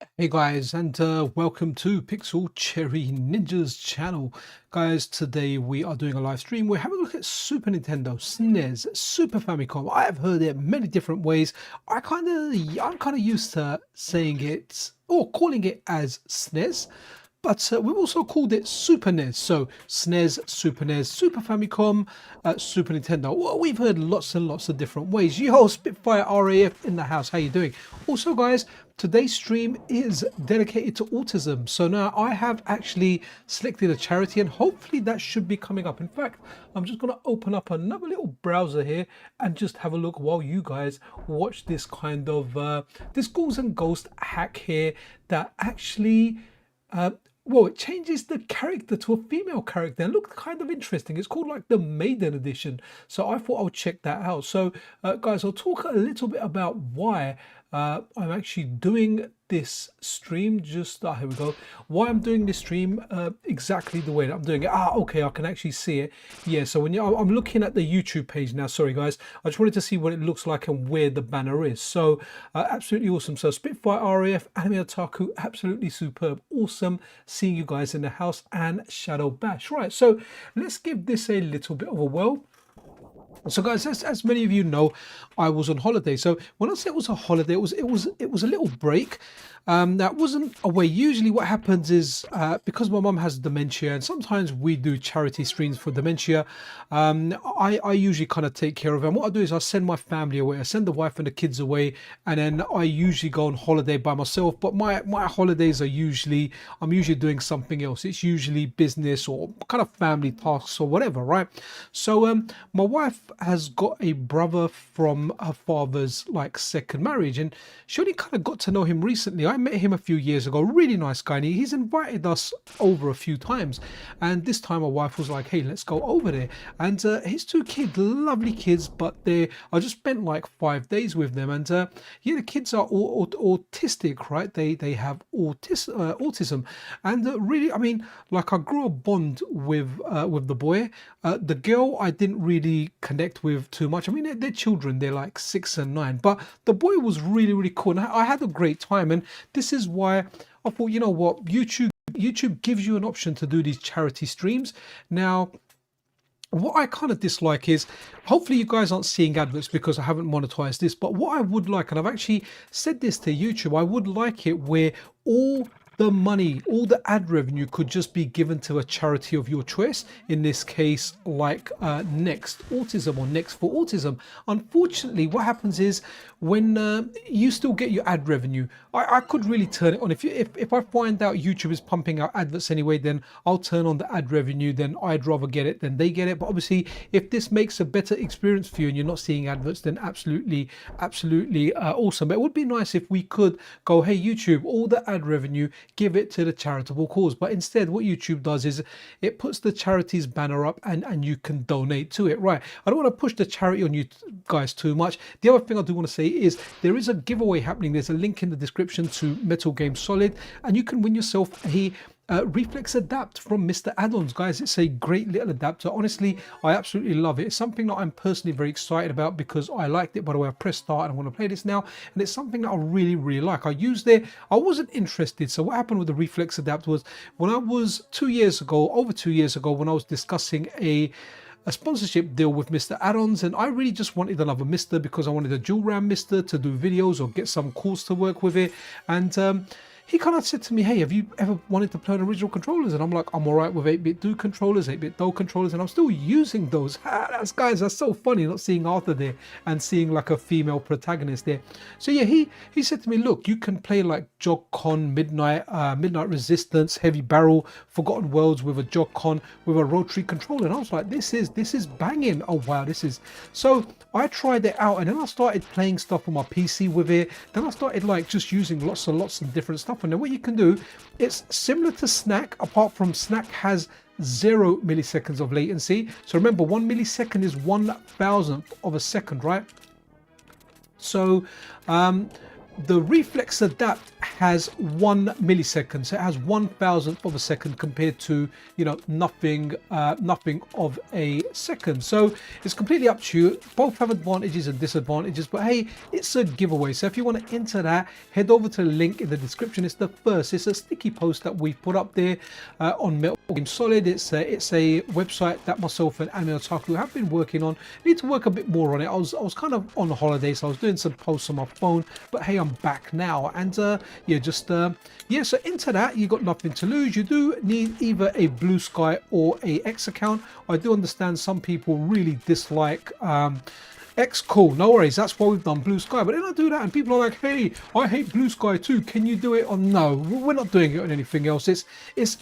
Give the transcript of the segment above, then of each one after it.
Hey guys, and welcome to Pixel Cherry Ninja's channel. Guys, today we are doing a live stream. We're having a look at Super Nintendo, SNES, Super Famicom. I have heard it many different ways. I'm kind of used to saying it or calling it as SNES. But we've also called it Super NES. So SNES, Super NES, Super Famicom, Super Nintendo. Well, we've heard lots and lots of different ways. Yo, Spitfire RAF in the house. How you doing? Also, guys, today's stream is dedicated to autism. So now I have actually selected a charity, and hopefully that should be coming up. In fact, I'm just going to open up another little browser here and just have a look while you guys watch this kind of this ghouls and ghost hack here that actually well, it changes the character to a female character and looked kind of interesting. It's called like the Maiden Edition. So I thought I'll check that out. So guys, I'll talk a little bit about why I'm actually doing this stream. Just here we go. Why I'm doing this stream exactly the way that I'm doing it. Okay, I can actually see it. Yeah, so when I'm looking at the YouTube page now. Sorry guys, I just wanted to see what it looks like and where the banner is. So absolutely awesome. So Spitfire RAF, Anime Otaku, absolutely superb, awesome seeing you guys in the house, and Shadow Bash. Right, so let's give this a little bit of a whirl. So guys, as many of you know, I was on holiday. So when I say it was a holiday, it was a little break. That wasn't away. Usually what happens is because my mum has dementia, and sometimes we do charity streams for dementia, I usually kind of take care of her. And what I do is I send my family away. I send the wife and the kids away, and then I usually go on holiday by myself. But my holidays are I'm usually doing something else. It's usually business or kind of family tasks or whatever, right? So my wife has got a brother from her father's like second marriage, and she only kind of got to know him recently. I met him a few years ago, really nice guy, and he's invited us over a few times, and this time my wife was like, hey, let's go over there. And his two kids, lovely kids, but I just spent like 5 days with them, and yeah, the kids are all autistic, right? They have autism, and really, I mean, like I grew a bond with the boy. The girl I didn't really connect with too much. I mean, they're children, they're like 6 and 9, but the boy was really cool, and I had a great time. And this is why I thought, you know what, YouTube gives you an option to do these charity streams. Now what I kind of dislike is, hopefully you guys aren't seeing adverts because I haven't monetized this, but what I would like, and I've actually said this to YouTube, I would like it where all the money, all the ad revenue could just be given to a charity of your choice. In this case, like Next Autism or Next for Autism. Unfortunately, what happens is when you still get your ad revenue, I could really turn it on. If I find out YouTube is pumping out adverts anyway, then I'll turn on the ad revenue. Then I'd rather get it than they get it. But obviously, if this makes a better experience for you and you're not seeing adverts, then absolutely awesome. But it would be nice if we could go, hey YouTube, all the ad revenue, give it to the charitable cause. But instead what YouTube does is it puts the charity's banner up and you can donate to it. Right, I don't want to push the charity on you guys too much. The other thing I do want to say is there is a giveaway happening. There's a link in the description to Metal Game Solid, and you can win yourself a Reflex Adapt from Mr. Addons. Guys, it's a great little adapter. Honestly, I absolutely love it. It's something that I'm personally very excited about because I liked it. By the way, I pressed start and I want to play this now, and it's something that I really like. I used it, I wasn't interested. So what happened with the Reflex Adapt was, when I was over 2 years ago, when I was discussing a sponsorship deal with Mr. Addons, and I really just wanted another MiSTer because I wanted a dual RAM MiSTer to do videos or get some calls to work with it. And he kind of said to me, hey, have you ever wanted to play on original controllers? And I'm like, I'm all right with 8-bit do controllers, 8-bit do controllers, and I'm still using those. Guys, that's so funny not seeing Arthur there and seeing like a female protagonist there. So yeah, he said to me, look, you can play like Jog-Con, Midnight Resistance, Heavy Barrel, Forgotten Worlds with a Jog-Con with a rotary controller. And I was like, this is banging. Oh wow, this is. So I tried it out, and then I started playing stuff on my PC with it. Then I started like just using lots of different stuff. And then what you can do, it's similar to Snack, apart from Snack has 0 milliseconds of latency. So remember, 1 millisecond is 1,000th of a second, right? So the Reflex Adapt has 1 millisecond, so it has 1,000th of a second compared to, you know, nothing of a second. So it's completely up to you. Both have advantages and disadvantages, but hey, it's a giveaway. So if you want to enter that, head over to the link in the description. It's it's a sticky post that we've put up there on Metal Game Solid. It's a website that myself and Anime Otaku have been working on. I need to work a bit more on it. I was kind of on holiday, so I was doing some posts on my phone, but hey, I'm back now. And yeah, just yeah, so into that, you got nothing to lose. You do need either a Blue Sky or a X account. I do understand some people really dislike X. Cool, no worries, that's why we've done Blue Sky. But then I do that and people are like, hey, I hate Blue Sky too, can you do it? Or no, we're not doing it on anything else. It's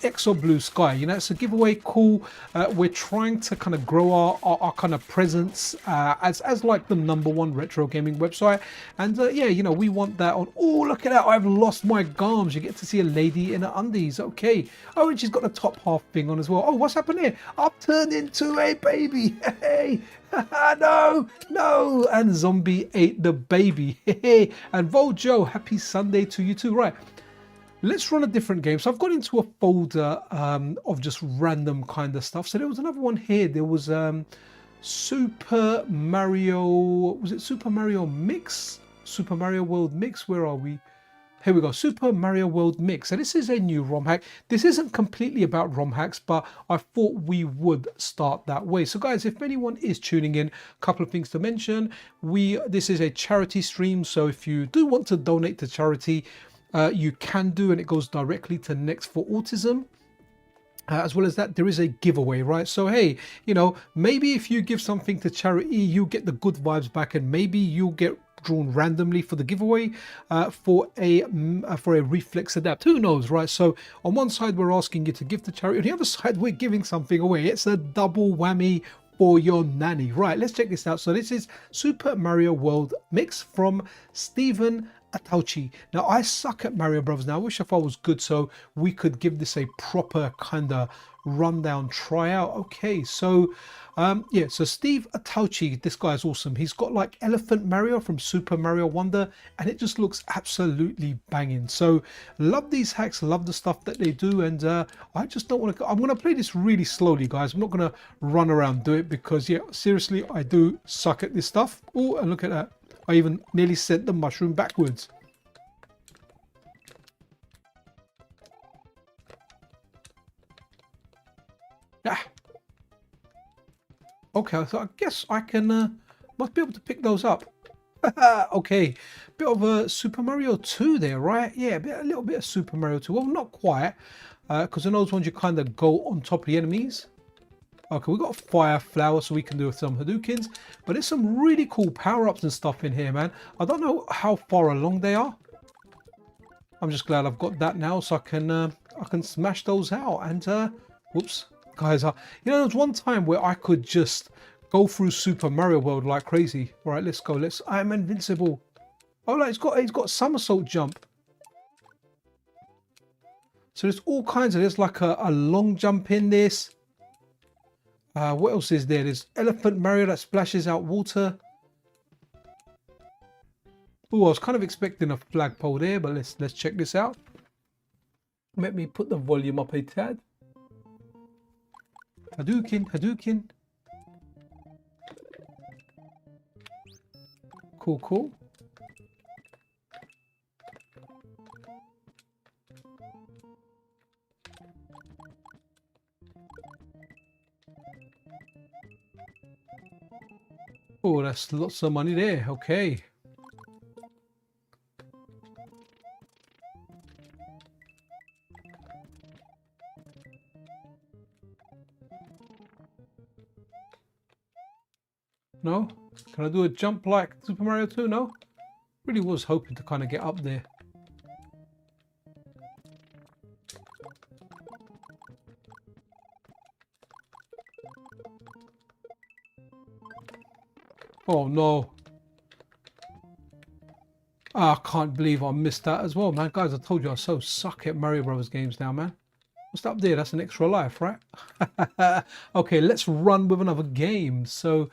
X or Blue Sky, you know. It's a giveaway. Cool. We're trying to kind of grow our kind of presence as like the #1 retro gaming website. And yeah, you know, we want that on. Oh, look at that, I've lost my garms. You get to see a lady in her undies. Okay. Oh, and she's got the top half thing on as well. Oh, what's happened here? I've turned into a baby. Hey. no, and Zombie ate the baby. And Voljo, happy Sunday to you too. Right, let's run a different game. So I've got into a folder of just random kind of stuff. So there was another one here. There was Super Mario, was it Super Mario Mix? Super Mario World Mix, where are we? Here we go, Super Mario World Mix. So this is a new ROM hack. This isn't completely about ROM hacks, but I thought we would start that way. So guys, if anyone is tuning in, a couple of things to mention. This is a charity stream, so if you do want to donate to charity, you can do, and it goes directly to Next for Autism. As well as that, there is a giveaway, right? So hey, you know, maybe if you give something to charity, you get the good vibes back, and maybe you'll get drawn randomly for the giveaway for a Reflex adapt. Who knows, right? So on one side we're asking you to give to charity, on the other side we're giving something away. It's a double whammy for your nanny. Right, let's check this out. So this is Super Mario World Mix from Stephen Atauchi. Now I suck at Mario Brothers. Now I wish if I was good so we could give this a proper kind of rundown tryout. Okay, so yeah, so Steve Atauchi, this guy is awesome. He's got like Elephant Mario from Super Mario Wonder, and it just looks absolutely banging. So love these hacks, love the stuff that they do, and I just don't want to. I'm going to play this really slowly, guys. I'm not going to run around do it because yeah, seriously, I do suck at this stuff. Oh, and look at that. I even nearly sent the mushroom backwards. Ah. Okay, so I guess I can must be able to pick those up. Okay, bit of a Super Mario 2 there, right? Yeah, a little bit of Super Mario 2. Well, not quite, because in those ones you kind of go on top of the enemies. Okay, we got a fire flower, so we can do some Hadoukens, but there's some really cool power-ups and stuff in here, man. I don't know how far along they are. I'm just glad I've got that now, so I can smash those out. And whoops, guys, you know, there was one time where I could just go through Super Mario World like crazy. All right, let's go. I'm invincible. Oh, like he's got somersault jump. So there's all kinds of. There's like a long jump in this. What else is there? There's Elephant Mario that splashes out water. Oh, I was kind of expecting a flagpole there, but let's check this out. Let me put the volume up a tad. Hadouken, Hadouken. Cool, cool. Oh, that's lots of money there. Okay. No? Can I do a jump like Super Mario 2? No? Really was hoping to kind of get up there. Oh no. I can't believe I missed that as well, man. Guys, I told you I so suck at Mario Brothers games now, man. What's up there? That's an extra life, right? Okay, let's run with another game. So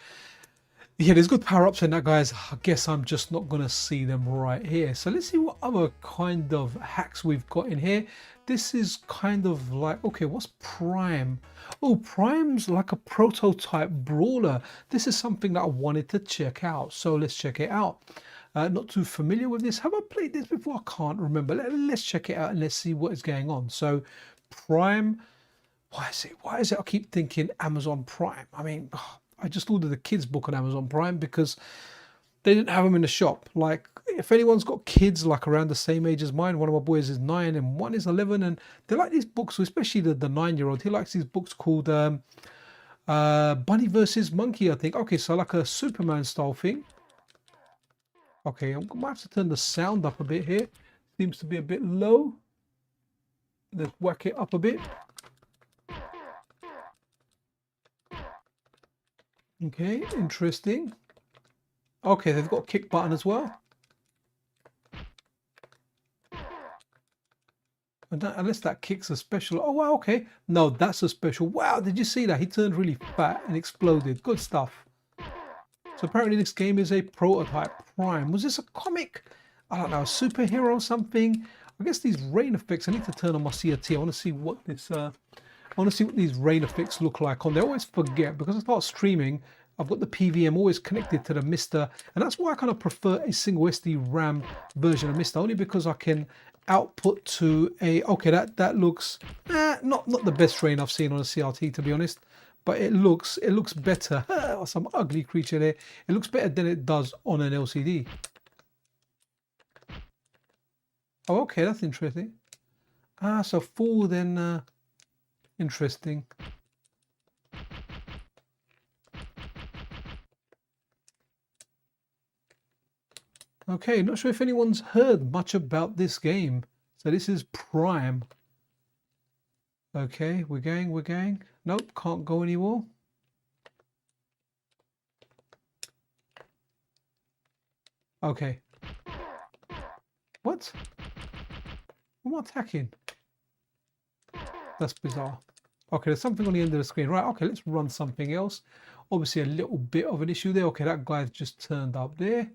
Yeah, there's good power-ups in that, guys. I guess I'm just not gonna see them right here. So let's see what other kind of hacks we've got in here. This is kind of like, okay, what's Prime? Oh, Prime's like a prototype brawler. This is something that I wanted to check out, so let's check it out. Not too familiar with this. Have I played this before? I can't remember. Let's check it out and let's see what is going on. So Prime, why is it I keep thinking Amazon Prime? I mean, I just ordered the kids book on Amazon Prime because they didn't have them in the shop. Like, if anyone's got kids like around the same age as mine, one of my boys is 9 and one is 11, and they like these books, especially the 9-year-old. He likes these books called Bunny versus Monkey, I think. Okay, so like a Superman style thing. Okay, I might have to turn the sound up a bit here. Seems to be a bit low. Let's whack it up a bit. Okay, interesting. Okay, they've got a kick button as well. Unless that kick's a special. Oh, wow, okay. No, that's a special. Wow, did you see that? He turned really fat and exploded. Good stuff. So apparently this game is a prototype. Prime. Was this a comic? I don't know, a superhero or something? I guess these rain effects, I need to turn on my CRT. I want to see what this I want to see what these rain effects look like on there. I always forget because I start streaming. I've got the PVM always connected to the MiSTer, and that's why I kind of prefer a single SD RAM version of MiSTer, only because I can output to a, okay, that looks not the best rain I've seen on a CRT, to be honest, but it looks better. Some ugly creature there. It looks better than it does on an LCD. Oh, okay, that's interesting. So full then, interesting. Okay, not sure if anyone's heard much about this game. So this is Prime. Okay, we're going. Nope, can't go anymore. Okay. What? Am I attacking? That's bizarre. Okay, there's something on the end of the screen. Right, okay, let's run something else. Obviously a little bit of an issue there. Okay, that guy's just turned up there.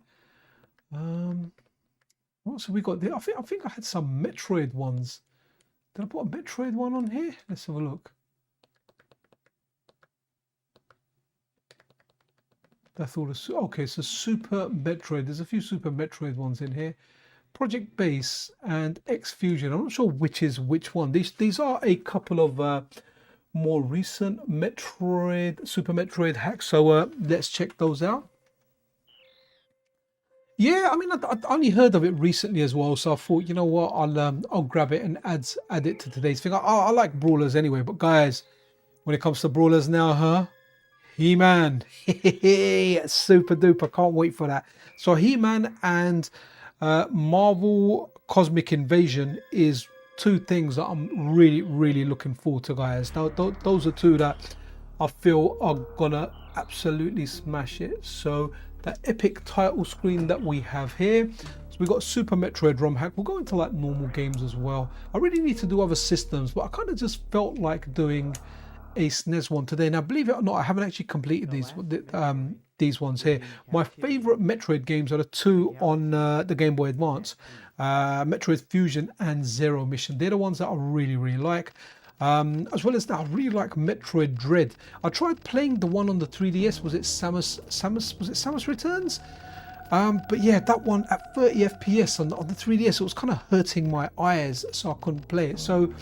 What else have we got there? I think I had some Metroid ones. Did I put a Metroid one on here? Let's have a look. That's all. Okay, so Super Metroid. There's a few Super Metroid ones in here. Project Base and X Fusion. I'm not sure which is which one. These are a couple of more recent Super Metroid hacks. So let's check those out. Yeah, I mean, I only heard of it recently as well, so I thought, you know what, I'll grab it and add it to today's thing. I like brawlers anyway, but guys, when it comes to brawlers now, huh? He-Man, super duper, can't wait for that. So He-Man and Marvel Cosmic Invasion is two things that I'm really looking forward to, guys. Now, those are two that I feel are gonna absolutely smash it. So that epic title screen that we have here. So we got Super Metroid ROM hack. We'll go into like normal games as well. I really need to do other systems, but I kind of just felt like doing a SNES one today. Now, believe it or not, I haven't actually completed these ones here. My favorite Metroid games are the two on the Game Boy Advance, Metroid Fusion and Zero Mission. They're the ones that I really like. As well as that, I really like Metroid Dread. I tried playing the one on the 3DS. Was it Samus Returns? But yeah, that one at 30 FPS on the 3DS, it was kind of hurting my eyes, so I couldn't play it. So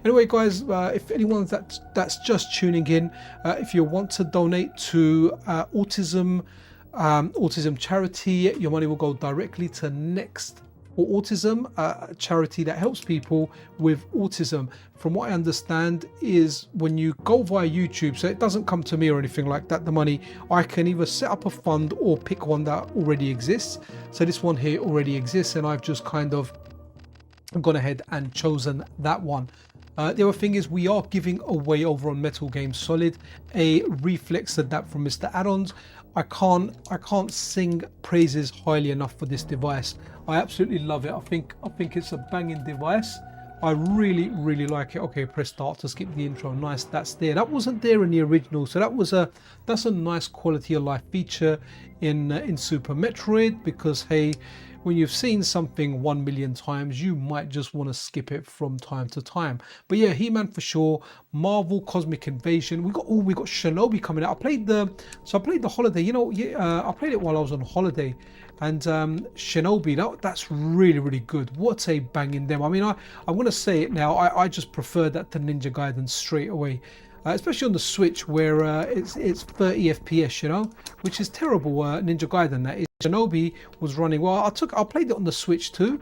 anyway, guys, if anyone that's just tuning in, if you want to donate to autism charity, your money will go directly to Next for Autism, a charity that helps people with autism. From what I understand is when you go via YouTube, so it doesn't come to me or anything like that, the money, I can either set up a fund or pick one that already exists. So this one here already exists, and I've just kind of gone ahead and chosen that one. The other thing is we are giving away over on Metal Game Solid a Reflex adapt from Mr. Addons. I can't sing praises highly enough for this device. I absolutely love it. I think it's a banging device. I really, really like it. Okay, press start to skip the intro. Nice, that's there. That wasn't there in the original, so that's a nice quality of life feature in Super Metroid, because hey, when you've seen something 1 million times, you might just want to skip it from time to time. But yeah, He-Man for sure. Marvel Cosmic Invasion. We got Shinobi coming out. I played the holiday. You know, I played it while I was on holiday. And Shinobi, that's really, really good. What a banging demo. I mean, I'm going to say it now. I just prefer that to Ninja Gaiden straight away. Especially on the Switch, where it's 30 FPS, you know, which is terrible. Ninja Gaiden, that is. Shinobi was running well. I played it on the Switch too,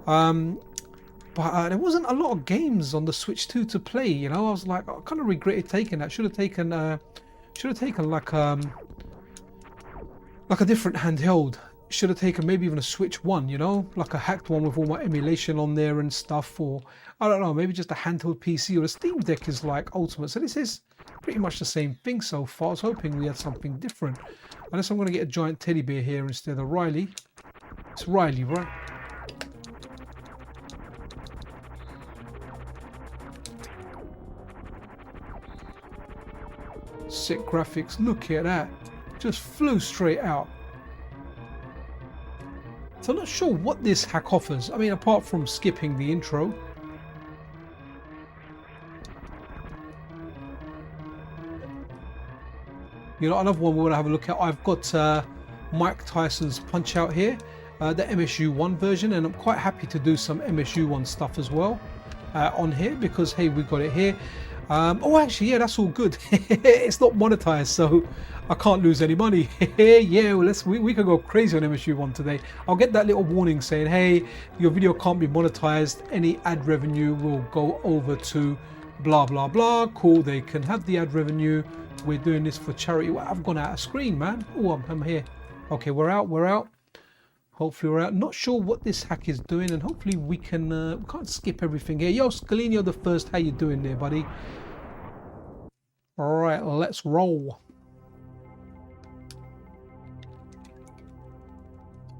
but there wasn't a lot of games on the Switch 2 to play. You know, I was like, I kind of regretted taking that. Should have taken like a different handheld. Should have taken maybe even a Switch 1, you know, like a hacked one with all my emulation on there and stuff, or I don't know, maybe just a handheld PC, or a Steam Deck is like ultimate. So this is pretty much the same thing so far. I was hoping we had something different. Unless I'm going to get a giant teddy bear here instead of Riley. It's Riley, right? Sick graphics. Look at that. Just flew straight out. So I'm not sure what this hack offers. I mean, apart from skipping the intro. You know, another one we want to have a look at. I've got Mike Tyson's Punch Out here, the MSU1 version, and I'm quite happy to do some MSU1 stuff as well on here, because hey, we got it here. Oh, actually, yeah, that's all good. It's not monetized, so I can't lose any money. Yeah, well, we can go crazy on MSU1 today. I'll get that little warning saying, hey, your video can't be monetized. Any ad revenue will go over to blah blah blah. Cool, they can have the ad revenue. We're doing this for charity. Well, I've gone out of screen, man. Oh, I'm here. Okay, we're out. Hopefully we're out. Not sure what this hack is doing, and hopefully we can't skip everything here. Yo, Scalino the first, how you doing there, buddy? All right, let's roll.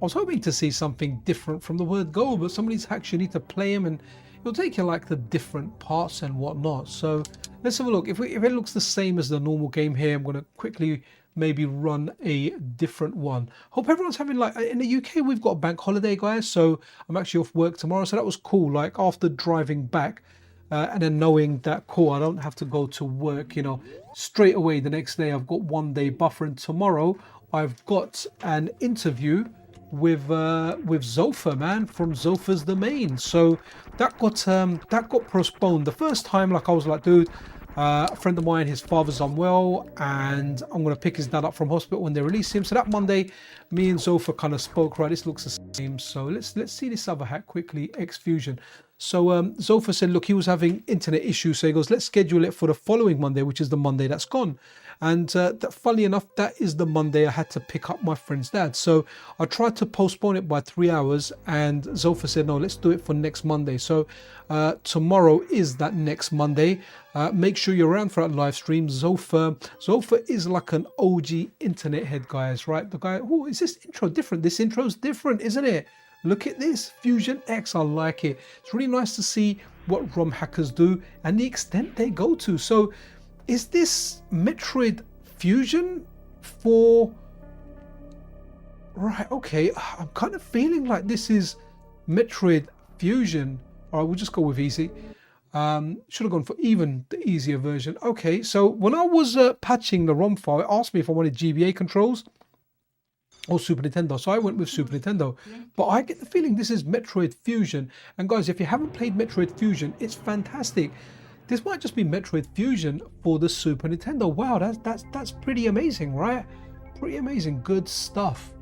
I was hoping to see something different from the word go, but some of these hacks you need to play them, and it'll take you like the different parts and whatnot. So let's have a look. If it looks the same as the normal game here, I'm going to quickly maybe run a different one. Hope everyone's having, like, in the UK we've got a bank holiday, guys, so I'm actually off work tomorrow, so that was cool. Like, after driving back and then knowing that, cool, I don't have to go to work, you know, straight away the next day. I've got 1 day buffer, and tomorrow I've got an interview with Zofa, man, from Zofa's the Main. So that got postponed. The first time, like, I was like, dude, a friend of mine, his father's unwell, and I'm going to pick his dad up from hospital when they release him. So that Monday, me and Zofa kind of spoke, right, this looks the same. So let's see this other hack quickly, X-Fusion. So Zofa said, look, he was having internet issues. So he goes, let's schedule it for the following Monday, which is the Monday that's gone. And funnily enough, that is the Monday I had to pick up my friend's dad. So I tried to postpone it by 3 hours, and Zofa said, no, let's do it for next Monday. So tomorrow is that next Monday. Make sure you're around for that live stream. Zofa is like an OG internet head, guys, right? The guy, oh, is this intro different? This intro's different, isn't it? Look at this, Fusion X, I like it. It's really nice to see what ROM hackers do and the extent they go to. So is this Metroid Fusion for... Right, okay, I'm kind of feeling like this is Metroid Fusion. All right, we'll just go with easy. Should have gone for even the easier version. Okay, so when I was patching the ROM file, it asked me if I wanted GBA controls or Super Nintendo, so I went with Super Nintendo. But I get the feeling this is Metroid Fusion. And guys, if you haven't played Metroid Fusion, it's fantastic. This might just be Metroid Fusion for the Super Nintendo. Wow, that's pretty amazing, right? Pretty amazing, good stuff.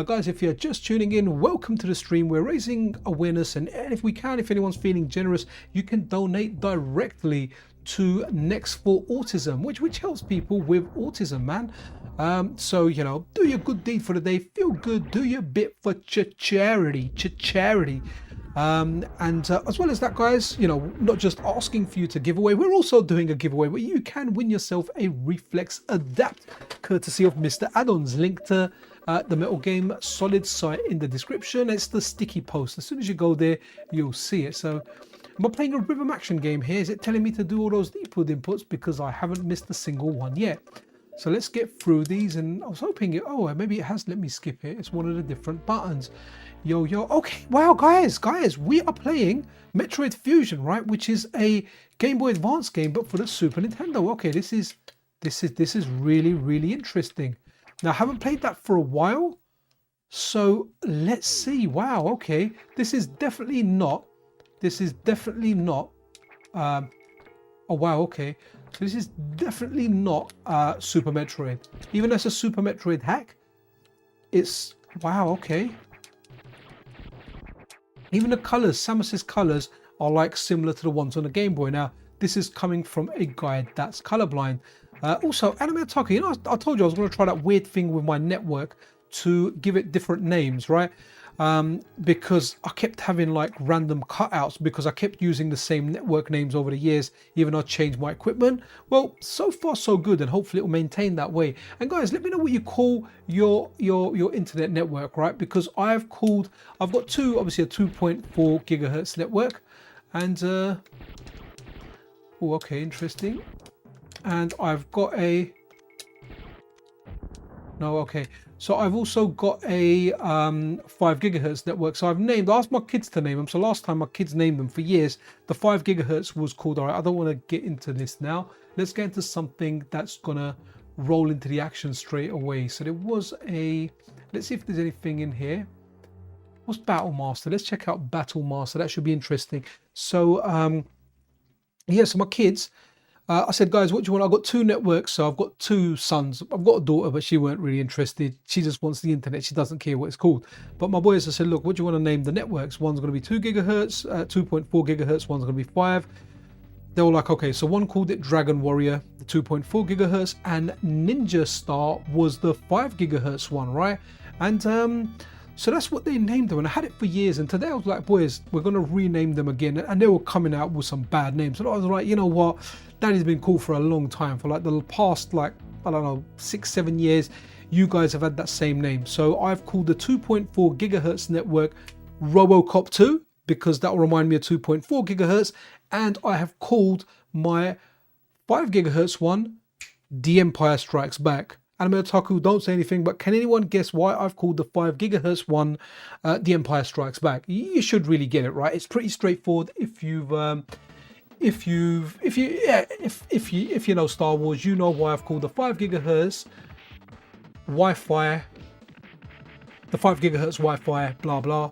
Guys, if you're just tuning in, welcome to the stream. We're raising awareness, and if we can, if anyone's feeling generous, you can donate directly to Next for Autism, which helps people with autism, man. So, you know, do your good deed for the day, feel good, do your bit for charity. And as well as that, guys, you know, not just asking for you to give away, we're also doing a giveaway where you can win yourself a Reflex Adapt, courtesy of Mr. Addons. Link to the Metal Game Solid site in the description. It's the sticky post. As soon as you go there, you'll see it. So Am I playing a rhythm action game here? Is it telling me to do all those input inputs? Because I haven't missed a single one yet. So let's get through these, and I was hoping it, oh, maybe it has let me skip it. It's one of the different buttons. Yo, okay, wow, guys, we are playing Metroid Fusion, right? Which is a Game Boy Advance game, but for the Super Nintendo. Okay, this is really, really interesting. Now, I haven't played that for a while, so let's see. Wow, okay, this is definitely not. Oh wow, okay. So this is definitely not Super Metroid. Even as a Super Metroid hack, it's wow, okay. Even the colors, Samus's colors are like similar to the ones on the Game Boy. Now, this is coming from a guy that's colorblind. Also, Aleem Tayyab, you know, I told you I was going to try that weird thing with my network to give it different names, right? Because I kept having like random cutouts because I kept using the same network names over the years, even though I changed my equipment. Well, so far so good, and hopefully it will maintain that way. And guys, let me know what you call your internet network, right? Because I've got two, obviously a 2.4 gigahertz network, and oh, okay, interesting. And I've got a okay. So I've also got a 5 gigahertz network. So I've asked my kids to name them. So last time my kids named them for years, the 5 gigahertz was called. All right, I don't want to get into this now. Let's get into something that's gonna roll into the action straight away. So there was let's see if there's anything in here. What's Battle Master? Let's check out Battle Master. That should be interesting. So yeah, so my kids, I said, guys, what do you want? I've got two networks, so I've got two sons. I've got a daughter, but she weren't really interested. She just wants the internet. She doesn't care what it's called. But my boys, I said, look, what do you want to name the networks? One's going to be 2 gigahertz, 2.4 gigahertz. One's going to be 5. They were like, okay, so one called it Dragon Warrior, the 2.4 gigahertz, and Ninja Star was the 5 gigahertz one, right? And so that's what they named them, and I had it for years. And today I was like, boys, we're going to rename them again. And they were coming out with some bad names. And I was like, you know what? Daddy's been cool for a long time. For like the past, like, I don't know, 6-7 years, you guys have had that same name. So I've called the 2.4 gigahertz network RoboCop 2, because that will remind me of 2.4 gigahertz. And I have called my 5 gigahertz one The Empire Strikes Back. Aleem Tayyab, don't say anything, but can anyone guess why I've called the 5 gigahertz one The Empire Strikes Back? You should really get it, right? It's pretty straightforward. If you know Star Wars, you know why I've called the 5 gigahertz Wi-Fi, the 5 gigahertz Wi-Fi, blah blah,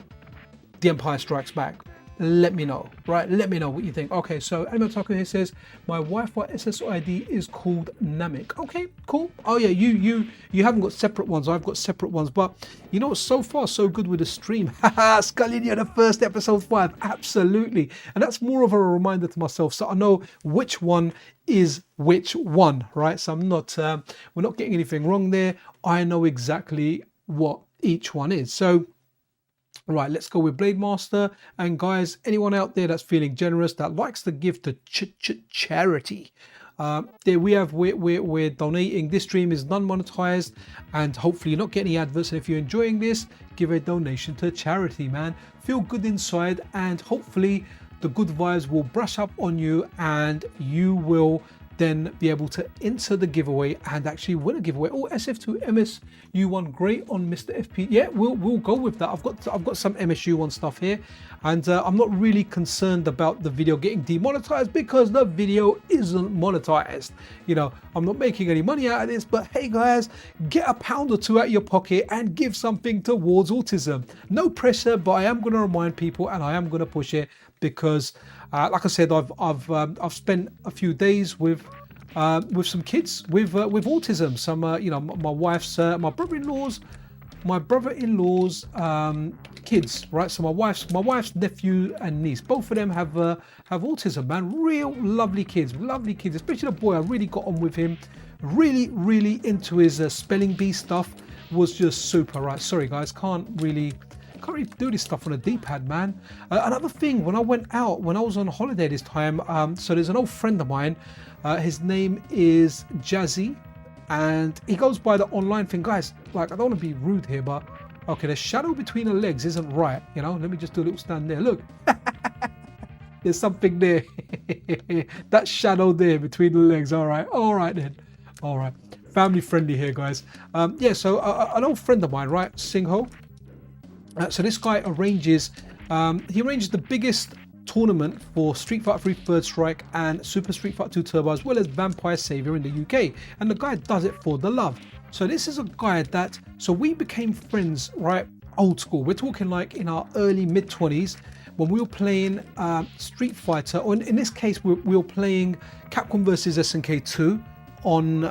The Empire Strikes Back. Let me know, right? Let me know what you think. Okay, so Aleem Tayyab here says my Wi-Fi SSID is called Namek. Okay, cool. Oh yeah, you haven't got separate ones. I've got separate ones, but you know, so far so good with the stream. Haha, Scullinia, the first episode 5, absolutely. And that's more of a reminder to myself, so I know which one is which one, right? So I'm not, we're not getting anything wrong there. I know exactly what each one is. So. Right, let's go with Blade Master. And guys, anyone out there that's feeling generous, that likes to give to charity, there we're donating. This stream is non-monetized, and hopefully you're not getting any adverts. And if you're enjoying this, give a donation to charity, man. Feel good inside, and hopefully the good vibes will brush up on you, and you will then be able to enter the giveaway and actually win a giveaway. Oh, SF2 MSU1, great on MiSTer FPGA. Yeah, we'll go with that. I've got some MSU1 stuff here, and I'm not really concerned about the video getting demonetized because the video isn't monetized. You know, I'm not making any money out of this, but hey guys, get £1 or 2 out of your pocket and give something towards autism. No pressure, but I am going to remind people, and I am going to push it because. Like I said, I've spent a few days with some kids with autism. Some you know, my wife's my brother-in-law's kids, right? So my wife's nephew and niece, both of them have autism, man. Real lovely kids, especially the boy. I really got on with him. Really into his spelling bee stuff. Was just super, right? Sorry guys, can't really do this stuff on a D-pad, man. Another thing, when I was on holiday this time, so there's an old friend of mine, his name is Jazzy, and he goes by the online thing. Guys, like, I don't want to be rude here, but okay, the shadow between the legs isn't right, you know. Let me just do a little stand there, look. There's something there. That shadow there between the legs. All right then. All right. Family friendly here, guys. Yeah, so an old friend of mine, right, Singho. So this guy arranges, he arranges the biggest tournament for Street Fighter 3 Third Strike and Super Street Fighter 2 Turbo, as well as Vampire Savior in the UK. And the guy does it for the love. So this is a guy that, so we became friends, right, old school. We're talking like in our early mid-20s when we were playing Street Fighter, or in this case, we were playing Capcom vs SNK 2 on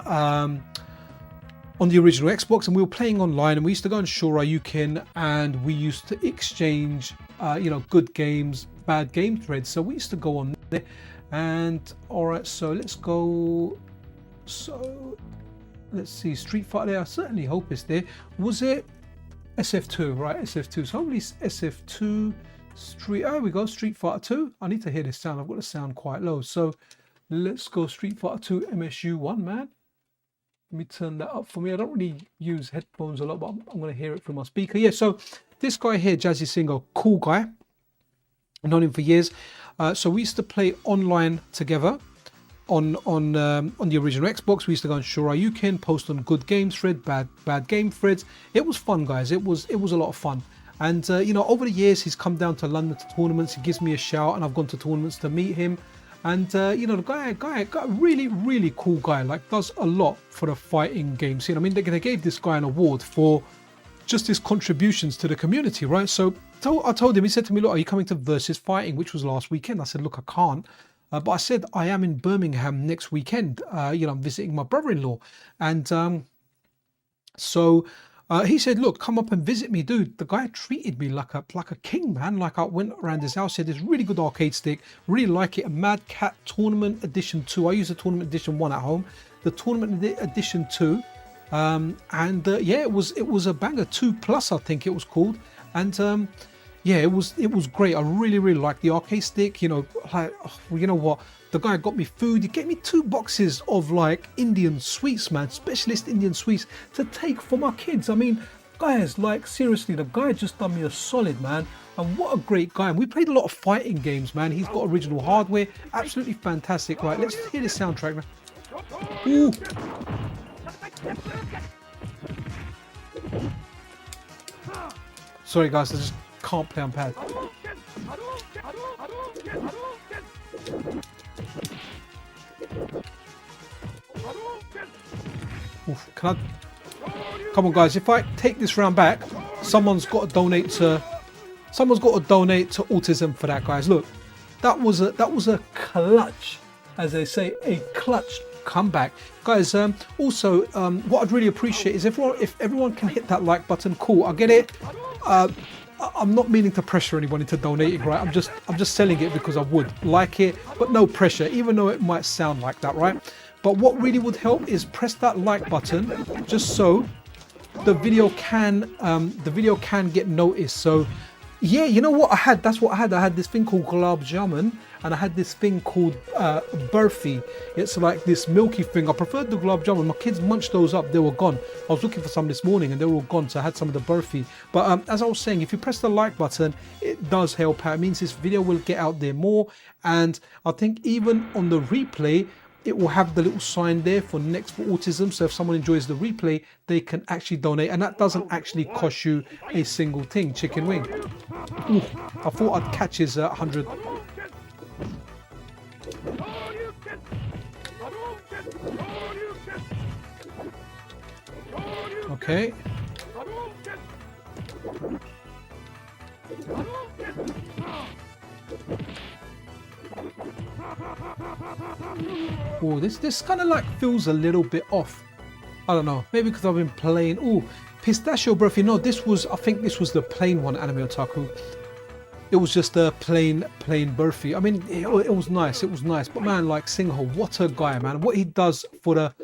the original Xbox, and we were playing online, and we used to go on Shoryuken, and we used to exchange, you know, good games, bad game threads. So we used to go on there, and all right, so let's go. So let's see, Street Fighter there. I certainly hope it's there. Was it SF2? Right, SF2. So hopefully SF2 Street. There we go, Street Fighter 2. I need to hear this sound. I've got the sound quite low. So let's go Street Fighter 2 MSU1, man. Let me turn that up for me. I don't really use headphones a lot, but I'm going to hear it through my speaker. Yeah, so this guy here, Jazzy Singo, cool guy. I've known him for years. So we used to play online together on the original Xbox. We used to go on Shoryuken, post on good games thread, bad game threads. It was fun, guys. It was a lot of fun. And you know, over the years, he's come down to London to tournaments. He gives me a shout, and I've gone to tournaments to meet him. And you know, the guy, really cool guy. Like, does a lot for the fighting game scene. I mean, they gave this guy an award for just his contributions to the community, right? So I told him. He said to me, "Look, are you coming to Versus Fighting, which was last weekend?" I said, "Look, I can't." But I said, I am in Birmingham next weekend. You know, I'm visiting my brother-in-law. And so he said, look, come up and visit me, dude. The guy treated me like a king, man. Like, I went around his house, said, this really good arcade stick. Really like it. A Mad Cat Tournament Edition 2. I use the Tournament Edition 1 at home. The Tournament Edition 2. Yeah, it was a banger. 2+, I think it was called. And yeah, it was great. I really liked the arcade stick. You know, like, you know what? The guy got me food. He gave me 2 boxes of like Indian sweets, man, specialist Indian sweets to take for my kids. I mean, guys, like, seriously, the guy just done me a solid, man. And what a great guy. And we played a lot of fighting games, man. He's got original hardware. Absolutely fantastic. Right, let's hear this soundtrack, man. Ooh. Sorry, guys, I just can't play on pad. Oof, can I? Come on, guys! If I take this round back, someone's got to donate to Autism for that, guys. Look, that was a clutch, as they say, a clutch comeback, guys. Also, what I'd really appreciate is if everyone can hit that like button. Cool, I get it. I'm not meaning to pressure anyone into donating, right? I'm just selling it because I would like it, but no pressure, even though it might sound like that, right? But what really would help is press that like button, just so the video can get noticed. So yeah, you know what I had? That's what I had. I had this thing called gulab jamun, and I had this thing called burfi. It's like this milky thing. I preferred the gulab jamun. My kids munched those up. They were gone. I was looking for some this morning, and they were all gone. So I had some of the burfi. But as I was saying, if you press the like button, it does help out. It means this video will get out there more. And I think even on the replay, it will have the little sign there for Next for Autism. So if someone enjoys the replay, they can actually donate, and that doesn't actually cost you a single thing. Chicken wing. Ooh, I thought I'd catch his 100. Okay. Oh, this kind of like feels a little bit off. I don't know, maybe because I've been playing. Oh, pistachio burfi. No, I think this was the plain one, Anime Otaku. It was just a plain burfi. I mean, it was nice. It was nice. But man, like Singho, what a guy, man. What he does for the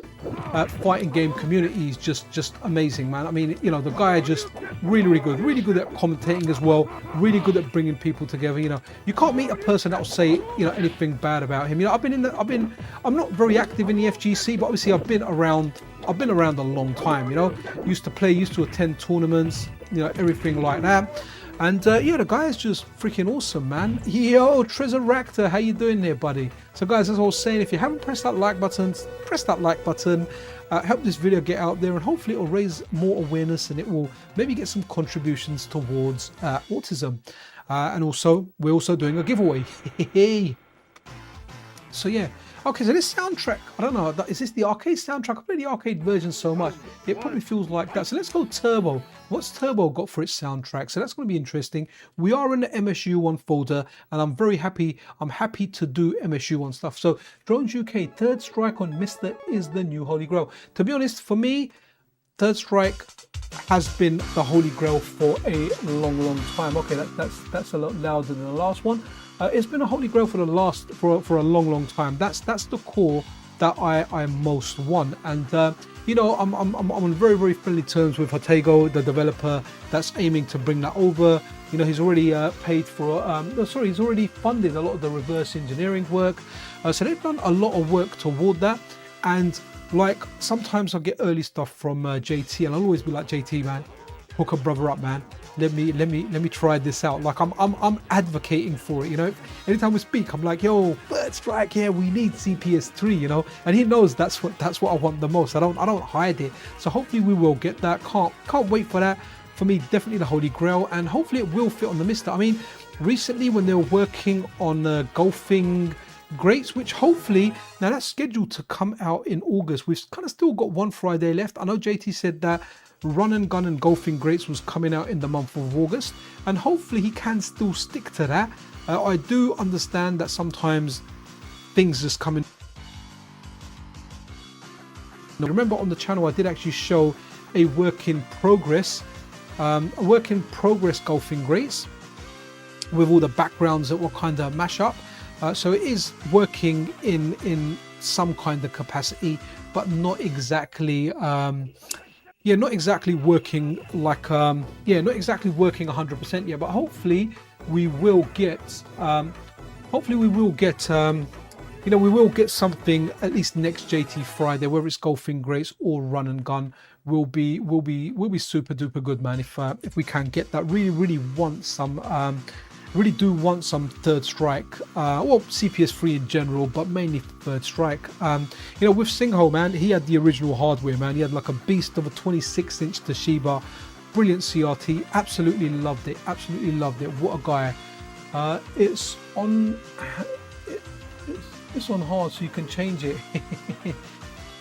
fighting game community is just amazing, man. I mean, you know, the guy just really good at commentating as well. Really good at bringing people together. You know, you can't meet a person that will say, you know, anything bad about him. You know, I'm not very active in the FGC, but obviously I've been around a long time. You know, used to attend tournaments. You know, everything like that. And yeah, the guy is just freaking awesome, man. Yo, Tresuractor, how you doing there, buddy? So guys, as I was saying, if you haven't pressed that like button, press that like button. Help this video get out there, and hopefully it will raise more awareness, and it will maybe get some contributions towards autism. And also, we're also doing a giveaway. So yeah. Okay, so this soundtrack, I don't know, is this the arcade soundtrack? I play the arcade version so much, it probably feels like that. So let's go Turbo. What's Turbo got for its soundtrack? So that's going to be interesting. We are in the MSU1 folder, and I'm very happy. I'm happy to do MSU1 stuff. So Drones UK, Third Strike on MiSTer is the new Holy Grail. To be honest, for me, Third Strike has been the Holy Grail for a long time. Okay, that's a lot louder than the last one. It's been a Holy Grail for a long time. That's the core that I most want. And you know, I'm on very friendly terms with Hotego, the developer that's aiming to bring that over. You know, he's already paid for he's already funded a lot of the reverse engineering work. So they've done a lot of work toward that. And like, sometimes I get early stuff from JT, and I'll always be like, JT, man, hook a brother up, man. Let me try this out. Like, I'm advocating for it, you know. Anytime we speak, I'm like, yo, Third Strike, yeah, we need CPS3, you know. And he knows that's what I want the most. I don't hide it. So hopefully we will get that. Can't wait for that. For me, definitely the Holy Grail, and hopefully it will fit on the MiSTer. I mean, recently when they were working on golfing Greats, which hopefully, now that's scheduled to come out in August. We've kind of still got one Friday left. I know JT said that Run and Gun and Golfing Greats was coming out in the month of August, and hopefully he can still stick to that. I do understand that sometimes things just come in. Now, remember on the channel I did actually show a work in progress Golfing Greats with all the backgrounds that were kind of mash up. So it is working in some kind of capacity, but not exactly not exactly working like not exactly working 100% yet. But hopefully we will get you know, we will get something at least next JT Friday, whether it's Golfing Greats or Run and Gun. Will be super duper good, man. If we can get that, really want some really do want some Third Strike, well, CPS3 in general, but mainly Third Strike. You know, with SNES, man, he had the original hardware, man. He had like a beast of a 26-inch Toshiba, brilliant CRT. Absolutely loved it. What a guy. It's on hard, so you can change it.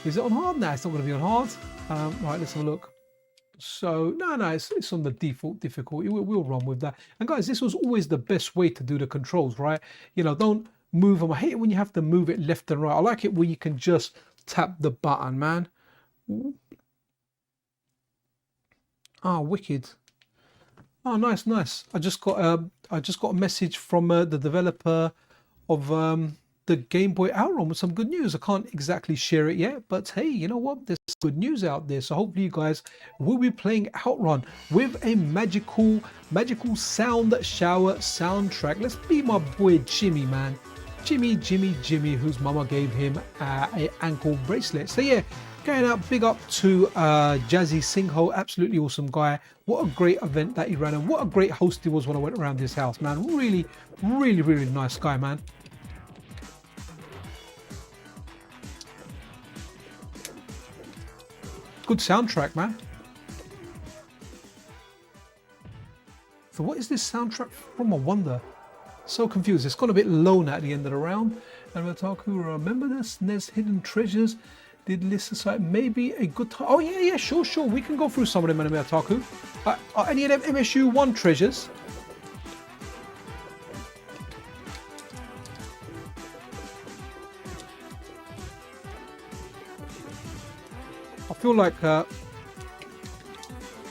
Is it on hard? No, it's not going to be on hard. Right, let's have a look. So no, it's on the default difficulty. We'll run with that. And guys, this was always the best way to do the controls, right? You know, don't move them. I hate it when you have to move it left and right. I like it where you can just tap the button, man. Ah, wicked. Oh, nice. I just got a message from the developer of the Game Boy Outrun with some good news. I can't exactly share it yet, but hey, you know what? There's good news out there. So hopefully you guys will be playing Outrun with a magical sound shower soundtrack. Let's be my boy Jimmy, man. Jimmy, whose mama gave him a ankle bracelet. So yeah, going out, big up to Jazzy Singho, absolutely awesome guy. What a great event that he ran, and what a great host he was when I went around his house, man. Really nice guy, man. Good soundtrack, man. So what is this soundtrack from, I wonder? So confused. It's got a bit low at the end of the round. And Mataku, remember the SNES Hidden Treasures? Did list aside maybe a good time? Oh yeah, sure. We can go through some of them, Mataku. Are any of them MSU1 treasures? I feel like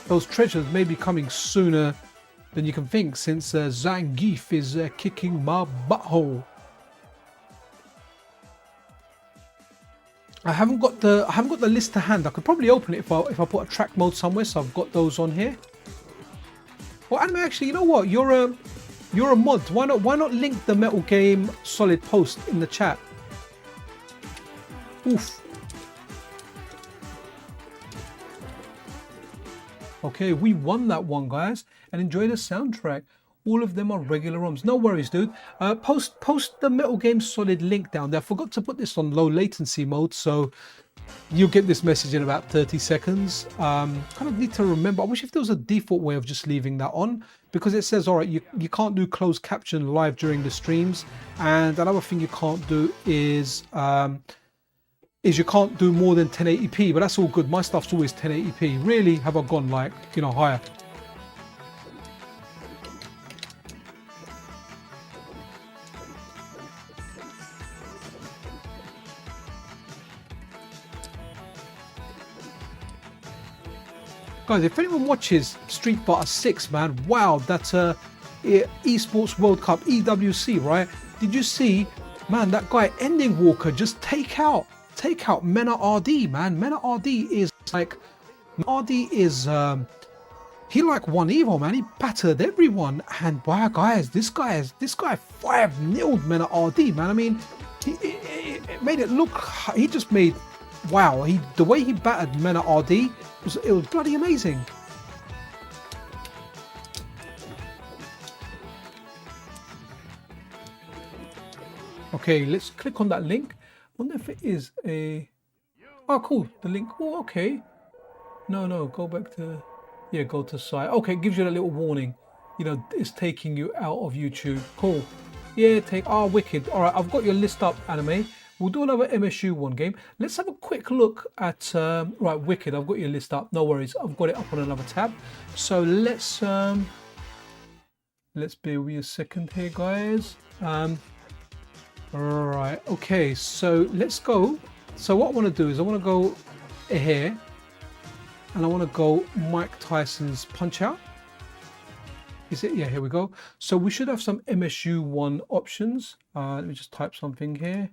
those treasures may be coming sooner than you can think, since Zangief is kicking my butthole. I haven't got the list to hand. I could probably open it if I put a track mode somewhere, so I've got those on here. Well, Anime, actually, you know what? You're a mod. Why not link the Metal Game Solid post in the chat? Oof. Okay, we won that one, guys, and enjoy the soundtrack. All of them are regular ROMs. No worries, dude. Post the Metal Game Solid link down there. I forgot to put this on low latency mode, so you'll get this message in about 30 seconds. Kind of need to remember. I wish if there was a default way of just leaving that on, because it says, all right, you can't do closed caption live during the streams. And another thing you can't do is you can't do more than 1080p, but that's all good. My stuff's always 1080p. Really, have I gone like, you know, higher? Guys, if anyone watches Street Fighter 6, man, wow, that's Esports World Cup, EWC, right? Did you see, man, that guy Ending Walker just take out Mena RD, man. Mena RD is like, RD is he like won Evo, man. He battered everyone, and wow, guys, this guy 5-0'd Mena RD, man. I mean, he made it look, he just made, wow, the way he battered Mena RD, it was bloody amazing. Okay, let's click on that link. Wonder if it is a, oh cool, the link. Oh, okay. No, go back to, yeah, go to site. Okay, it gives you a little warning, you know, it's taking you out of YouTube. Cool. Yeah, wicked. All right, I've got your list up, Anime. We'll do another MSU1 game. Let's have a quick look at, right, wicked, I've got your list up. No worries, I've got it up on another tab. So let's bear with me a second here, guys. Right, okay, so let's go. So what I want to do is I want to go here and I want to go Mike Tyson's Punch Out. Is it? Yeah, here we go. So we should have some MSU1 options. Let me just type something here.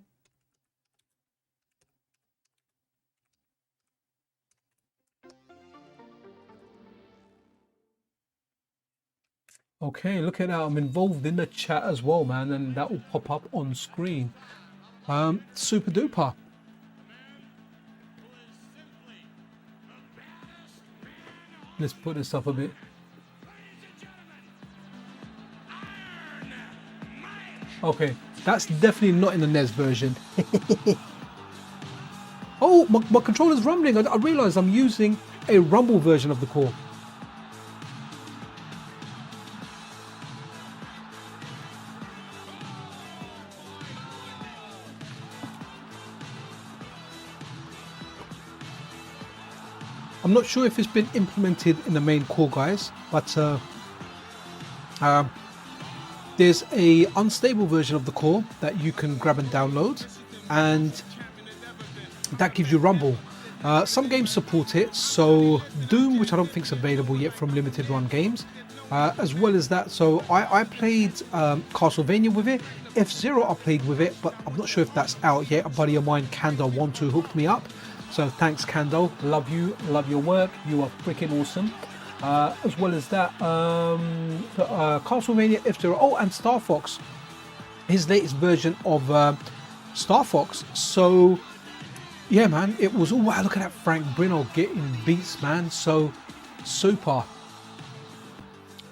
Okay, look at that. I'm involved in the chat as well, man, and that will pop up on screen. Super duper. Let's put this up a bit. Okay, that's definitely not in the NES version. Oh, my controller's rumbling. I realize I'm using a rumble version of the core. I'm not sure if it's been implemented in the main core, guys, but there's a unstable version of the core that you can grab and download, and that gives you rumble. Some games support it, so Doom, which I don't think is available yet from limited run games, as well as that. So I played Castlevania with it. F-Zero I played with it, but I'm not sure if that's out yet. A buddy of mine, Kando12, hooked me up. So thanks, Kando. Love you, love your work. You are freaking awesome. As well as that, Castlevania, F-Zero. Oh, and Star Fox, his latest version of Star Fox. So yeah, man, it was, oh wow, look at that Frank Brino getting beats, man. So super.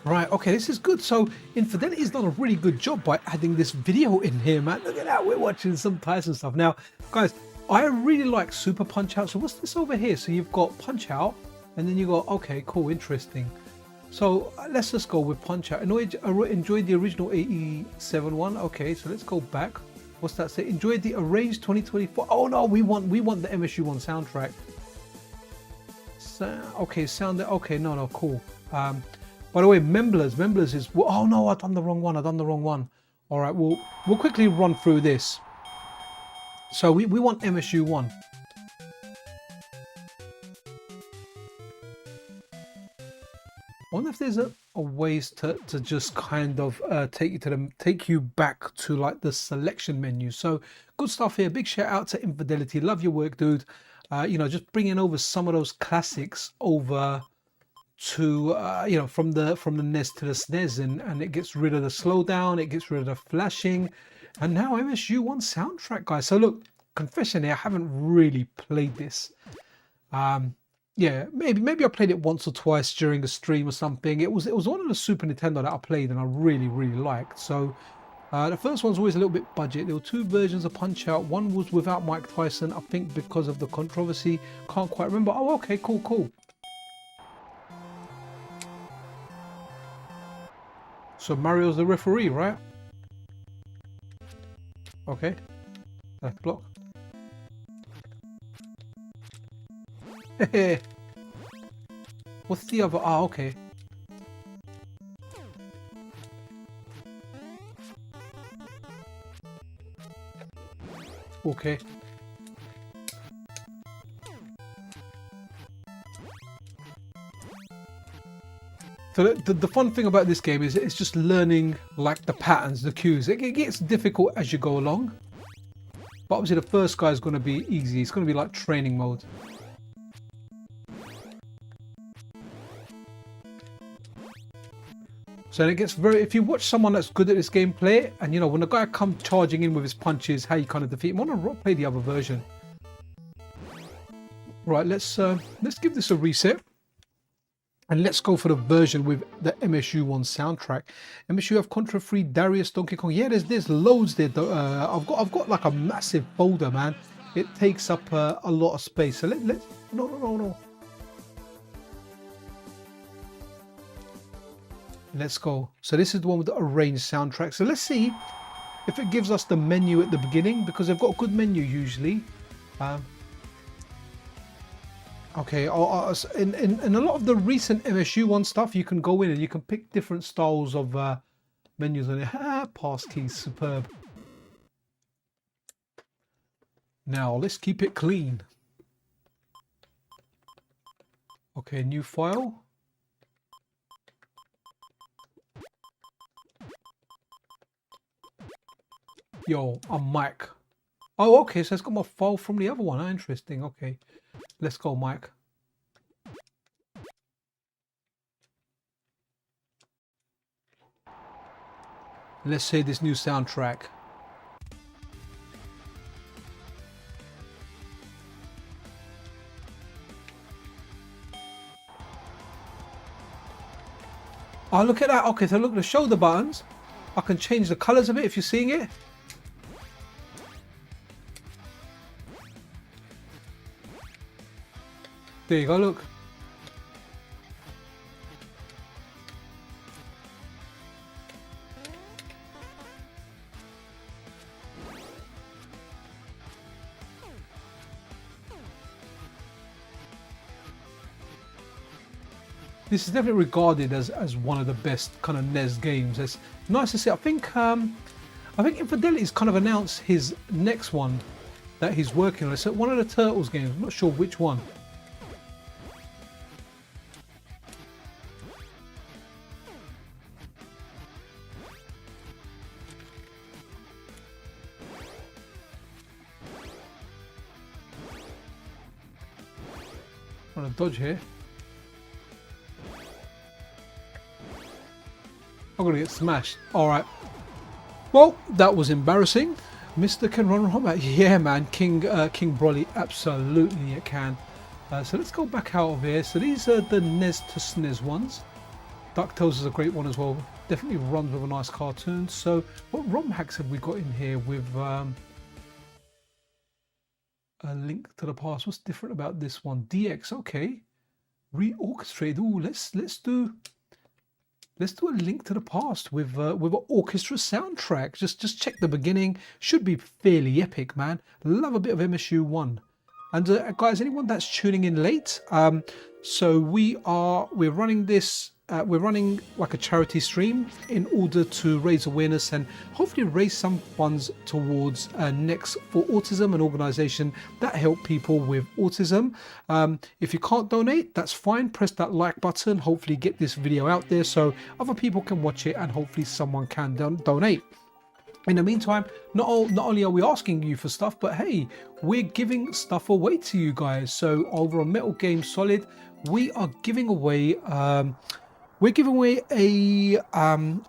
Right, okay, this is good. So Infidelity's done a really good job by adding this video in here, man. Look at that, we're watching some Tyson stuff. Now, guys, I really like Super Punch Out. So what's this over here? So you've got Punch Out, and then you go, okay, cool, interesting. So let's just go with Punch Out. Enjoyed the original 87 one. Okay, so let's go back. What's that say? Enjoyed the arranged 2024. Oh no, we want the MSU1 soundtrack. Okay, okay, no, cool. By the way, Memblers is, oh no, I've done the wrong one. All right, we'll quickly run through this. So we want MSU1. I wonder if there's a ways to just kind of take you back to like the selection menu. So good stuff here. Big shout out to Infidelity. Love your work, dude. You know, just bringing over some of those classics over to you know, from the NES to the SNES, and it gets rid of the slowdown, it gets rid of the flashing, and now MSU1 soundtrack, guys. So look, confession here, I haven't really played this. Yeah, maybe I played it once or twice during a stream or something. It was one of the Super Nintendo that I played and I really liked. So the first one's always a little bit budget. There were two versions of Punch Out. One was without Mike Tyson, I think because of the controversy. Can't quite remember. Oh, okay, cool. So Mario's the referee, right? Okay. Left block. What's the other? Ah, okay. Okay. So the fun thing about this game is it's just learning like the patterns, the cues. It gets difficult as you go along. But obviously the first guy is going to be easy. It's going to be like training mode. So it gets very, if you watch someone that's good at this gameplay, and you know, when the guy comes charging in with his punches, how you kind of defeat him. I want to play the other version. Right, let's give this a reset. And let's go for the version with the MSU1 soundtrack. MSU have Contra 3, Darius, Donkey Kong. Yeah, there's loads there. I've got like a massive folder, man. It takes up a lot of space. So let's no. Let's go. So this is the one with the arranged soundtrack. So let's see if it gives us the menu at the beginning, because they've got a good menu usually. Okay, in a lot of the recent MSU1 stuff, you can go in and you can pick different styles of menus on it. Pass keys, superb. Now let's keep it clean. Okay, new file. Yo, I'm Mike. Oh, okay, so it's got my file from the other one. Interesting, okay. Let's go, Mike. Let's say this new soundtrack. Oh, look at that. Okay, so look, the shoulder buttons. I can change the colors of it if you're seeing it. There you go, look. This is definitely regarded as one of the best kind of NES games. It's nice to see. I think Infidelity's kind of announced his next one that he's working on. It's one of the Turtles games. I'm not sure which one. I'm gonna dodge here. I'm gonna get smashed. All right. Well, that was embarrassing. MiSTer can run around. Yeah, man. King Broly, absolutely it can. So let's go back out of here. So these are the NES to SNES ones. DuckTales is a great one as well. Definitely runs with a nice cartoon. So what ROM hacks have we got in here with a link to the past? What's different about this one? DX, okay. Reorchestrated. Ooh, let's do a link to the past with an orchestra soundtrack. Just check the beginning. Should be fairly epic, man. Love a bit of MSU1. And guys, anyone that's tuning in late, so we're running this. We're running like a charity stream in order to raise awareness and hopefully raise some funds towards Next for Autism, an organization that help people with autism. If you can't donate, that's fine. Press that like button. Hopefully get this video out there so other people can watch it and hopefully someone can donate. In the meantime, not only are we asking you for stuff, but hey, we're giving stuff away to you guys. So over on Metal Game Solid, we are giving away We're giving away a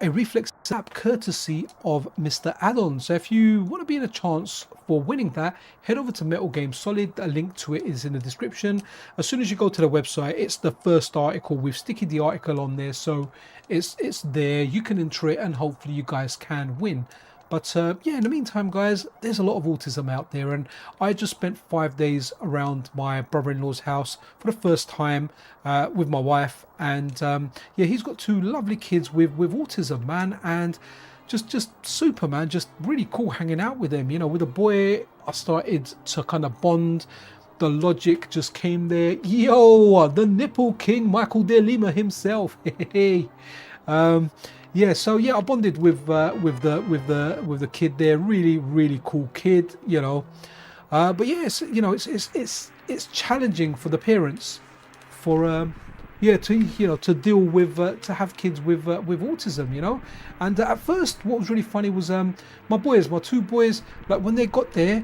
Reflex app courtesy of Mr. Addons. So if you want to be in a chance for winning that, head over to Metal Game Solid. A link to it is in the description. As soon as you go to the website, it's the first article. We've sticky the article on there, so it's there. You can enter it, and hopefully you guys can win. But yeah, in the meantime, guys, there's a lot of autism out there, and I just spent 5 days around my brother-in-law's house for the first time with my wife, and yeah, he's got 2 lovely kids with autism, man, and just super, man, just really cool hanging out with them. You know, with the boy, I started to kind of bond. The logic just came there. Yo, the nipple king, Michael De Lima himself. Hey. Yeah, so yeah, I bonded with the kid there. Really cool kid, you know. But yeah, it's challenging for the parents, for yeah, to deal with to have kids with autism, you know. And at first, what was really funny was my 2 boys, like when they got there,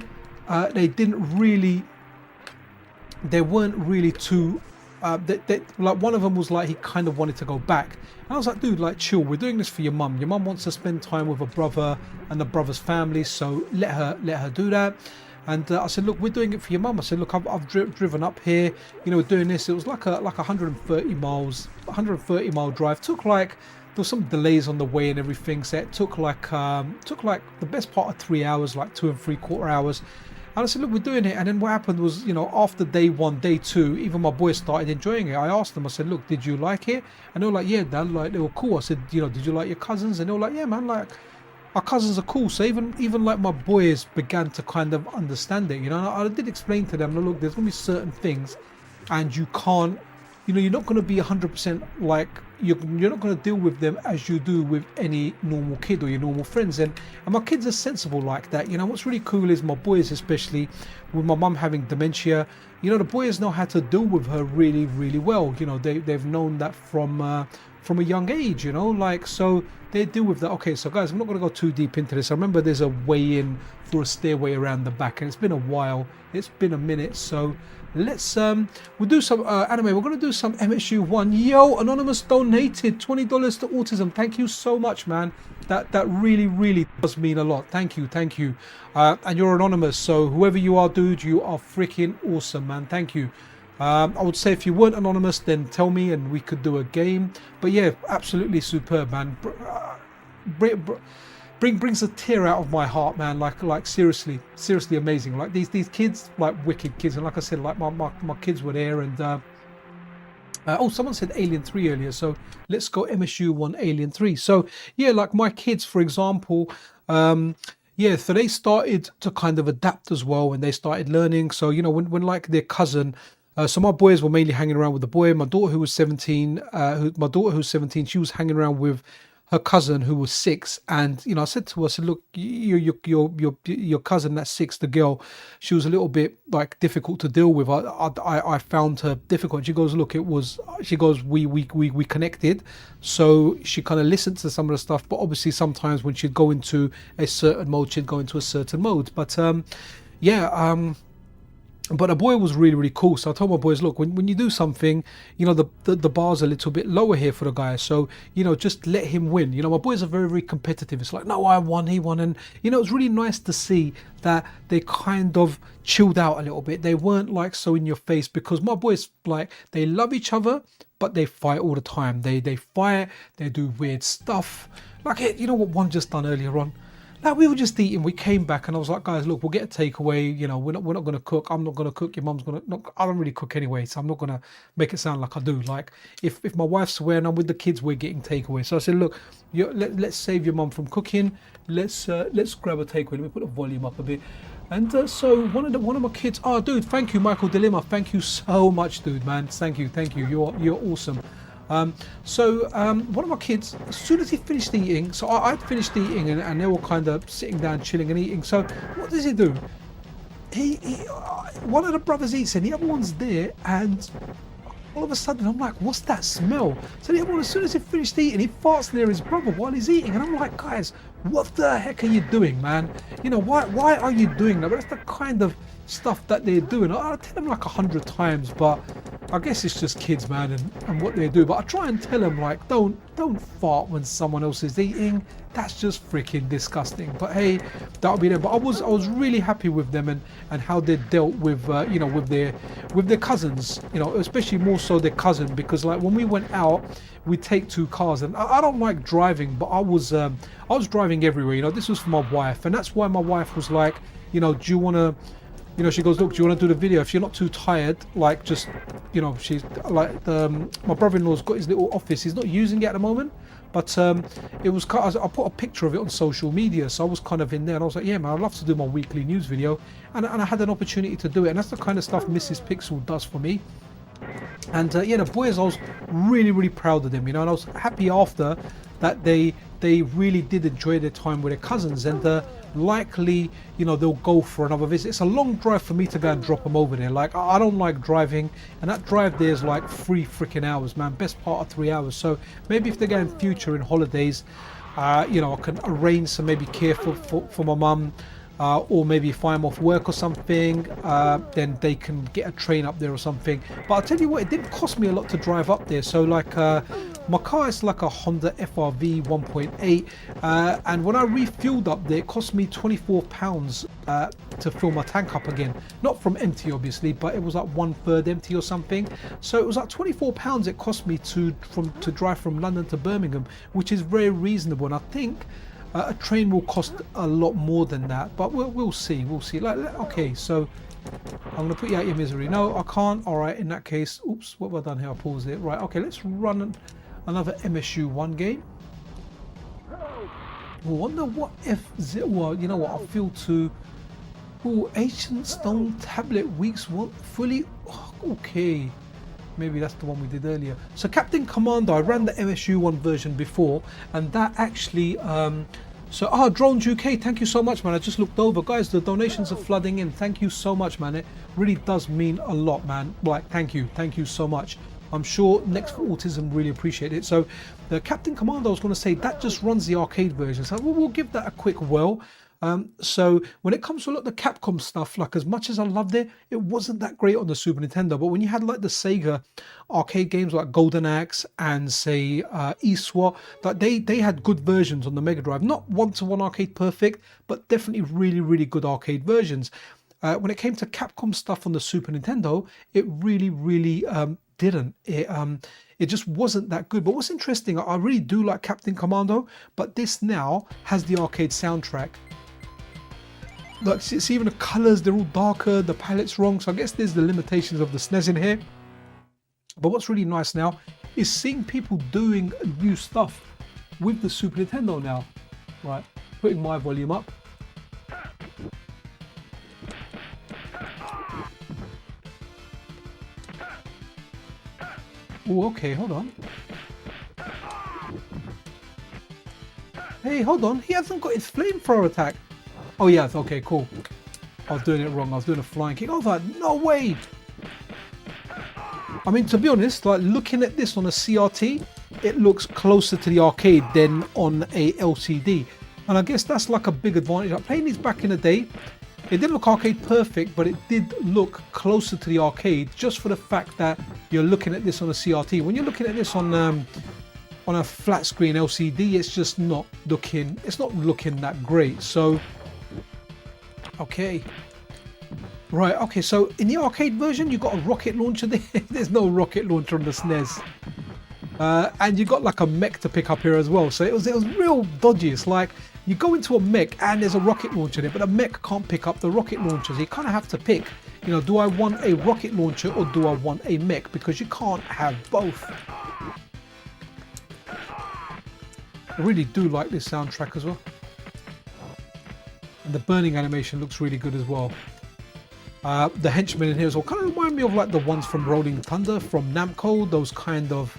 they weren't really too. Like one of them was like he kind of wanted to go back, and I was like, dude, like chill, we're doing this for your mum. Your mum wants to spend time with her brother and the brother's family, so let her do that. And I said, look, we're doing it for your mum. I said, look, I've driven up here, you know, we're doing this. It was like a 130 mile drive. Took like, there was some delays on the way and everything, so it took like the best part of 3 hours, like 2 3/4 hours. And I said, look, we're doing it. And then what happened was, you know, after day 1, day 2, even my boys started enjoying it. I asked them, I said, look, did you like it? And they were like, yeah, Dad, like, they were cool. I said, you know, did you like your cousins? And they were like, yeah, man, like, our cousins are cool. So even like my boys began to kind of understand it, you know. And I did explain to them, look, there's going to be certain things, and you can't, you know, you're not going to be 100% like, you're not going to deal with them as you do with any normal kid or your normal friends, and my kids are sensible like that, you know. What's really cool is my boys, especially with my mum having dementia, you know, the boys know how to deal with her really well, you know. They've known that from a young age, you know, like, so they deal with that. Okay, so guys, I'm not going to go too deep into this. I remember there's a way in for a stairway around the back, and it's been a while, it's been a minute, so let's we'll do some anime. We're going to do some MSU1. Yo, Anonymous donated $20 to Autism. Thank you so much, man. That really does mean a lot. Thank you. And you're anonymous, so whoever you are, dude, you are freaking awesome, man. Thank you. I would say if you weren't anonymous, then tell me and we could do a game. But yeah, absolutely superb, man. Brings a tear out of my heart, man. Like seriously amazing. Like these kids, like wicked kids. And like I said, like my kids were there. And oh, someone said Alien 3 earlier, so let's go MSU1 Alien 3. So yeah, like my kids, for example, yeah, so they started to kind of adapt as well, and they started learning. So, you know, when like their cousin, so my boys were mainly hanging around with the boy. My daughter, who was 17, who's 17, she was hanging around with her cousin, who was 6. And, you know, I said to her, I said, look, your cousin that's 6, the girl, she was a little bit like difficult to deal with. I found her difficult. And she goes, look, we connected. So she kind of listened to some of the stuff, but obviously sometimes when she'd go into a certain mode, she'd go into a certain mode. But yeah, but the boy was really cool. So I told my boys, look, when you do something, you know, the bar's a little bit lower here for the guy, so, you know, just let him win. You know, my boys are very competitive. It's like, no, I won, he won. And, you know, it was really nice to see that they kind of chilled out a little bit. They weren't like so in your face, because my boys, like, they love each other, but they fight all the time. They fight, they do weird stuff. Like, you know what one just done earlier on? Like, we were just eating, we came back, and I was like, guys, look, we'll get a takeaway, you know, we're not going to cook, I'm not going to cook, your mum's going to, I don't really cook anyway, so I'm not going to make it sound like I do. Like, if my wife's away and I'm with the kids, we're getting takeaway. So I said, look, let's save your mum from cooking, let's grab a takeaway. Let me put the volume up a bit. And so one of my kids, oh dude, thank you, Michael Dilemma, thank you so much, dude, man, thank you, you're awesome. So one of my kids, as soon as he finished eating, so I'd finished eating, and they were kind of sitting down, chilling and eating. So what does he do? He one of the brothers eats and the other one's there, and all of a sudden I'm like, what's that smell? So the other one, as soon as he finished eating, he farts near his brother while he's eating, and I'm like, guys, what the heck are you doing, man? You know, why are you doing that? But that's the kind of stuff that they're doing. I tell them like 100 times, but I guess it's just kids, man, and what they do. But I try and tell them, like, don't fart when someone else is eating. That's just freaking disgusting. But hey, that'll be them. But I was really happy with them and how they dealt with you know, with their cousins. You know, especially more so their cousin, because like when we went out, we take two cars, and I don't like driving, but I was driving everywhere. You know, this was for my wife, and that's why my wife was like, you know, do you want to. You know, she goes, look, do you want to do the video? If you're not too tired, like just, you know, she's like, my brother-in-law's got his little office. He's not using it at the moment, but it was kind of, I put a picture of it on social media. So I was kind of in there and I was like, yeah, man, I'd love to do my weekly news video. And I had an opportunity to do it. And that's the kind of stuff Mrs. Pixel does for me. And yeah, the boys, I was really, really proud of them, you know, and I was happy after that they really did enjoy their time with their cousins, and likely, you know, they'll go for another visit. It's a long drive for me to go and drop them over there. Like, I don't like driving, and that drive there is like 3 freaking hours, man. Best part of 3 hours. So maybe if they go in future in holidays, you know, I can arrange some maybe care for my mum. Or maybe if I'm off work or something, then they can get a train up there or something. But I'll tell you what, it didn't cost me a lot to drive up there. So like my car is like a Honda FRV 1.8, and when I refueled up there, it cost me £24 to fill my tank up again. Not from empty obviously, but it was like 1/3 empty or something. So it was like £24 it cost me to drive from London to Birmingham, which is very reasonable. And I think a train will cost a lot more than that, but we'll see. We'll see. Like, okay, so I'm gonna put you out your misery. No, I can't. All right, in that case, oops, what have I done here? I paused it. Right, okay, let's run another MSU1 game. I wonder what well, you know what? I feel to. Oh, Ancient Stone Tablet Weeks fully. Okay. Maybe that's the one we did earlier. So Captain Commander, I ran the MSU1 version before, and that actually so Drones UK, thank you so much, man. I just looked over, guys, the donations are flooding in. Thank you so much, man. It really does mean a lot, man. Like, thank you so much. I'm sure Next for Autism really appreciate it. So the Captain Commander, I was going to say, that just runs the arcade version, so we'll give that a quick whirl. So when it comes to a lot of the Capcom stuff, like, as much as I loved it, it wasn't that great on the Super Nintendo. But when you had like the Sega arcade games like Golden Axe and say eSWAT, that they had good versions on the Mega Drive. Not one-to-one arcade perfect, but definitely really, really good arcade versions. When it came to Capcom stuff on the Super Nintendo, it really, really didn't. It just wasn't that good. But what's interesting, I really do like Captain Commando, but this now has the arcade soundtrack. Look, see even the colors, they're all darker, the palette's wrong, so I guess there's the limitations of the SNES in here. But what's really nice now is seeing people doing new stuff with the Super Nintendo now. Right, putting my volume up. Oh, okay, hold on. Hey, hold on, he hasn't got his flamethrower attack. Oh yeah, okay, cool. I was doing it wrong. I was doing a flying kick. I was like, no way. I mean, to be honest, like, looking at this on a CRT, it looks closer to the arcade than on a LCD. And I guess that's like a big advantage. Like, playing these back in the day, it didn't look arcade perfect, but it did look closer to the arcade just for the fact that you're looking at this on a CRT. When you're looking at this on a flat screen LCD, it's just not looking, that great. So okay, right, okay, so in the arcade version you got a rocket launcher there. There's no rocket launcher on the SNES, and you got like a mech to pick up here as well. So it was real dodgy. It's like you go into a mech and there's a rocket launcher there, but a mech can't pick up the rocket launchers. You kind of have to pick, you know, do I want a rocket launcher or do I want a mech, because you can't have both. I really do like this soundtrack as well. And the burning animation looks really good as well. The henchmen in here as well kind of remind me of like the ones from Rolling Thunder from Namco, those kind of,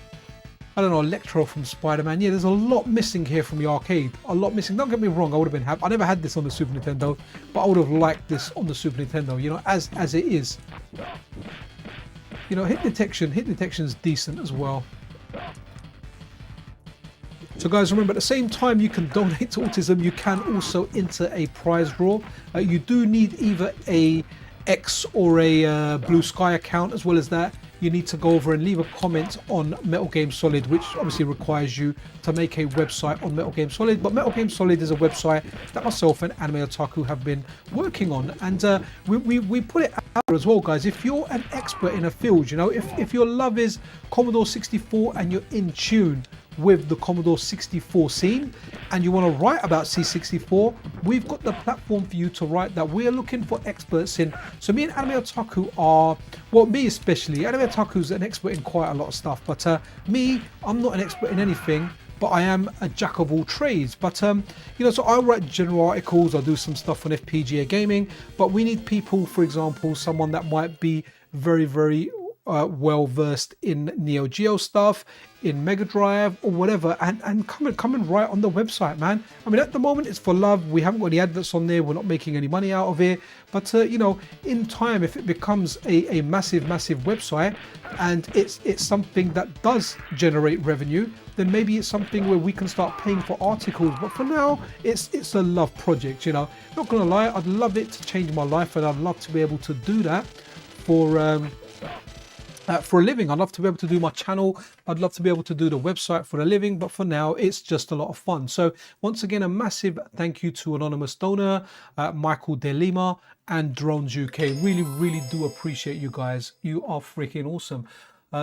I don't know, Electro from Spider-Man. Yeah, there's a lot missing here from the arcade. A lot missing. Don't get me wrong, I would have been happy. I never had this on the Super Nintendo, but I would have liked this on the Super Nintendo, you know, as it is. You know, hit detection's decent as well. So guys, remember, at the same time you can donate to Autism, you can also enter a prize draw. You do need either a X or a Blue Sky account. As well as that, you need to go over and leave a comment on Metal Game Solid, which obviously requires you to make a website on Metal Game Solid. But Metal Game Solid is a website that myself and Anime Otaku have been working on, and we put it out there as well, guys. If you're an expert in a field, you know, if your love is Commodore 64 and you're in tune with the Commodore 64 scene and you want to write about C64, we've got the platform for you to write that. We're looking for experts in, so me and Anime Otaku are, well, me especially, Anime Otaku's an expert in quite a lot of stuff, but me, I'm not an expert in anything, but I am a jack of all trades. But you know, so I write general articles, I do some stuff on FPGA gaming, but we need people, for example, someone that might be very well versed in Neo Geo stuff, in Mega Drive or whatever, and come and write on the website, man. I mean, at the moment it's for love. We haven't got any adverts on there. We're not making any money out of it. But you know, in time, if it becomes a massive website and it's something that does generate revenue, then maybe it's something where we can start paying for articles. But for now, it's a love project, you know. Not gonna lie, I'd love it to change my life, and I'd love to be able to do that for a living. I'd love to be able to do my channel. I'd love to be able to do the website for a living, but for now it's just a lot of fun. So once again, a massive thank you to Anonymous Donor, Michael De Lima, and Drones UK. Really do appreciate you guys. You are freaking awesome.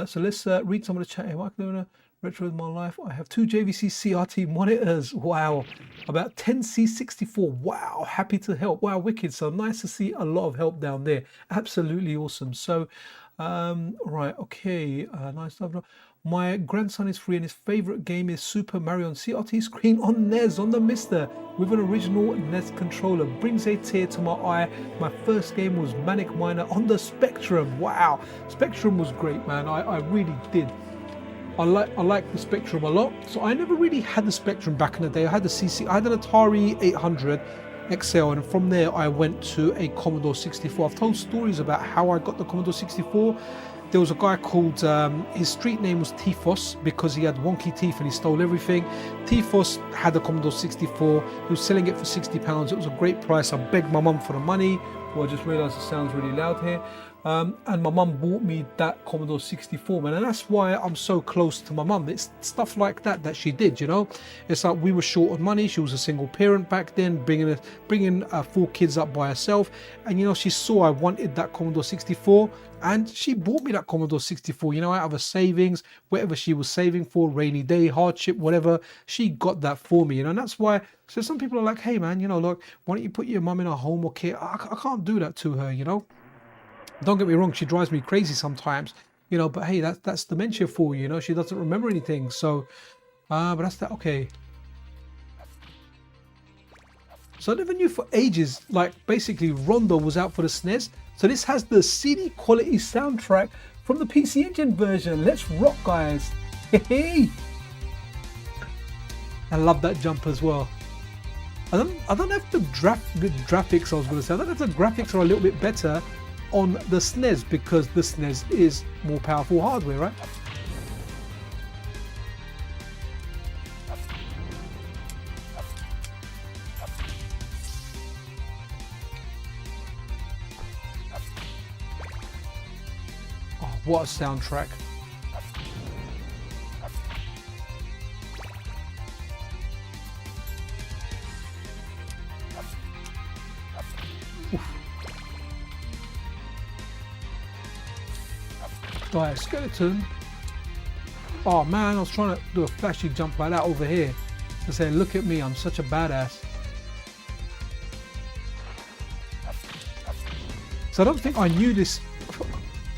So let's read some of the chat here. Michael Donor, retro of my life. I have 2 JVC CRT monitors. Wow. About 10 C64. Wow. Happy to help. Wow, wicked. So nice to see a lot of help down there. Absolutely awesome. So right, okay, nice stuff. My grandson is 3 and his favorite game is Super Mario on CRT screen on NES on the MiSTer with an original NES controller. Brings a tear to my eye. My first game was Manic Miner on the Spectrum. Wow, Spectrum was great, man. I really did. I like the Spectrum a lot. So I never really had the Spectrum back in the day. I had the CC. I had an Atari 800 XL, and from there I went to a Commodore 64. I've told stories about how I got the Commodore 64. There was a guy called, his street name was Tifos because he had wonky teeth and he stole everything. Tifos had a Commodore 64. He was selling it for £60. It was a great price. I begged my mum for the money. Well, I just realised it sounds really loud here. And my mum bought me that Commodore 64, man, and that's why I'm so close to my mum. It's stuff like that she did, you know. It's like we were short on money. She was a single parent back then, bringing 4 kids up by herself, and you know, she saw I wanted that Commodore 64, and she bought me that Commodore 64, you know, out of her savings, whatever she was saving for, rainy day, hardship, whatever, she got that for me, you know. And that's why, so some people are like, hey man, you know, look, why don't you put your mum in a home or care? I can't do that to her, you know. Don't get me wrong, she drives me crazy sometimes, you know, but hey, that's dementia for you, you know, she doesn't remember anything. So, but that's that, okay. So I never knew for ages, like basically Rondo was out for the SNES. So this has the CD quality soundtrack from the PC Engine version. Let's rock, guys. Hey, I love that jump as well. I don't know if the graphics, I was going to say, I don't know if the graphics are a little bit better on the SNES because the SNES is more powerful hardware, right? Oh, what a soundtrack. Right, skeleton. Oh man, I was trying to do a flashy jump like that over here to say, look at me, I'm such a badass. So I don't think I knew this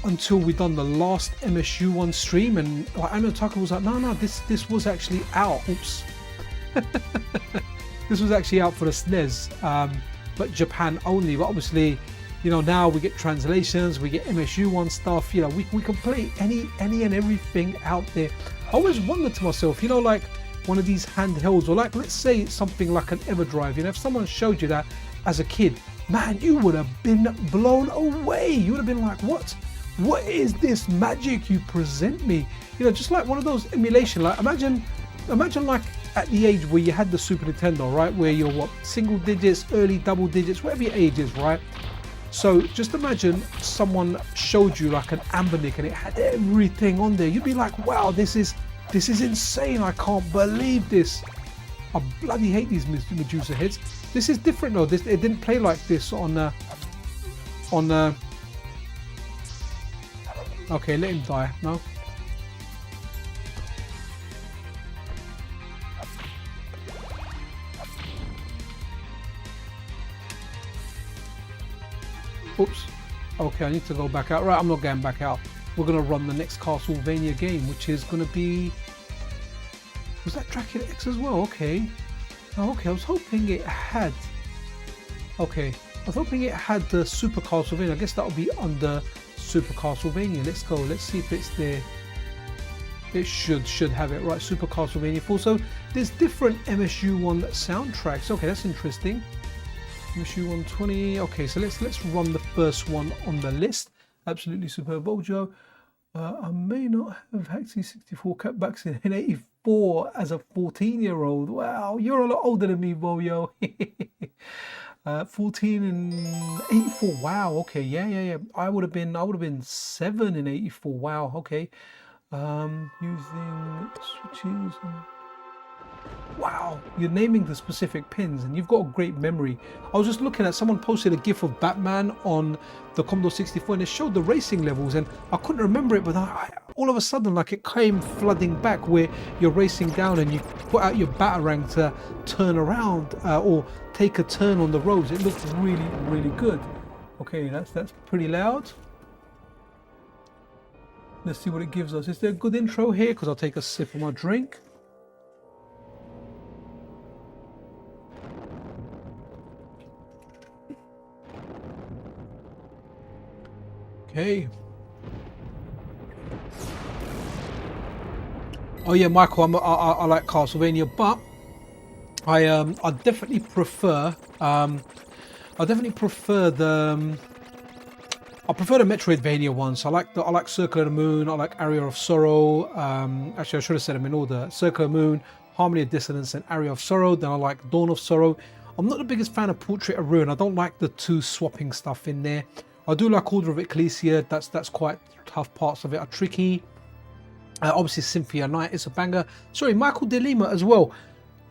until we done the last MSU one stream, and like Anime Otaku was like, no, this was actually out. Oops. This was actually out for the SNES, but Japan only. But obviously, you know, now we get translations, we get MSU1 stuff, you know, we can play any and everything out there. I always wonder to myself, you know, like one of these handhelds, or like, let's say something like an EverDrive, you know, if someone showed you that as a kid, man, you would have been blown away. You would have been like, what is this magic you present me? You know, just like one of those emulation, like imagine like at the age where you had the Super Nintendo, right? Where you're what, single digits, early double digits, whatever your age is, right? So just imagine someone showed you like an Ambernick and it had everything on there. You'd be like, wow, this is insane. I can't believe this. I bloody hate these Medusa heads. This is different though. It didn't play like this on okay, let him die. No. Oops. Okay, I need to go back out. Right, I'm not going back out. We're going to run the next Castlevania game, which is going to be... Was that Dracula X as well? Okay. Oh, okay, I was hoping it had... Okay, I was hoping it had the Super Castlevania. I guess that would be under Super Castlevania. Let's go. Let's see if it's there. It should have it. Right, Super Castlevania 4. So there's different MSU1 soundtracks. Okay, that's interesting. MSU 120. Okay, so let's run the first one on the list. Absolutely superb. Bojo. I may not have hacked 64 cutbacks in 84 as a 14-year-old. Wow, you're a lot older than me, Bojo. 14 in 84. Wow. Okay. Yeah. I would have been 7 in 84. Wow. Okay. Using switches. Wow, you're naming the specific pins and you've got a great memory. I was just looking at, someone posted a gif of Batman on the Commodore 64 and it showed the racing levels and I couldn't remember it, but all of a sudden like it came flooding back where you're racing down and you put out your Batarang to turn around or take a turn on the roads. It looked really, really good. Okay, that's pretty loud. Let's see what it gives us. Is there a good intro here? Because I'll take a sip of my drink. Okay. Oh yeah, Michael, I like Castlevania, but I definitely prefer the Metroidvania ones. I like Circle of the Moon. I like Area of Sorrow. Actually, I should have said them in order: Circle of the Moon, Harmony of Dissonance, and Area of Sorrow. Then I like Dawn of Sorrow. I'm not the biggest fan of Portrait of Ruin. I don't like the two swapping stuff in there. I do like Order of Ecclesia. That's quite tough. Parts of it are tricky. Obviously, Symphony of Night is a banger. Sorry, Michael De Lima as well.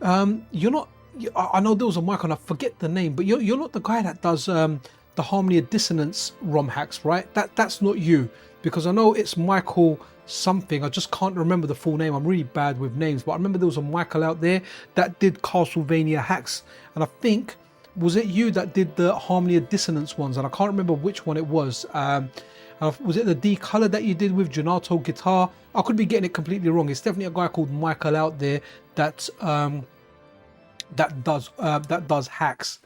You're not. I know there was a Michael, and I forget the name, but you're not the guy that does the Harmony of Dissonance ROM hacks, right? That's not you, because I know it's Michael something. I just can't remember the full name. I'm really bad with names, but I remember there was a Michael out there that did Castlevania hacks, and I think. Was it you that did the Harmony of Dissonance ones? And I can't remember which one it was. Was it the D color that you did with Gelato Guitar? I could be getting it completely wrong. It's definitely a guy called Michael out there that does hacks.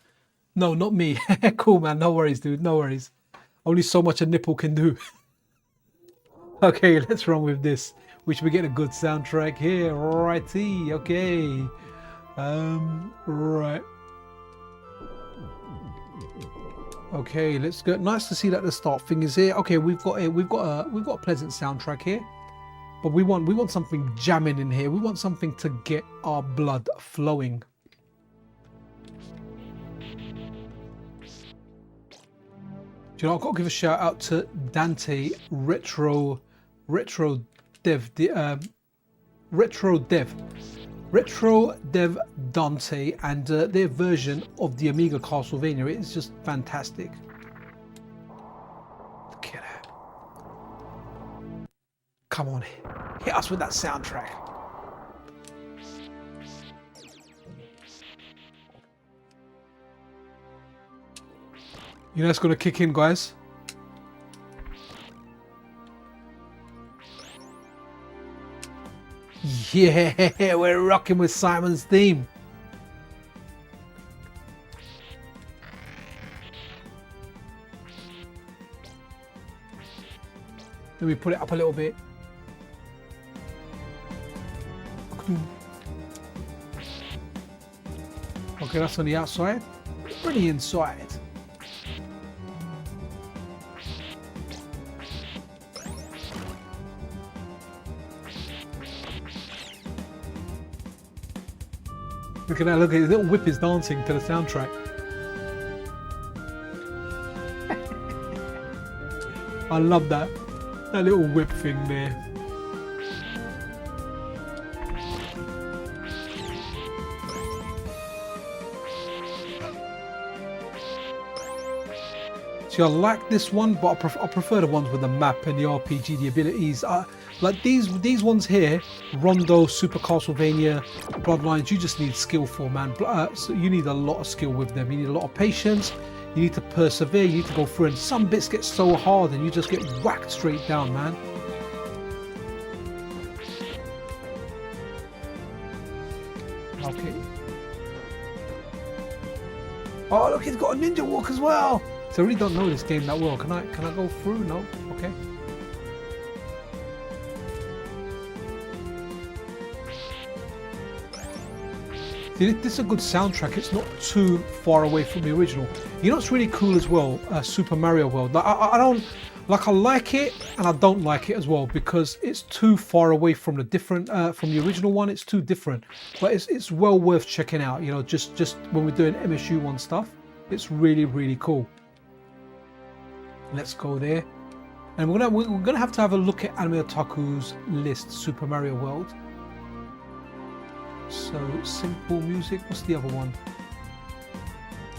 No, not me. Cool, man. No worries, dude. No worries. Only so much a nipple can do. Okay, let's run with this. We should be getting a good soundtrack here. Righty. Okay. Right. Okay, let's go. Nice to see that the start thing is here. Okay, we've got a pleasant soundtrack here, but we want something jamming in here. We want something to get our blood flowing. Do you know, I've got to give a shout out to Dante Retro Dev Dante and their version of the Amiga Castlevania. It's just fantastic. Look at that. Come on, hit us with that soundtrack. You know it's going to kick in, guys. Yeah, we're rocking with Simon's theme. Let me put it up a little bit. Okay, that's on the outside. Bring the inside. Look at that, look at his little whip is dancing to the soundtrack. I love that little whip thing there. See, I like this one, but I prefer the ones with the map and the RPG, the abilities. Like these ones here, Rondo, Super Castlevania, Bloodlines, you just need skill for, man. So you need a lot of skill with them. You need a lot of patience. You need to persevere. You need to go through, and some bits get so hard and you just get whacked straight down, man. Okay. Oh, look, he's got a ninja walk as well. So I really don't know this game that well. Can I go through? No? Okay. See, this is a good soundtrack. It's not too far away from the original. You know what's really cool as well? Super Mario World. Like, I don't like. I like it and I don't like it as well because it's too far away from the from the original one. It's too different. But it's well worth checking out. You know, just when we're doing MSU1 stuff, it's really cool. Let's go there, and we're gonna have to have a look at Anime Otaku's list, Super Mario World. So simple music. What's the other one?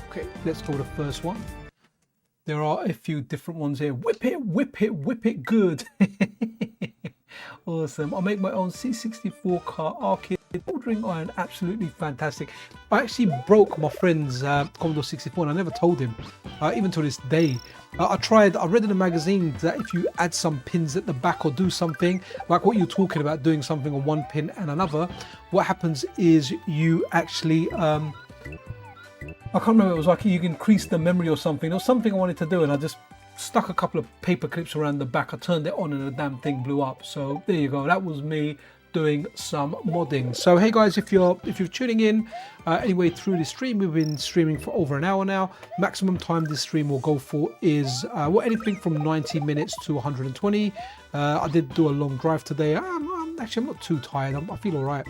Okay, let's go to the first one. There are a few different ones here. Whip it, whip it, whip it good. Awesome. I'll make my own C64 car arcade. Soldering iron, absolutely fantastic. I actually broke my friend's Commodore 64 and I never told him, even to this day. I read in a magazine that if you add some pins at the back or do something, like what you're talking about, doing something on one pin and another, what happens is you actually, I can't remember, it was like you increase the memory or something. There was something I wanted to do and I just stuck a couple of paper clips around the back. I turned it on and the damn thing blew up. So there you go. That was me doing some modding. So hey guys, if you're tuning in anyway through the stream, we've been streaming for over an hour now. Maximum time this stream will go for is anything from 90 minutes to 120. I did do a long drive today. I'm not too tired. I feel all right.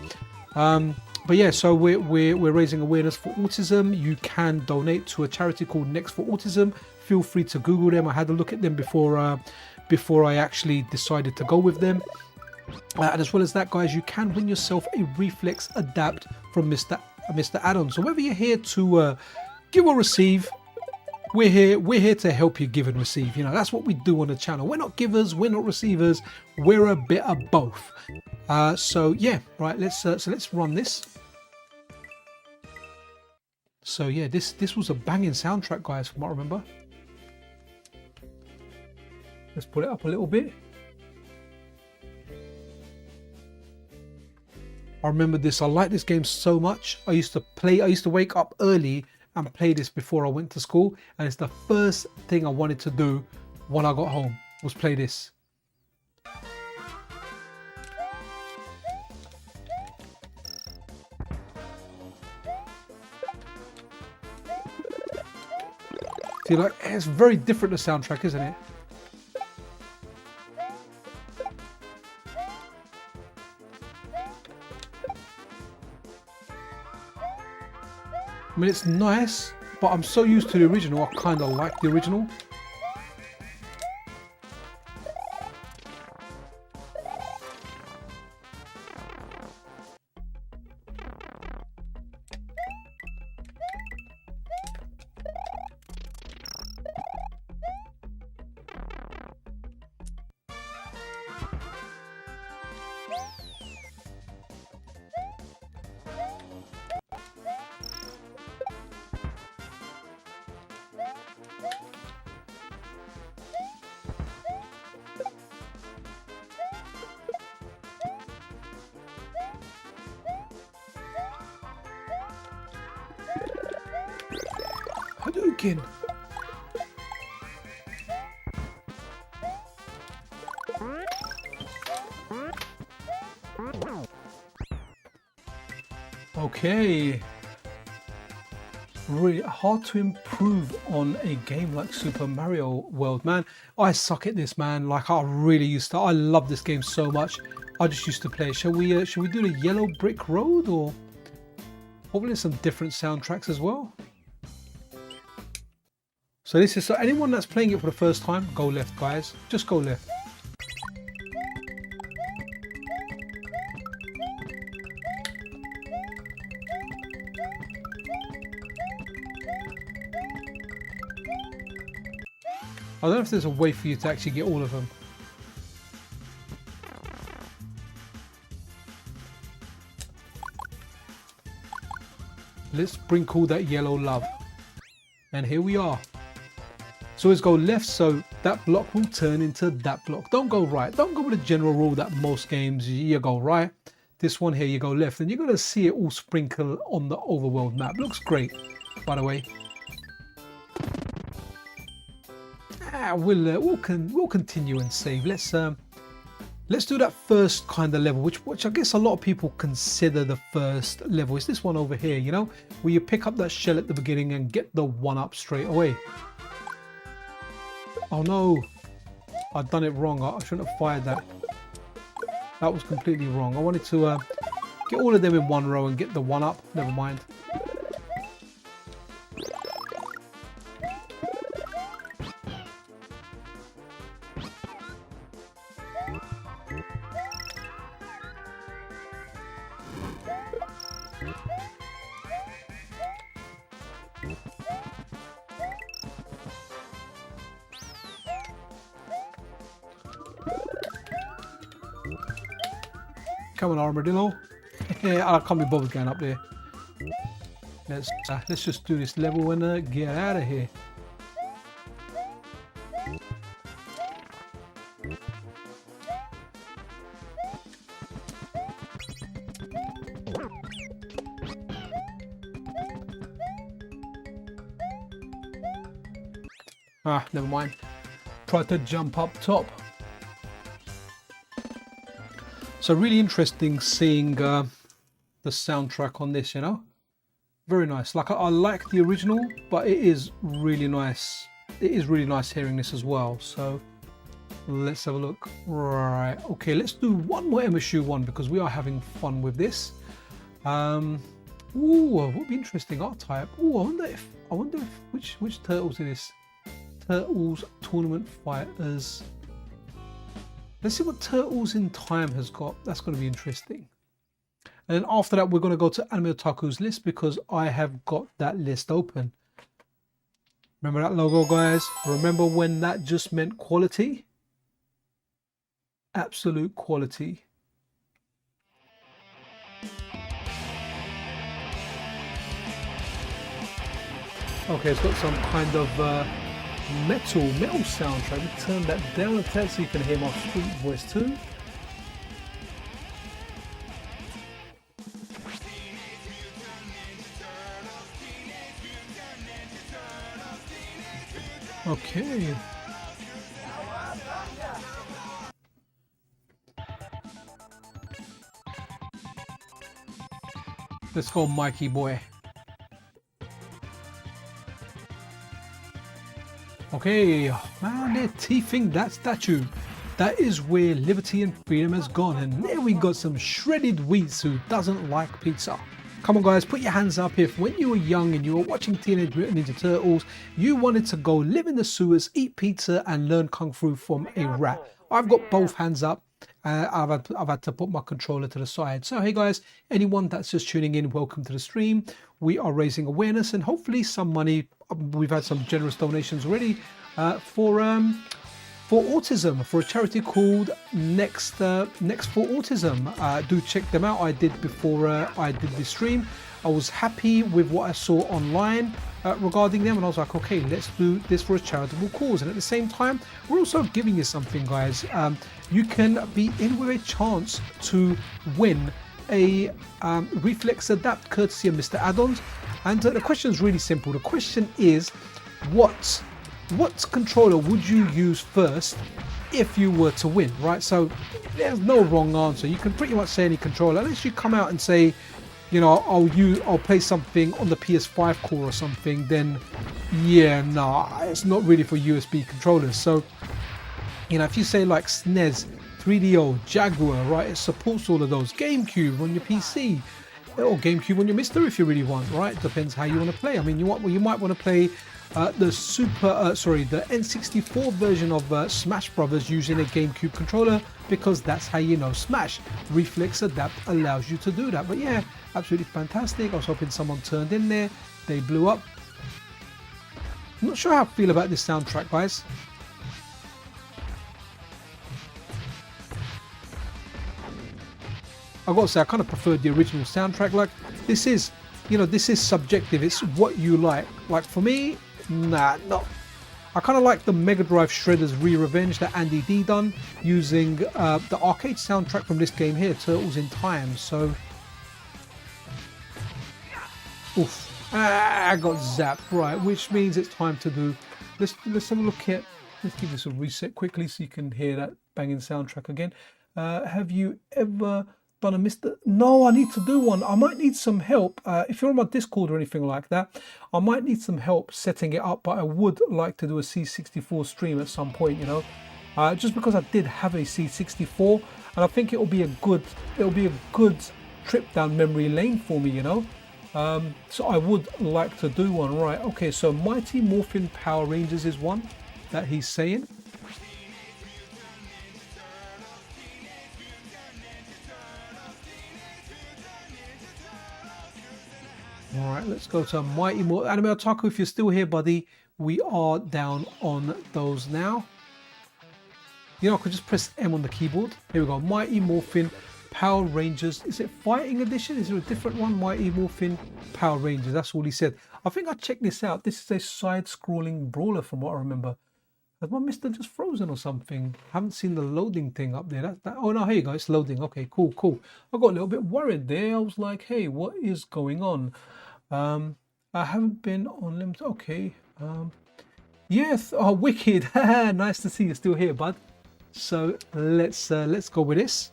But yeah, so we're raising awareness for autism. You can donate to a charity called Next for Autism. Feel free to Google them. I had a look at them before I actually decided to go with them. And as well as that, guys, you can win yourself a Reflex Adapt from Mr. Addons. So whether you're here to give or receive, we're here to help you give and receive. You know, that's what we do on the channel. We're not givers, we're not receivers, we're a bit of both. So yeah, right. Let's run this. So yeah, this was a banging soundtrack, guys, from what I remember. Let's put it up a little bit. I remember this. I like this game so much. I used to wake up early and play this before I went to school, and it's the first thing I wanted to do when I got home was play this. See, like, it's very different, the soundtrack, isn't it? I mean, it's nice, but I'm so used to the original, I kind of like the original. Hadouken! Okay. Really hard to improve on a game like Super Mario World, man. I suck at this, man. Like, I really used to. I love this game so much. I just used to play. Shall we do the Yellow Brick Road, or hopefully some different soundtracks as well? So this is, so anyone that's playing it for the first time, go left, guys. Just go left. I don't know if there's a way for you to actually get all of them. Let's sprinkle that yellow love. And here we are. So let's go left, so that block will turn into that block. Don't go right. Don't go with the general rule that most games you go right. This one here you go left, and you're going to see it all sprinkle on the overworld map. Looks great, by the way. We'll continue and save. Let's do that first kind of level, which I guess a lot of people consider the first level. It's this one over here, you know, where you pick up that shell at the beginning and get the 1-up straight away. Oh no, I've done it wrong. I shouldn't have fired that. That was completely wrong. I wanted to get all of them in one row and get the 1-up. Never mind. Come on, armadillo. I can't be bothered going up there. Let's just do this level and get out of here. Ah, never mind. Try to jump up top. So really interesting seeing the soundtrack on this, you know, very nice. Like I like the original, but it is really nice. It is really nice hearing this as well. So let's have a look. Right, okay, let's do one more MSU one because we are having fun with this. Ooh, what would be interesting art type. Ooh, I wonder if which turtles it is. Turtles Tournament Fighters. Let's see what Turtles in Time has got. That's going to be interesting. And then after that, we're going to go to Anime Otaku's list because I have got that list open. Remember that logo, guys? Remember when that just meant quality? Absolute quality. Okay, it's got some kind of metal soundtrack. Let me turn that down a tad so you can hear my sweet voice too. Okay. Let's go, Mikey boy. Okay, man, they're teething that statue. That is where liberty and freedom has gone. And there we got some shredded wheats who doesn't like pizza. Come on, guys, put your hands up if when you were young and you were watching Teenage Mutant Ninja Turtles, you wanted to go live in the sewers, eat pizza, and learn kung fu from a rat. I've got both hands up. I've had to put my controller to the side. So hey guys, anyone that's just tuning in, welcome to the stream. We are raising awareness and hopefully some money. We've had some generous donations already for autism, for a charity called Next for Autism. Do check them out. I did before I did this stream. I was happy with what I saw online regarding them, and I was like, okay, let's do this for a charitable cause. And at the same time, we're also giving you something, guys. You can be in with a chance to win a Reflex Adapt courtesy of MiSTer Addons. And the question is really simple. The question is, what controller would you use first if you were to win, right? So there's no wrong answer. You can pretty much say any controller, unless you come out and say, you know, I'll play something on the PS5 core or something, then yeah, no, it's not really for USB controllers. So, you know, if you say like SNES, 3DO, Jaguar, right, it supports all of those. GameCube on your PC, or GameCube on your MiSTer if you really want, right? Depends how you want to play. I mean, you might want to play the N64 version of Smash Brothers using a GameCube controller, because that's how you know Smash. Reflex Adapt allows you to do that. But yeah, absolutely fantastic. I was hoping someone turned in there. They blew up. I'm not sure how I feel about this soundtrack, guys. I've got to say, I kind of preferred the original soundtrack. Like, this is, you know, this is subjective. It's what you like. Like, for me, nah, no. I kind of like the Mega Drive Shredder's Re-Revenge that Andy D done using the arcade soundtrack from this game here, Turtles in Time. So, oof, I got zapped. Right, which means it's time to do. Let's have a look at. Let's give this a reset quickly so you can hear that banging soundtrack again. Have you ever done a MiSTer? No, I need to do one. I might need some help. If you're on my Discord or anything like that, I might need some help setting it up, but I would like to do a C64 stream at some point, you know, just because I did have a C64, and I think it'll be a good trip down memory lane for me, you know. So I would like to do one. Right, okay, so Mighty Morphin Power Rangers is one that he's saying. All right, let's go to Mighty Morphin. Anime Otaku, if you're still here, buddy, we are down on those now. You know, I could just press M on the keyboard. Here we go. Mighty Morphin Power Rangers. Is it Fighting Edition? Is there a different one? Mighty Morphin Power Rangers. That's all he said. I think I checked this out. This is a side-scrolling brawler from what I remember. Has my MiSTer just frozen or something? I haven't seen the loading thing up there. Oh, no, here you go. It's loading. Okay, cool, cool. I got a little bit worried there. I was like, hey, what is going on? I haven't been on limit. Okay. Yes. Oh, wicked. Nice to see you still here, bud. So let's go with this.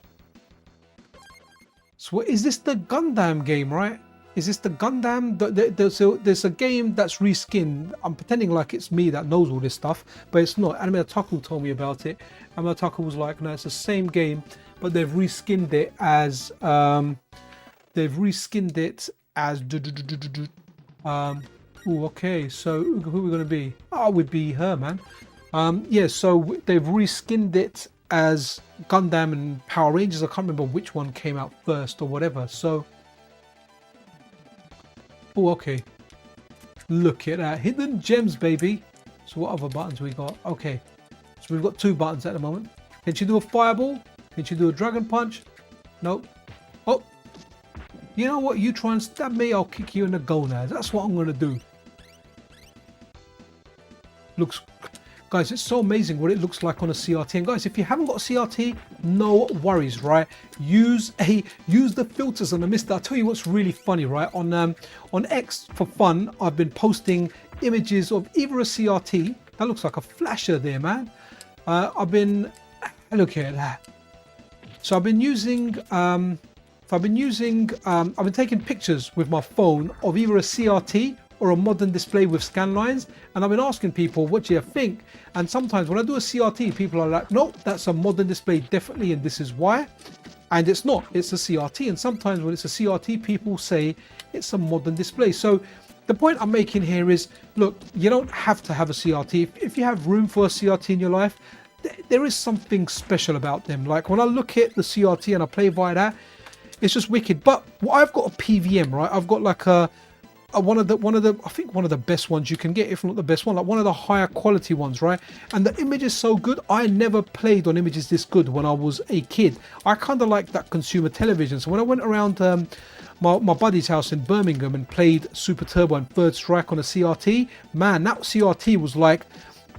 So is this the Gundam game, right? Is this the Gundam? There's a game that's reskinned. I'm pretending like it's me that knows all this stuff, but it's not. Anime Otaku told me about it. Anime Otaku was like, no, it's the same game, but they've reskinned it as oh, okay, so who are we gonna be? Oh, we'd be her, man. Yeah, so they've reskinned it as Gundam and Power Rangers. I can't remember which one came out first or whatever. So, oh, okay. Look at that, hidden gems, baby. So what other buttons we got? Okay, so we've got two buttons at the moment. Can she do a fireball? Can she do a dragon punch? Nope. Oh, you know what? You try and stab me, I'll kick you in the gonads. That's what I'm gonna do. Looks, guys, it's so amazing what it looks like on a CRT. And guys, if you haven't got a CRT, no worries, right? Use the filters on the MiSTer. I'll tell you what's really funny, right? On X for fun, I've been posting images of either a CRT. That looks like a flasher there, man. I've been look at that. So I've been taking pictures with my phone of either a CRT or a modern display with scan lines, and I've been asking people, what do you think? And sometimes when I do a CRT, people are like, nope, that's a modern display, definitely, and this is why. And it's not, it's a CRT. And sometimes when it's a CRT, people say it's a modern display. So the point I'm making here is, look, you don't have to have a CRT. If you have room for a CRT in your life, there is something special about them. Like when I look at the CRT and I play via that, it's just wicked. But I've got a PVM, right? I've got like one of the I think one of the best ones you can get, if not the best one, like one of the higher quality ones, right? And the image is so good. I never played on images this good when I was a kid. I kind of like that consumer television. So when I went around my buddy's house in Birmingham and played Super Turbo and Third Strike on a CRT, man, that CRT was like,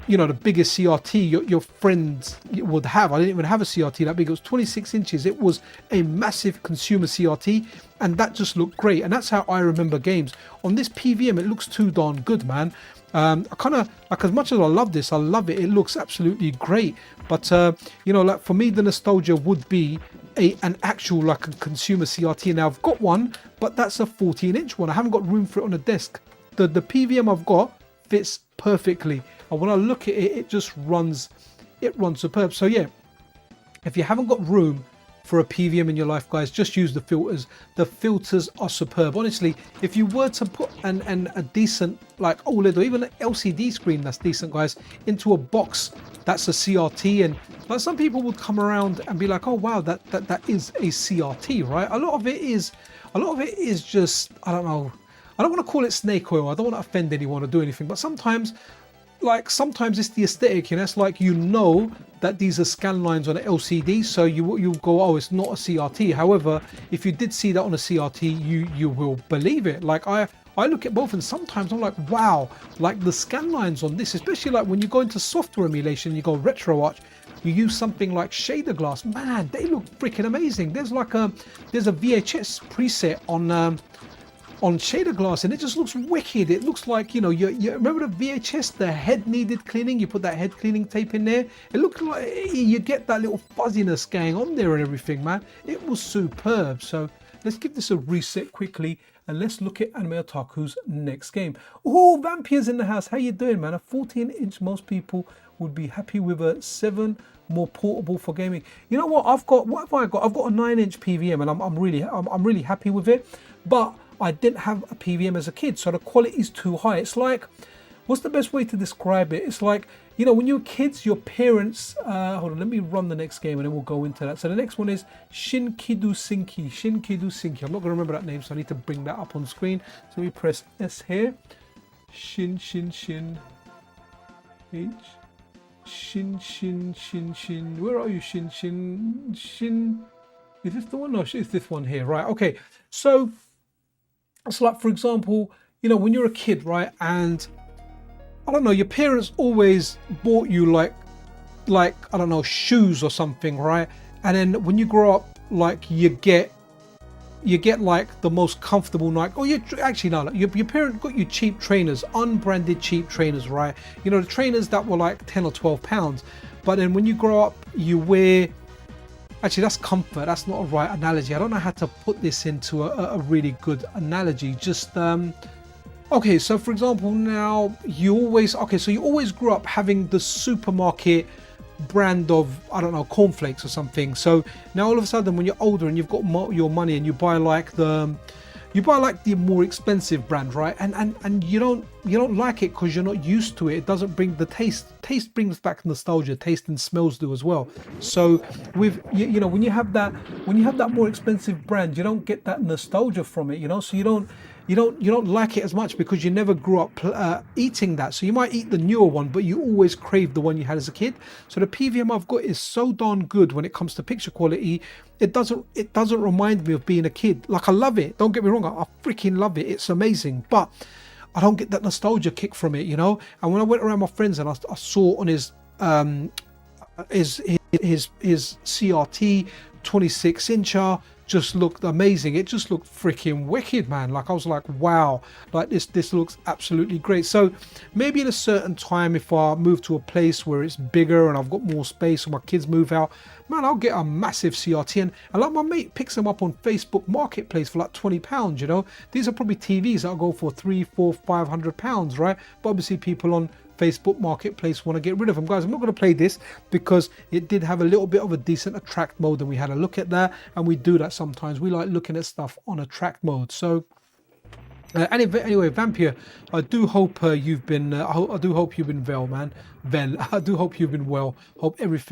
you know, the biggest CRT your friends would have. I didn't even have a CRT that big. It was 26 inches. It was a massive consumer CRT, and that just looked great. And that's how I remember games. On this PVM, it looks too darn good, man. I kind of, like, as much as I love this, I love it. It looks absolutely great. But, you know, like for me, the nostalgia would be an actual, like a consumer CRT. Now I've got one, but that's a 14-inch one. I haven't got room for it on the desk. The PVM I've got fits perfectly. And when I look at it, it just runs superb. So yeah, if you haven't got room for a PVM in your life, guys, just use the filters. The filters are superb. Honestly, if you were to put a decent like OLED or even an LCD screen that's decent, guys, into a box that's a CRT, and like some people would come around and be like, oh wow, that is a CRT, right? A lot of it is just, I don't know, I don't want to call it snake oil. I don't want to offend anyone or do anything, but sometimes it's the aesthetic, you know. It's like, you know that these are scan lines on an LCD, so you go, oh, it's not a CRT. However, if you did see that on a CRT, you will believe it. Like I look at both, and sometimes I'm like, wow, like the scan lines on this, especially like when you go into software emulation, you go RetroArch, you use something like shader glass, man, they look freaking amazing. There's a VHS preset on shader glass, and it just looks wicked. It looks like, you know, you remember the VHS, the head needed cleaning, you put that head cleaning tape in there, it looked like you get that little fuzziness going on there and everything, man. It was superb. So let's give this a reset quickly, and let's look at Anime Otaku's next game. Oh, Vampier's in the house. How you doing, man? A 14-inch, most people would be happy with. A 7, more portable for gaming. You know what? What have I got? I've got a 9-inch PVM, and I'm really happy with it. But I didn't have a PVM as a kid, so the quality is too high. It's like, what's the best way to describe it? It's like, you know, when you were kids, your parents, hold on, let me run the next game and then we'll go into that. So the next one is Shinkidu Sinki. I'm not gonna remember that name, so I need to bring that up on screen. So let me press S here. Shin H. Shin. Where are you? Shin. Is this the one? No, it's this one here, right? Okay, so it's like, for example, you know, when you're a kid, right, and I don't know, your parents always bought you like I don't know, shoes or something, right? And then when you grow up, like you get like the most comfortable Nike. Oh, you actually no, your parent got you cheap trainers, unbranded cheap trainers, right? You know, the trainers that were like 10 or 12 pounds. But then when you grow up, you wear. Actually, that's comfort. That's not a right analogy. I don't know how to put this into a really good analogy. Just okay. So for example, now you always grew up having the supermarket brand of, I don't know, cornflakes or something. So now all of a sudden, when you're older and you've got your money and you buy like the more expensive brand, right? And you don't like it because you're not used to it. It doesn't bring the taste. Taste brings back nostalgia. Taste and smells do as well. So with you know, when you have that more expensive brand, you don't get that nostalgia from it, you know. So you don't like it as much because you never grew up eating that. So you might eat the newer one, but you always crave the one you had as a kid. So the PVM I've got is so darn good when it comes to picture quality. It doesn't remind me of being a kid. Like, I love it. Don't get me wrong. I freaking love it. It's amazing. But I don't get that nostalgia kick from it, you know. And when I went around my friends and I saw on his CRT 26-incher just looked amazing. It just looked freaking wicked, man. Like, I was like, wow, like this looks absolutely great. So maybe in a certain time, if I move to a place where it's bigger and I've got more space or my kids move out, man, I'll get a massive CRT. And like, my mate picks them up on Facebook Marketplace for like £20, you know. These are probably TVs that'll go for £300, £400, £500, right? But obviously people on Facebook Marketplace want to get rid of them. Guys, I'm not going to play this because it did have a little bit of a decent attract mode, and we had a look at that, and we do that sometimes. We like looking at stuff on attract mode. So anyway, Vampire, I do hope you've been I do hope you've been well, man. I do hope you've been well. I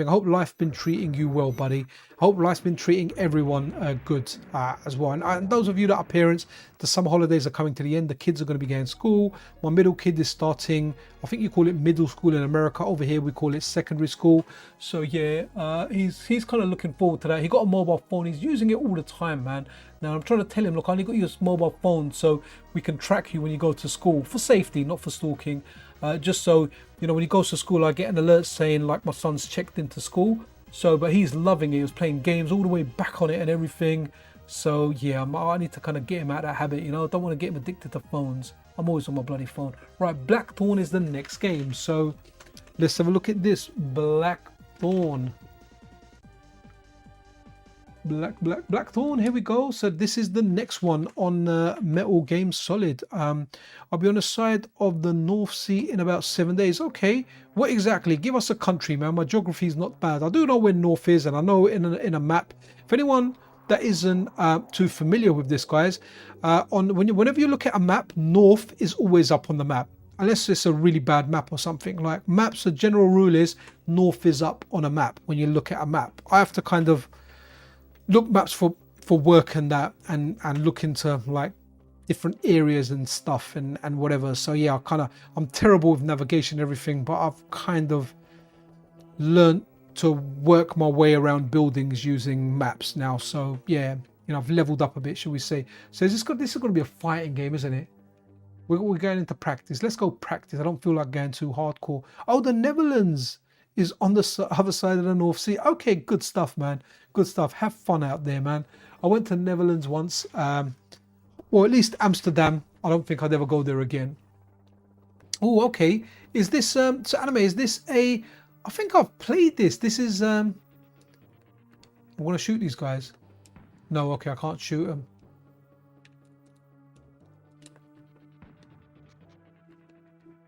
hope life's been treating you well, buddy. I hope life's been treating everyone good as well. And those of you that are parents, the summer holidays are coming to the end. The kids are going to be going to school. My middle kid is starting, I think you call it middle school in America. Over here we call it secondary school. So yeah, he's kind of looking forward to that. He got a mobile phone. He's using it all the time, man. Now I'm trying to tell him, look, I only got your mobile phone so we can track you when you go to school, for safety, not for stalking. Just so, you know, when he goes to school, I get an alert saying like my son's checked into school. So, but he's loving it. He was playing games all the way back on it and everything. So yeah, I need to kind of get him out of that habit, you know. I don't want to get him addicted to phones. I'm always on my bloody phone. Right, Blackthorn is the next game. So let's have a look at this. Blackthorn. Blackthorn. Here we go. So this is the next one on Metal Game Solid. I'll be on the side of the North Sea in about 7 days. Okay, what exactly? Give us a country, man. My geography is not bad. I do know where North is, and I know in a map. If anyone that isn't too familiar with this, guys, whenever you look at a map, North is always up on the map. Unless it's a really bad map or something. Like maps, the general rule is North is up on a map when you look at a map. I have to kind of look maps for work and that, and look into like different areas and stuff and whatever. So yeah, I'm terrible with navigation and everything, but I've kind of learned to work my way around buildings using maps now. So yeah, you know, I've leveled up a bit, shall we say. So this is going to be a fighting game, isn't it? We're going into practice. Let's go practice. I don't feel like going too hardcore. Oh, the Netherlands is on the other side of the North Sea. Okay, good stuff, man. Good stuff. Have fun out there, man. I went to Netherlands once. Well, at least Amsterdam. I don't think I'd ever go there again. Oh, okay. Is this so anime? Is this a? I think I've played this. This is I want to shoot these guys. No, okay, I can't shoot them.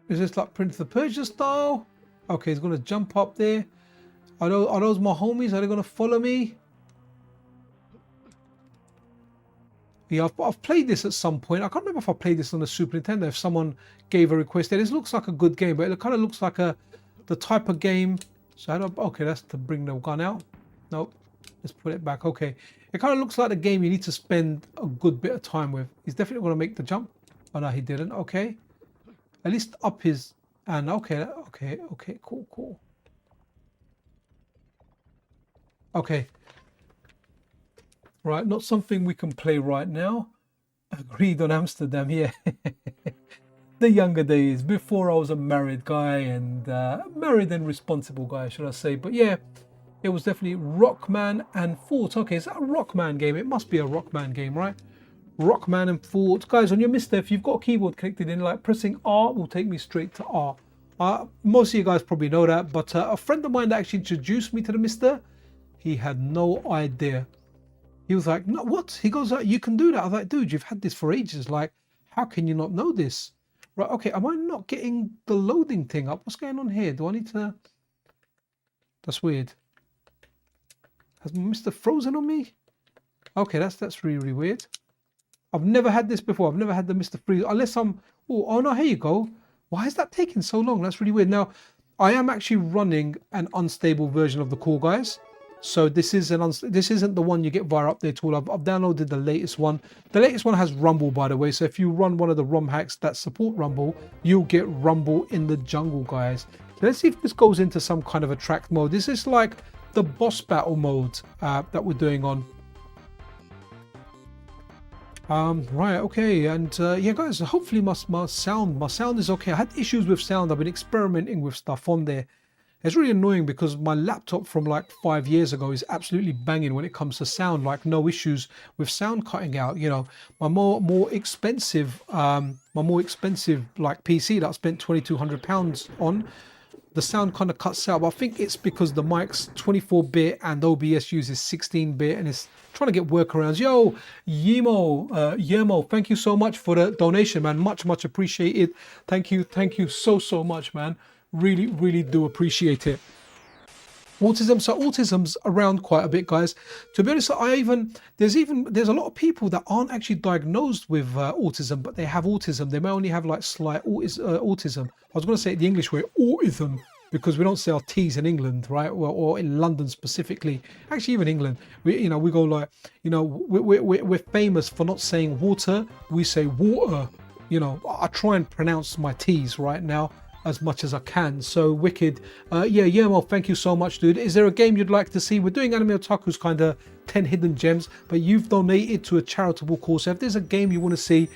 Is this like Prince of Persia style? Okay, he's gonna jump up there. Are those my homies? Are they gonna follow me? Yeah, I've played this at some point. I can't remember if I played this on the Super Nintendo. If someone gave a request there, this looks like a good game, but it kind of looks like the type of game. So okay, that's to bring the gun out. Nope, let's put it back. Okay, it kind of looks like the game you need to spend a good bit of time with. He's definitely gonna make the jump. Oh no, he didn't. Okay. At least up his, and okay, cool. Okay, right, not something we can play right now. Agreed on Amsterdam, yeah. The younger days, before I was a married guy and married and responsible guy, should I say? But yeah, it was definitely Rockman and Fort. Okay, is that a Rockman game? It must be a Rockman game, right? Rockman and Fort. Guys, on your MiSTer, if you've got a keyboard connected in, like pressing R will take me straight to R. Most of you guys probably know that, but a friend of mine that actually introduced me to the MiSTer, he had no idea. He was like, no, what? He goes, you can do that. I was like, dude, you've had this for ages. Like, how can you not know this? Right, okay, am I not getting the loading thing up? What's going on here? Do I need to... That's weird. Has MiSTer frozen on me? Okay, that's really, really weird. I've never had this before. I've never had the MiSTer Freeze unless I'm... Oh no, here you go. Why is that taking so long? That's really weird. Now, I am actually running an unstable version of the core, guys. So this is this isn't the one you get via update tool. I've downloaded the latest one. The latest one has Rumble, by the way. So if you run one of the ROM hacks that support Rumble, you'll get Rumble in the jungle, guys. So let's see if this goes into some kind of attract mode. This is like the boss battle mode that we're doing on. Right, okay, and yeah, guys, hopefully my sound is okay. I had issues with sound. I've been experimenting with stuff on there. It's really annoying because my laptop from like 5 years ago is absolutely banging when it comes to sound. Like no issues with sound cutting out. You know, my more expensive like PC that I spent £2,200 on, the sound kind of cuts out. But I think it's because the mic's 24-bit and OBS uses 16-bit and it's trying to get workarounds. Yo, Yemo, thank you so much for the donation, man. Much appreciated. Thank you so much, man. Really do appreciate it. Autism. So autism's around quite a bit, guys. To be honest, there's a lot of people that aren't actually diagnosed with autism, but they have autism. They may only have like slight autism. I was going to say it the English way, autism, because we don't say our T's in England, right? Or in London specifically. Actually, even England, we go like, we're famous for not saying water. We say water. I try and pronounce my T's right now as much as I can. So wicked. Yeah, well, thank you so much, dude. Is there a game you'd like to see? We're doing Anime Otaku's kind of 10 hidden gems, but you've donated to a charitable cause. So if there's a game you want to see,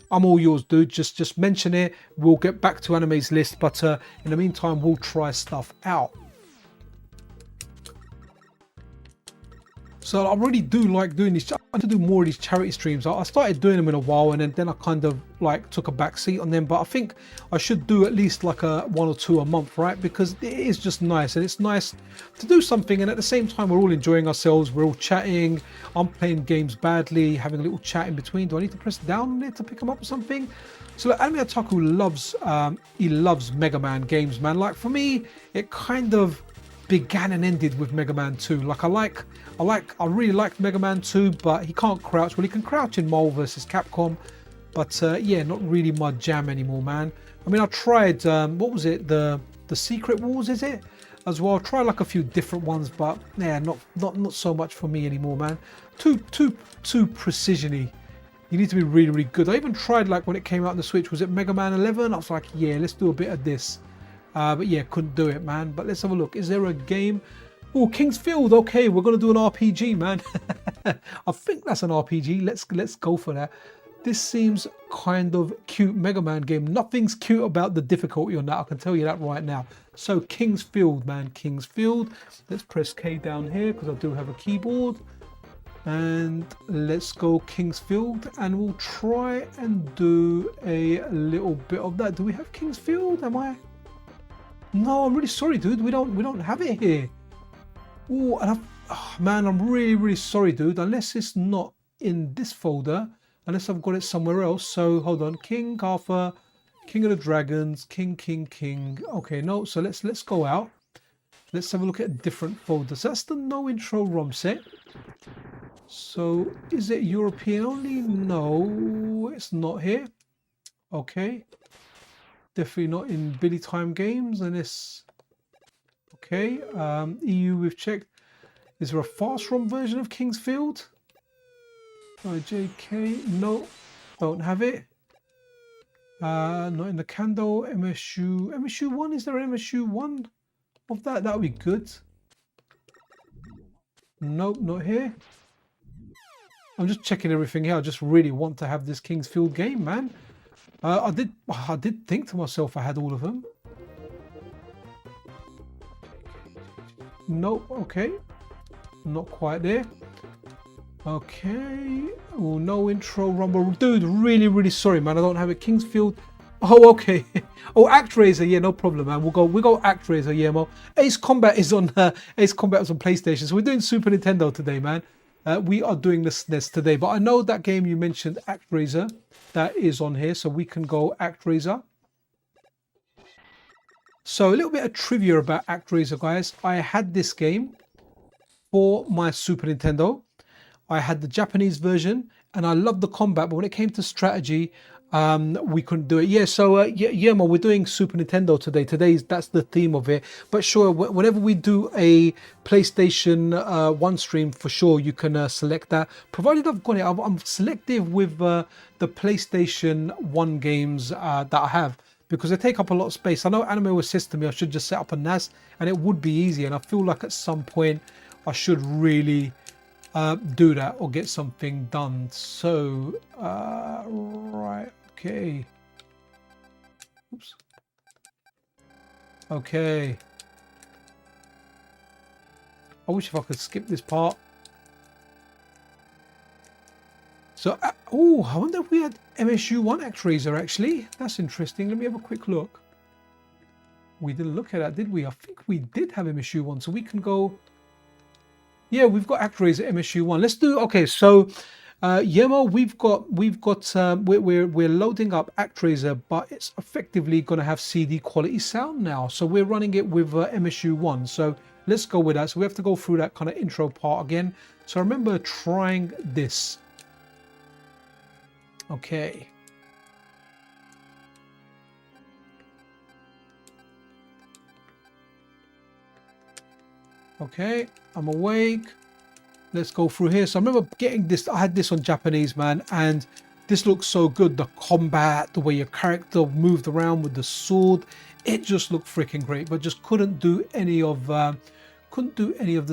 I'm all yours, dude. Just mention it. We'll get back to Anime's list, but in the meantime, we'll try stuff out. So I really do like doing these. I want to do more of these charity streams. I started doing them in a while, and then I kind of like took a back seat on them. But I think I should do at least like one or two a month, right? Because it is just nice, and it's nice to do something, and at the same time we're all enjoying ourselves. We're all chatting. I'm playing games badly, having a little chat in between. Do I need to press down on it to pick them up or something? So like, Aleem Tayyab loves he loves Mega Man games, man. Like for me, it kind of began and ended with Mega Man 2. Like I really liked Mega Man 2, but he can't crouch. Well, he can crouch in Marvel vs. Capcom, but yeah, not really my jam anymore, man. I mean, I tried what was it, the Secret Wars, is it, as well? I tried like a few different ones, but yeah, not so much for me anymore, man. Too precision-y. You need to be really, really good. I even tried, like when it came out on the Switch, was it Mega Man 11? I was like, yeah, let's do a bit of this. But yeah, couldn't do it, man. But let's have a look. Is there a game? Oh, King's Field. Okay, we're gonna do an RPG, man. I think that's an RPG. Let's go for that. This seems kind of cute. Mega Man game. Nothing's cute about the difficulty on that. I can tell you that right now. So King's Field, man. King's Field. Let's press K down here because I do have a keyboard. And let's go King's Field, and we'll try and do a little bit of that. Do we have King's Field? Am I? No, I'm really sorry, dude. We don't have it here. Oh, and oh, man, I'm really sorry, dude. Unless it's not in this folder, unless I've got it somewhere else. So hold on, King Arthur, King of the Dragons, King. Okay, no. So let's go out. Let's have a look at different folders. That's the no intro ROM set. So is it European only? No, it's not here. Okay. Definitely not in Billy Time Games, and it's okay. EU we've checked. Is there a fast ROM version of King's Field? JK, no, don't have it. Not in the Kando. MSU 1. Is there an MSU 1 of that? That would be good. Nope, not here. I'm just checking everything here. I just really want to have this King's Field game, man. I did think to myself I had all of them. Nope, okay. Not quite there. Okay. Oh, no intro rumble. Dude, really sorry, man. I don't have it. King's Field. Oh, okay. Oh, ActRaiser. Yeah, no problem, man. We'll go ActRaiser, yeah, Mo. Ace Combat is on PlayStation. So we're doing Super Nintendo today, man. We are doing the SNES today, but I know that game you mentioned, ActRaiser, that is on here, so we can go ActRaiser. So a little bit of trivia about ActRaiser, guys. I had this game for my Super Nintendo. I had the Japanese version, and I loved the combat, but when it came to strategy, we couldn't do it. Yeah, so yeah, we're doing Super Nintendo today. That's the theme of it. But sure, whenever we do a PlayStation 1 stream, for sure you can select that. Provided I've got it, I'm selective with the PlayStation 1 games that I have, because they take up a lot of space. I know Anime was says to me I should just set up a NAS, and it would be easy. And I feel like at some point I should really do that or get something done. So right, okay. Oops. Okay. I wish if I could skip this part. So oh, I wonder if we had MSU1 ActRaiser actually. That's interesting. Let me have a quick look. We didn't look at that, did we? I think we did have MSU1, so we can go. Yeah, we've got ActRaiser MSU1. Let's do. Okay, so Yemo, we're loading up ActRaiser, but it's effectively going to have CD quality sound now. So we're running it with MSU1. So let's go with that. So we have to go through that kind of intro part again. So I remember trying this. Okay. Okay, I'm awake. Let's go through here. So I remember getting this. I had this on Japanese, man, and this looks so good. The combat, the way your character moved around with the sword, it just looked freaking great. But just couldn't do any of the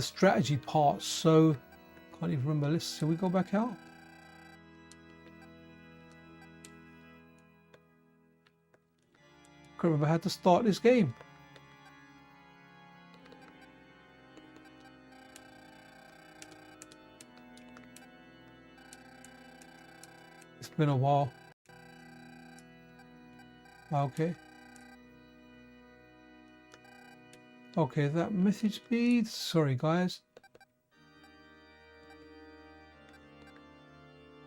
strategy parts. So can't even remember. Let's see. We go back out. Can't remember how to start this game. been a while. Okay. Okay, that message speed. Sorry, guys.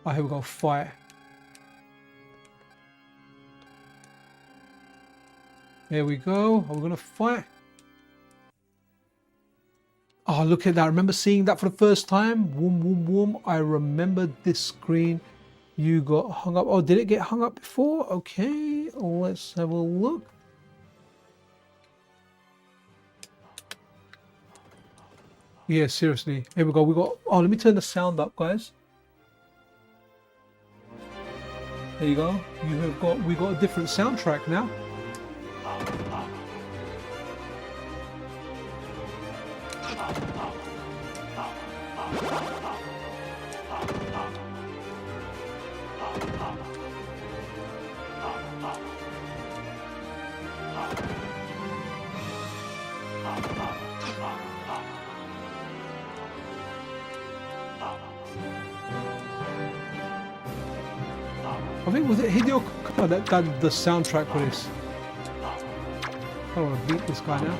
Oh, here we go. Fight. Here we go. Are we gonna fight? Oh, look at that. I remember seeing that for the first time. Woom, woom, woom. I remember this screen. You got hung up. Oh, did it get hung up before? Okay, let's have a look. Yeah, seriously. Here we go. We got. Oh, let me turn the sound up, guys. There you go. You have got. We got a different soundtrack now. I think was it Hideo that did the soundtrack for this. I don't want to beat this guy now.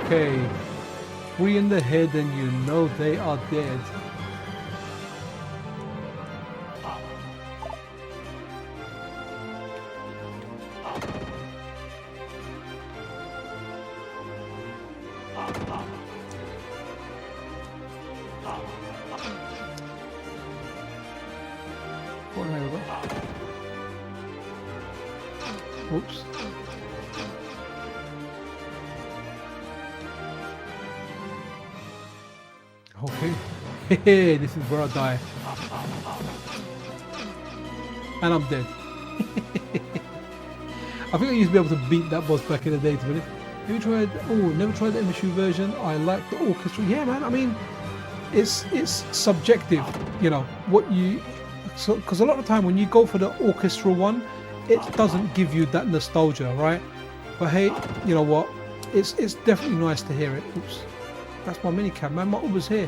Okay, 3 in the head and you know they are dead. Oops. Okay. This is where I die. And I'm dead. I think I used to be able to beat that boss back in the day, to be honest. Have you tried? Oh, never tried the MSU version. I like the orchestra. Yeah, man. I mean, it's subjective. You know what you. So, because a lot of the time when you go for the orchestral one, it doesn't give you that nostalgia, right? But hey, you know what? It's definitely nice to hear it. Oops, that's my minicab, man. My Uber's here.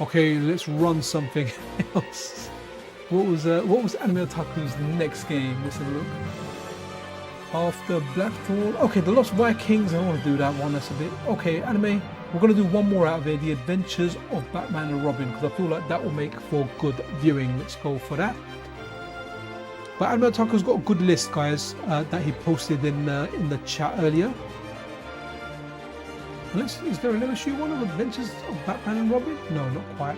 Okay, let's run something else. What was Anime Otaku's next game? Let's have a look. After Blackthorn. Okay, The Lost Vikings. I don't want to do that one. That's a bit. Okay, anime. We're going to do one more out of here. The Adventures of Batman and Robin, because I feel like that will make for good viewing. Let's go for that. But Anime Otaku's got a good list, guys, that he posted in the chat earlier. Is there an MSU one of Adventures of Batman and Robin? No, not quite.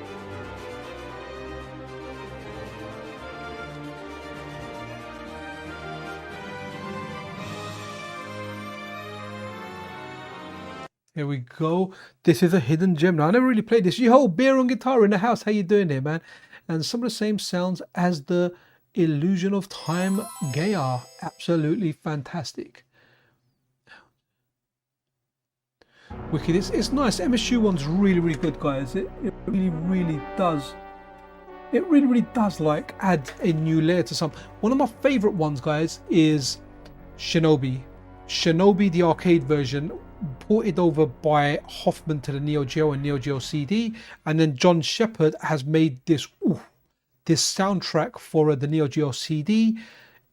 Here we go. This is a hidden gem. Now, I never really played this. Yo, BearOnGuitar in the house. How you doing here, man? And some of the same sounds as the Illusion of Time Gaia. Absolutely fantastic. Wicked. It's nice. MSU one's really, really good, guys. It really, really does. It really, really does like add a new layer to some. One of my favorite ones, guys, is Shinobi. Shinobi, the arcade version, ported over by Hoffman to the Neo Geo and Neo Geo CD, and then John Shepard has made this. Ooh, this soundtrack for the Neo Geo CD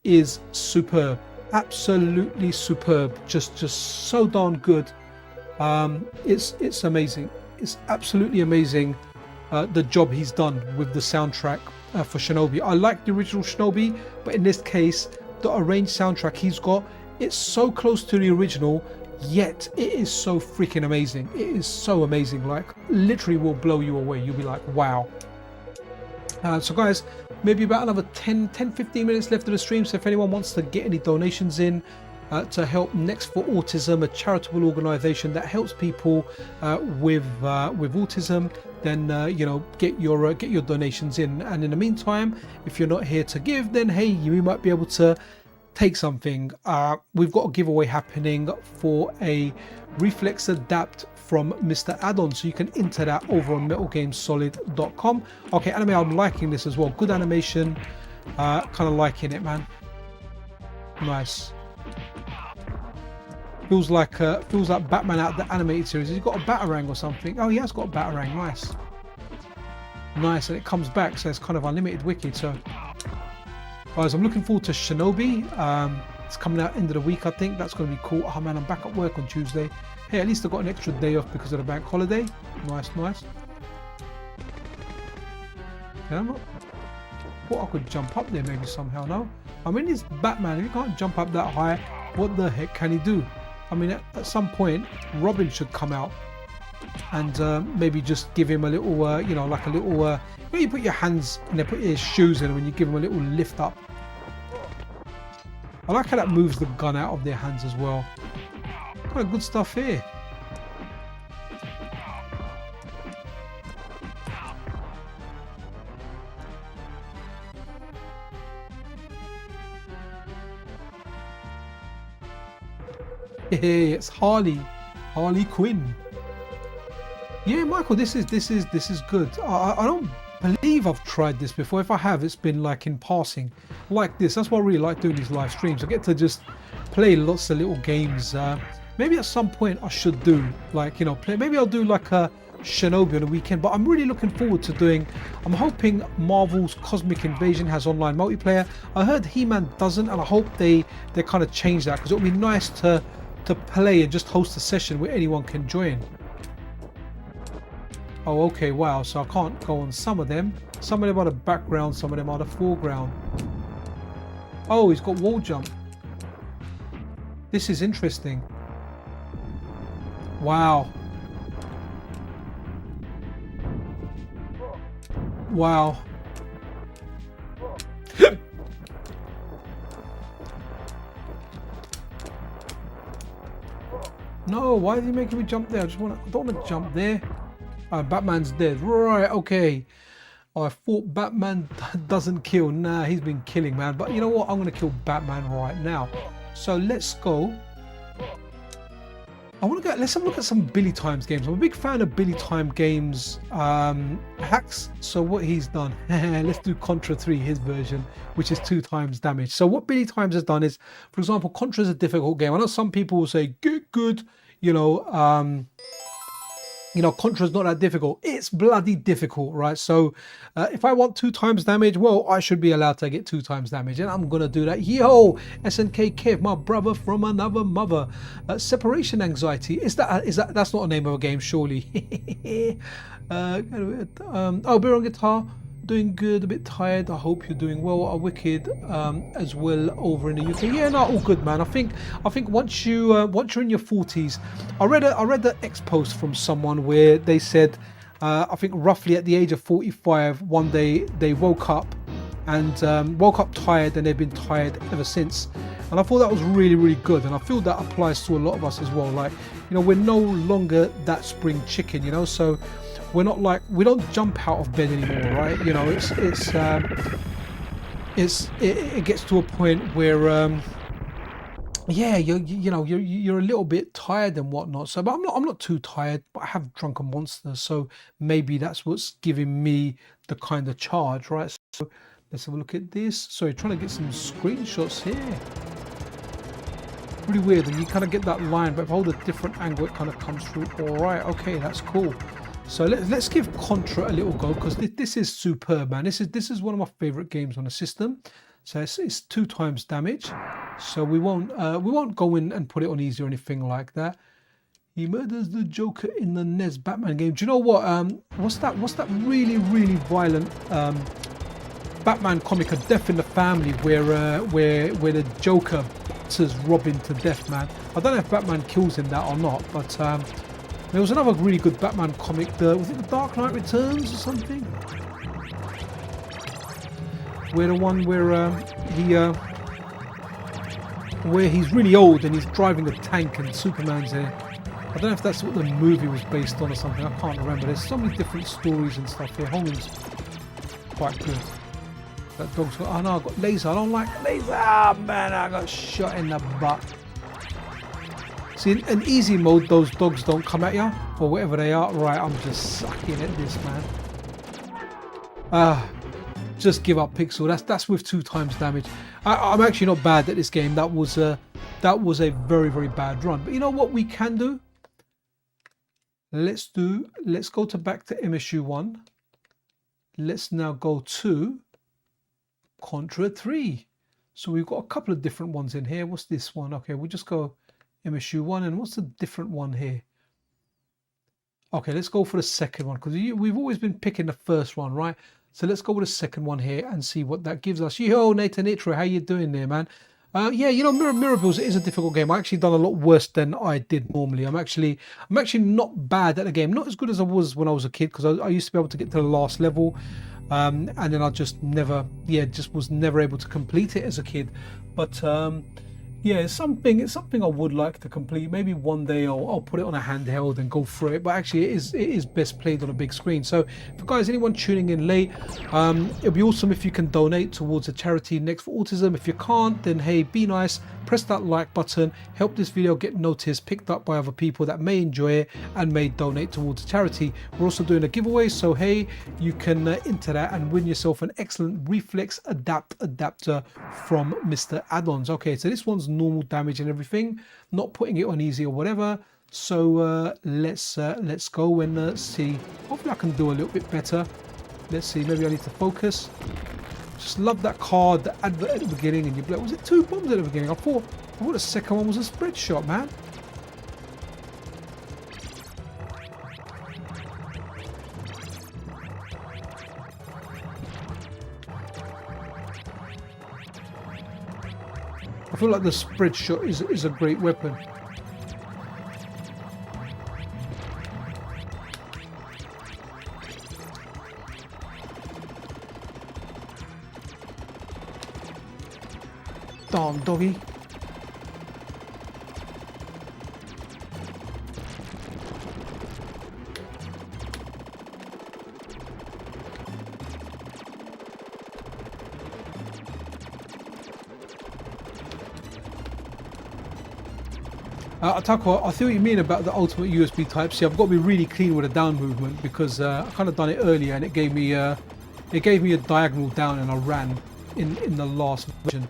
is superb. Absolutely superb. Just so darn good. It's amazing. It's absolutely amazing the job he's done with the soundtrack for Shinobi. I like the original Shinobi, but in this case the arranged soundtrack he's got, it's so close to the original, yet it is so freaking amazing. It is so amazing, like literally will blow you away. You'll be like, wow. So guys, maybe about another 10-15 minutes left of the stream, so if anyone wants to get any donations in to help Next for Autism, a charitable organization that helps people with autism, then you know, get your donations in. And in the meantime, if you're not here to give, then hey, you might be able to take something. We've got a giveaway happening for a Reflex Adapt from Mr. Addons, so you can enter that over on metalgamesolid.com. Okay, anime, I'm liking this as well. Good animation, kind of liking it, man. Nice. Feels like Batman out of the animated series. Has he got a Batarang or something? Oh, he has got a Batarang. Nice. Nice, and it comes back, so it's kind of unlimited wicked. So guys, I'm looking forward to Shinobi. It's coming out end of the week, I think. That's going to be cool. Oh man, I'm back at work on Tuesday. Hey, at least I got an extra day off because of the bank holiday. Nice, nice. Yeah, I thought I could jump up there maybe somehow. No, I mean, it's Batman. If you can't jump up that high, what the heck can he do? I mean, at some point, Robin should come out and maybe just give him a little, you know, like a little, you know, you put your hands and they put your shoes in and you give him a little lift up. I like how that moves the gun out of their hands as well. Kind of good stuff here. Hey, it's Harley Quinn. Yeah, Michael, this is good. I don't believe I've tried this before. If I have, it's been like in passing, like this. That's why I really like doing these live streams. I get to just play lots of little games. Maybe at some point I should do, like, you know, play. Maybe I'll do like a Shinobi on a weekend. But I'm really looking forward to doing. I'm hoping Marvel's Cosmic Invasion has online multiplayer. I heard He-Man doesn't, and I hope they kind of change that, because it would be nice to play and just host a session where anyone can join. Oh, okay, wow, so I can't go on some of them. Some of them are the background, some of them are the foreground. Oh, he's got wall jump. This is interesting. Wow. Wow. No, why is he making me jump there? I don't want to jump there. Batman's dead. Right, okay. I thought Batman doesn't kill. Nah, he's been killing, man. But you know what? I'm going to kill Batman right now. So let's go. Let's have a look at some Billy Times games. I'm a big fan of Billy Time games hacks. So what he's done, let's do Contra 3, his version, which is 2 times damage. So what Billy Times has done is, for example, Contra is a difficult game. I know some people will say, get good, you know, Contra's not that difficult. It's bloody difficult, right? So if I want 2 times damage, well, I should be allowed to get 2 times damage, and I'm gonna do that. Yo, SNK Kev, my brother from another mother. Separation anxiety. That's not a name of a game, surely? Oh, BearOnGuitar. Doing good, a bit tired. I hope you're doing well. A wicked as well over in the UK. Yeah, no, all good, man. I think once you're in your 40s, I read the X post from someone where they said, I think roughly at the age of 45, one day they woke up tired, and they've been tired ever since. And I thought that was really, really good, and I feel that applies to a lot of us as well. Like, you know, we're no longer that spring chicken, you know, so. We're not like, we don't jump out of bed anymore, right? You know, it gets to a point where, yeah, you're a little bit tired and whatnot. So, but I'm not too tired. But I have drunk a monster, so maybe that's what's giving me the kind of charge, right? So let's have a look at this. Sorry, trying to get some screenshots here. Really weird, and you kind of get that line, but if I hold a different angle, it kind of comes through. All right, okay, that's cool. So let's give Contra a little go, because this is superb, man. This is one of my favorite games on the system. So it's 2 times damage. So we won't go in and put it on easy or anything like that. He murders the Joker in the SNES Batman game. Do you know what? What's that really, really violent Batman comic, A Death in the Family, where the Joker batters Robin to death, man. I don't know if Batman kills him that or not, but there was another really good Batman comic, was it The Dark Knight Returns or something? Where the one where he's really old and he's driving a tank and Superman's there. I don't know if that's what the movie was based on or something, I can't remember. There's so many different stories and stuff here. Holman's quite good. That dog's got, oh no, I've got laser. I don't like laser. Ah, man, I got shot in the butt. See, in easy mode, those dogs don't come at you, or whatever they are. Right, I'm just sucking at this, man. Just give up, Pixel. That's with 2 times damage. I'm actually not bad at this game. That was a very, very bad run. But you know what we can do? Let's go back to MSU 1. Let's now go to Contra 3. So we've got a couple of different ones in here. What's this one? Okay, we'll just go MSU 1, and what's the different one here? Okay, let's go for the second one, because we've always been picking the first one, right? So let's go with the second one here and see what that gives us. Yo, Nathan Itra, how you doing there, man? Yeah, you know, Miracles is a difficult game. I actually done a lot worse than I did normally. I'm actually not bad at the game. Not as good as I was when I was a kid, because I used to be able to get to the last level. And then I just never, just was never able to complete it as a kid. But yeah, it's something I would like to complete. Maybe one day I'll put it on a handheld and go through it. But actually, it is best played on a big screen. So, for guys, anyone tuning in late, it'd be awesome if you can donate towards a charity Next for Autism. If you can't, then hey, be nice. Press that like button. Help this video get noticed, picked up by other people that may enjoy it and may donate towards a charity. We're also doing a giveaway, so hey, you can enter that and win yourself an excellent Reflex adapter from Mr. Addons. Okay, so this one's normal damage and everything, not putting it on easy or whatever. So let's go and see. Hopefully I can do a little bit better. Let's see, maybe I need to focus. Just love that card, the advert at the beginning, and you're like, was it 2 bombs at the beginning? I thought the second one was a spread shot, man. I feel like the spread shot is a great weapon. Damn, doggy. Taco, I see what you mean about the ultimate USB Type-C. I've got to be really clean with the down movement, because I kind of done it earlier and it gave me a diagonal down and I ran in the last version.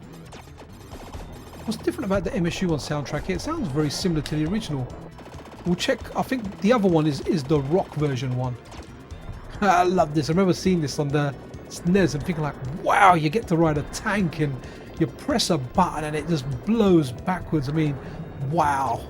What's different about the MSU one soundtrack? It sounds very similar to the original. We'll check. I think the other one is the rock version one. I love this. I remember seeing this on the SNES and thinking like, wow, you get to ride a tank and you press a button and it just blows backwards. I mean, wow.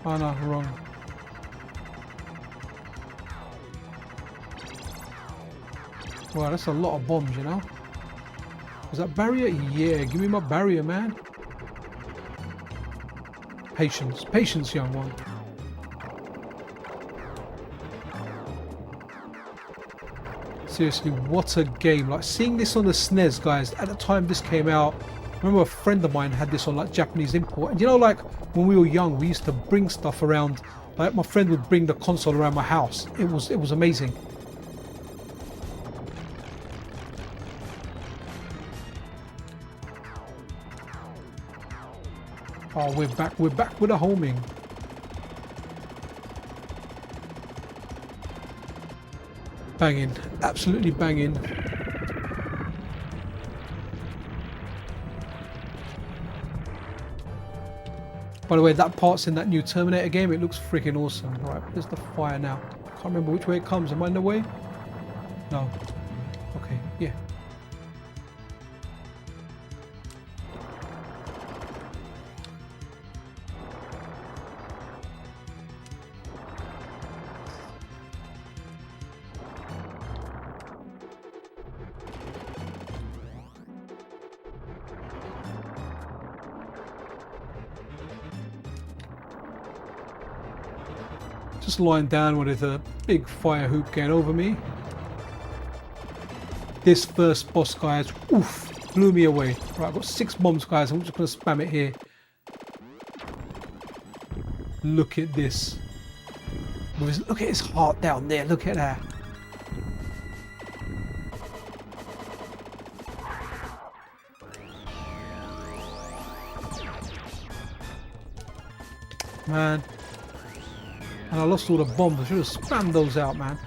Oh no, wrong. Wow, that's a lot of bombs, you know? Was that barrier? Yeah, give me my barrier, man. Patience. Patience, young one. Seriously, what a game. Like, seeing this on the SNES, guys, at the time this came out, I remember a friend of mine had this on like Japanese import, and you know, like when we were young, we used to bring stuff around. Like my friend would bring the console around my house. It was amazing. Oh, we're back with the homing. Banging, absolutely banging. By the way, that part's in that new Terminator game. It looks freaking awesome. Right, there's the fire now. Can't remember which way it comes. Am I in the way? No. Okay, yeah. Just lying down with a big fire hoop going over me. This first boss, guys, oof, blew me away. Right, I've got 6 bombs, guys. I'm just going to spam it here. Look at this. Look at his heart down there. Look at that. Man. And I lost all the bombs. I should have spammed those out, man.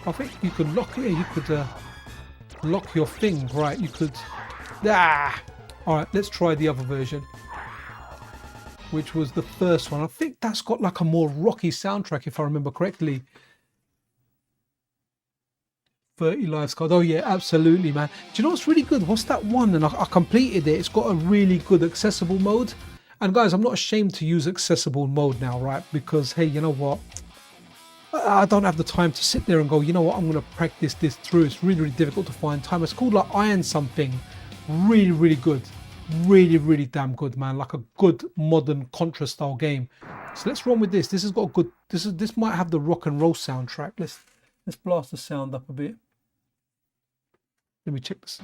I think you could lock it. You could lock your thing, right? You could. Ah! Alright, let's try the other version, which was the first one. I think that's got like a more rocky soundtrack, if I remember correctly. 30 lives card. Oh yeah, absolutely, man. Do you know what's really good? What's that one? And I completed it. It's got a really good accessible mode. And guys, I'm not ashamed to use accessible mode now, right? Because hey, you know what? I don't have the time to sit there and go, you know what? I'm going to practice this through. It's really, really difficult to find time. It's called like Iron something. Really, really good. Really, really damn good, man. Like a good modern Contra style game. So let's run with this. This has got a good. This might have the rock and roll soundtrack. Let's blast the sound up a bit. Let me check this.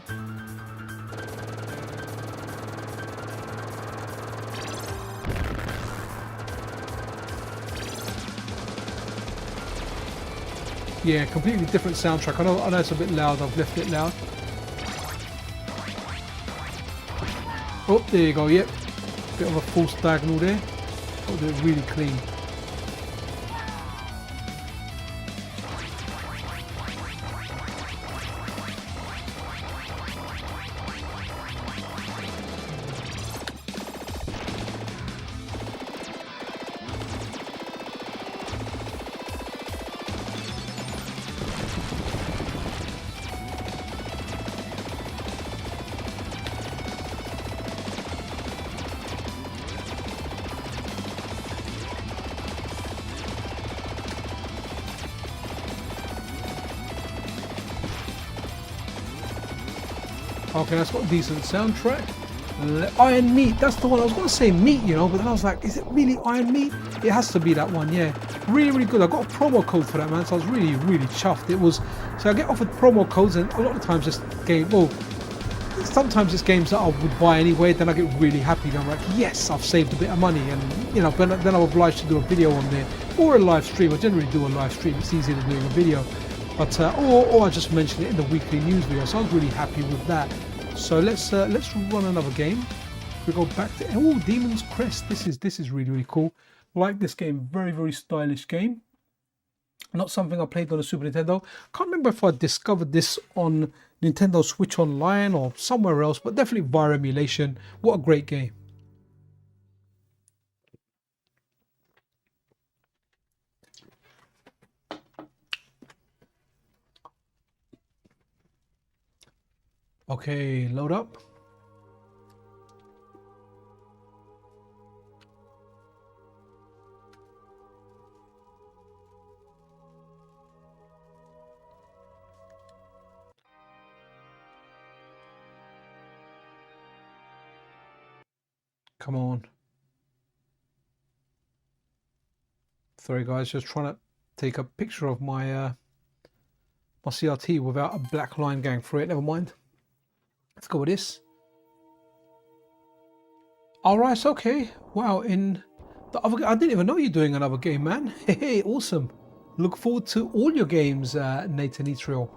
Yeah, completely different soundtrack. I know it's a bit loud. I've left it loud. Oh, there you go. Yep, bit of a false diagonal there. I'll do it really clean. Okay, that's got a decent soundtrack. Iron Meat, that's the one. I was going to say Meat, you know, but then I was like, is it really Iron Meat? It has to be that one, yeah. Really, really good. I got a promo code for that, man, so I was really, really chuffed. It was, so I get offered promo codes, and a lot of times this game, well, sometimes it's games that I would buy anyway, then I get really happy. Then I'm like, yes, I've saved a bit of money, and you know, then I'm obliged to do a video on there, or a live stream. I generally do a live stream. It's easier than doing a video. But or I just mention it in the weekly news video, so I was really happy with that. So let's run another game. We go back to Demon's Crest. This is really, really cool. Like this game, very, very stylish game. Not something I played on the Super Nintendo. Can't remember if I discovered this on Nintendo Switch Online or somewhere else, but definitely via emulation. What a great game. Okay, load up. Come on. Sorry guys, just trying to take a picture of my my CRT without a black line going through it. Never mind. Let's go with this. All right, okay. Wow, in the other, I didn't even know you're doing another game, man. Hey, awesome. Look forward to all your games, Nathan Israel.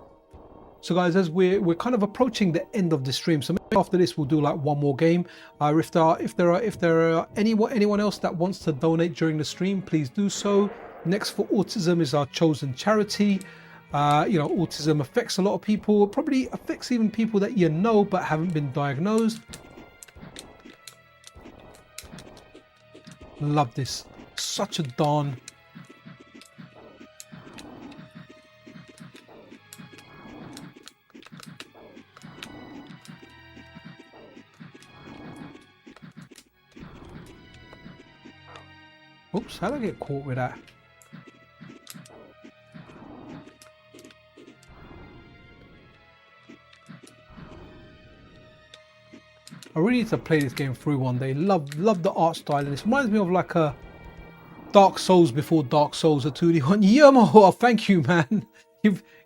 So guys, as we're kind of approaching the end of the stream, so maybe after this we'll do like one more game. If there are anyone else that wants to donate during the stream, please do so. Next for Autism is our chosen charity. You know, autism affects a lot of people. It probably affects even people that you know but haven't been diagnosed. Love this. Such a darn. Oops, how did I get caught with that? I really need to play this game through one day. Love the art style, and this reminds me of like a Dark Souls before Dark Souls, a 2D one. Yamaha, thank you, man.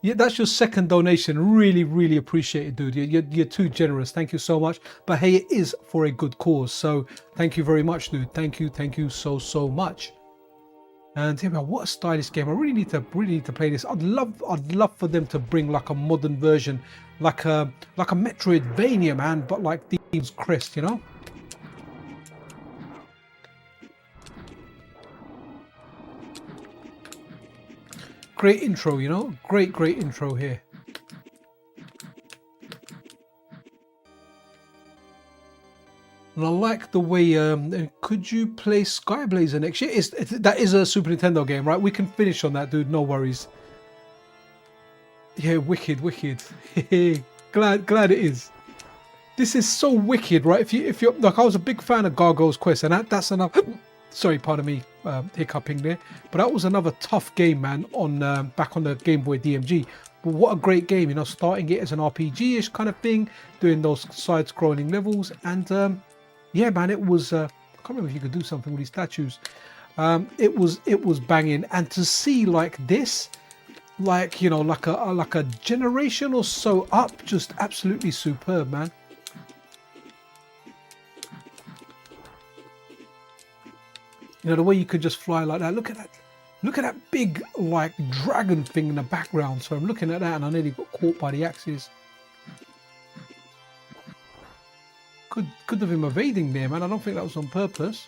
That's your second donation. Really, really appreciate it, dude. You're too generous. Thank you so much. But hey, it is for a good cause. So thank you very much, dude. Thank you so much. And yeah, man, what a stylish game. I really need to play this. I'd love for them to bring like a modern version, like a Metroidvania, man, but like Demon's Crest, you know? Great intro, you know? Great intro here. And I like the way, could you play Skyblazer next year? That is a Super Nintendo game, right? We can finish on that, dude, no worries. Yeah, wicked. glad it is. This is so wicked, right? If you're like, I was a big fan of Gargoyle's Quest, and that's another, sorry, pardon me, hiccuping there, but that was another tough game, man, on back on the Game Boy DMG. But what a great game, you know, starting it as an RPG-ish kind of thing, doing those side-scrolling levels, and yeah, man, it was. I can't remember if you could do something with these statues. It was banging, and to see like this, like, you know, like a generation or so up, just absolutely superb, man. You know, the way you could just fly like that. Look at that big like dragon thing in the background. So I'm looking at that, and I nearly got caught by the axes. Could have him evading there, man. I don't think that was on purpose.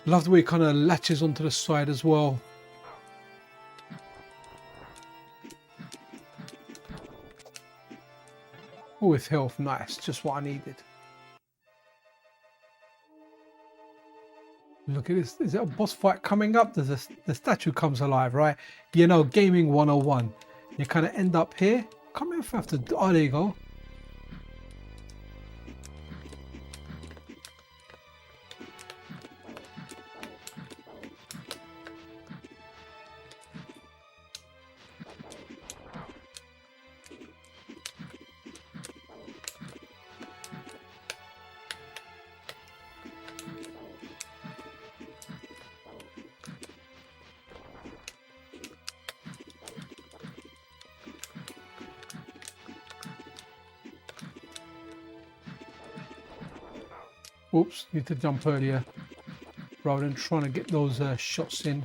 Love the way it kind of latches onto the side as well. Oh, with health, nice, just what I needed. Look at this, is it a boss fight coming up? The statue comes alive, right? You know, gaming 101. You kind of end up here. Can't remember if I have to, oh, there you go. Oops, need to jump earlier rather than trying to get those shots in.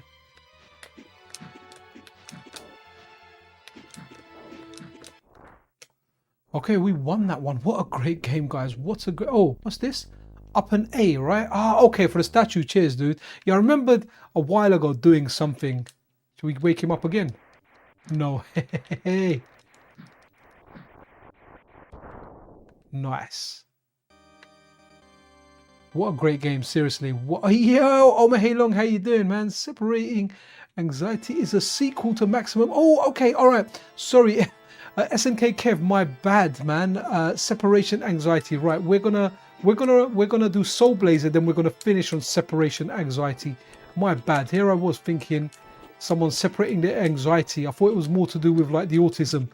Okay, we won that one. What a great game, guys. What a great... Oh, what's this? Up an A, right? Ah, okay, for the statue. Cheers, dude. Yeah, I remembered a while ago doing something. Should we wake him up again? No. Hey. Nice. What a great game, seriously. What, yo, O.M.A.Hei-Long, how you doing, man? Separating Anxiety is a sequel to Maximum. Oh, okay, all right. Sorry, SNK Kev, my bad, man. Separation Anxiety, right? We're gonna do Soul Blazer, then we're gonna finish on Separation Anxiety. My bad. Here I was thinking someone separating their anxiety. I thought it was more to do with like the autism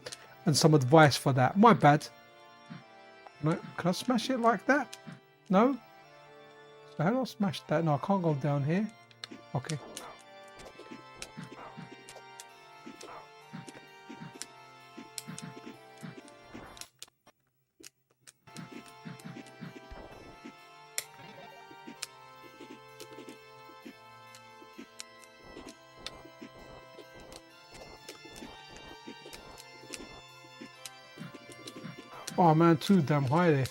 and some advice for that. My bad. No, can I smash it like that? No. So how do I smash that? No, I can't go down here. Okay. Oh man, too damn high there.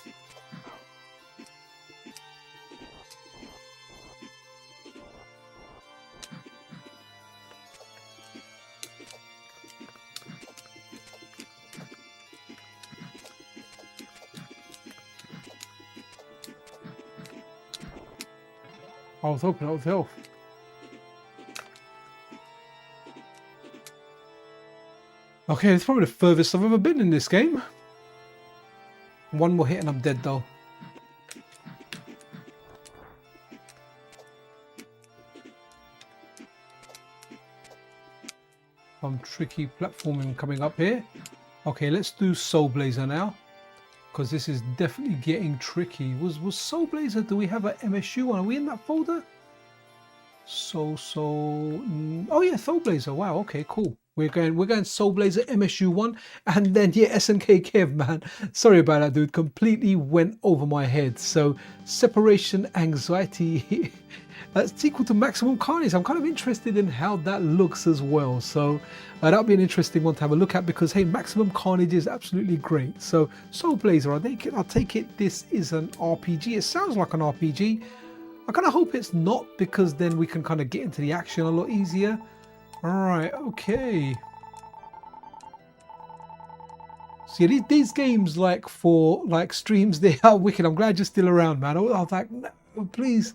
I was hoping that would help. Okay, it's probably the furthest I've ever been in this game. One more hit and I'm dead though. Some tricky platforming coming up here. Okay, let's do Soul Blazer now, because this is definitely getting tricky. Was Soul Blazer? Do we have an MSU one? Are we in that folder? Oh yeah, Soul Blazer. Wow. Okay, cool. We're going Soul Blazer MSU one, and then yeah, SNK Kev, man. Sorry about that, dude. Completely went over my head. So separation anxiety. That's equal to maximum carnage. I'm kind of interested in how that looks as well. So that'll be an interesting one to have a look at, because hey, maximum carnage is absolutely great. So Soul Blazer, I'll take it this is an RPG. It sounds like an RPG. I kind of hope it's not, because then we can kind of get into the action a lot easier. All right, okay. See, these games, like for like streams, they are wicked. I'm glad you're still around, man. I was like, no, please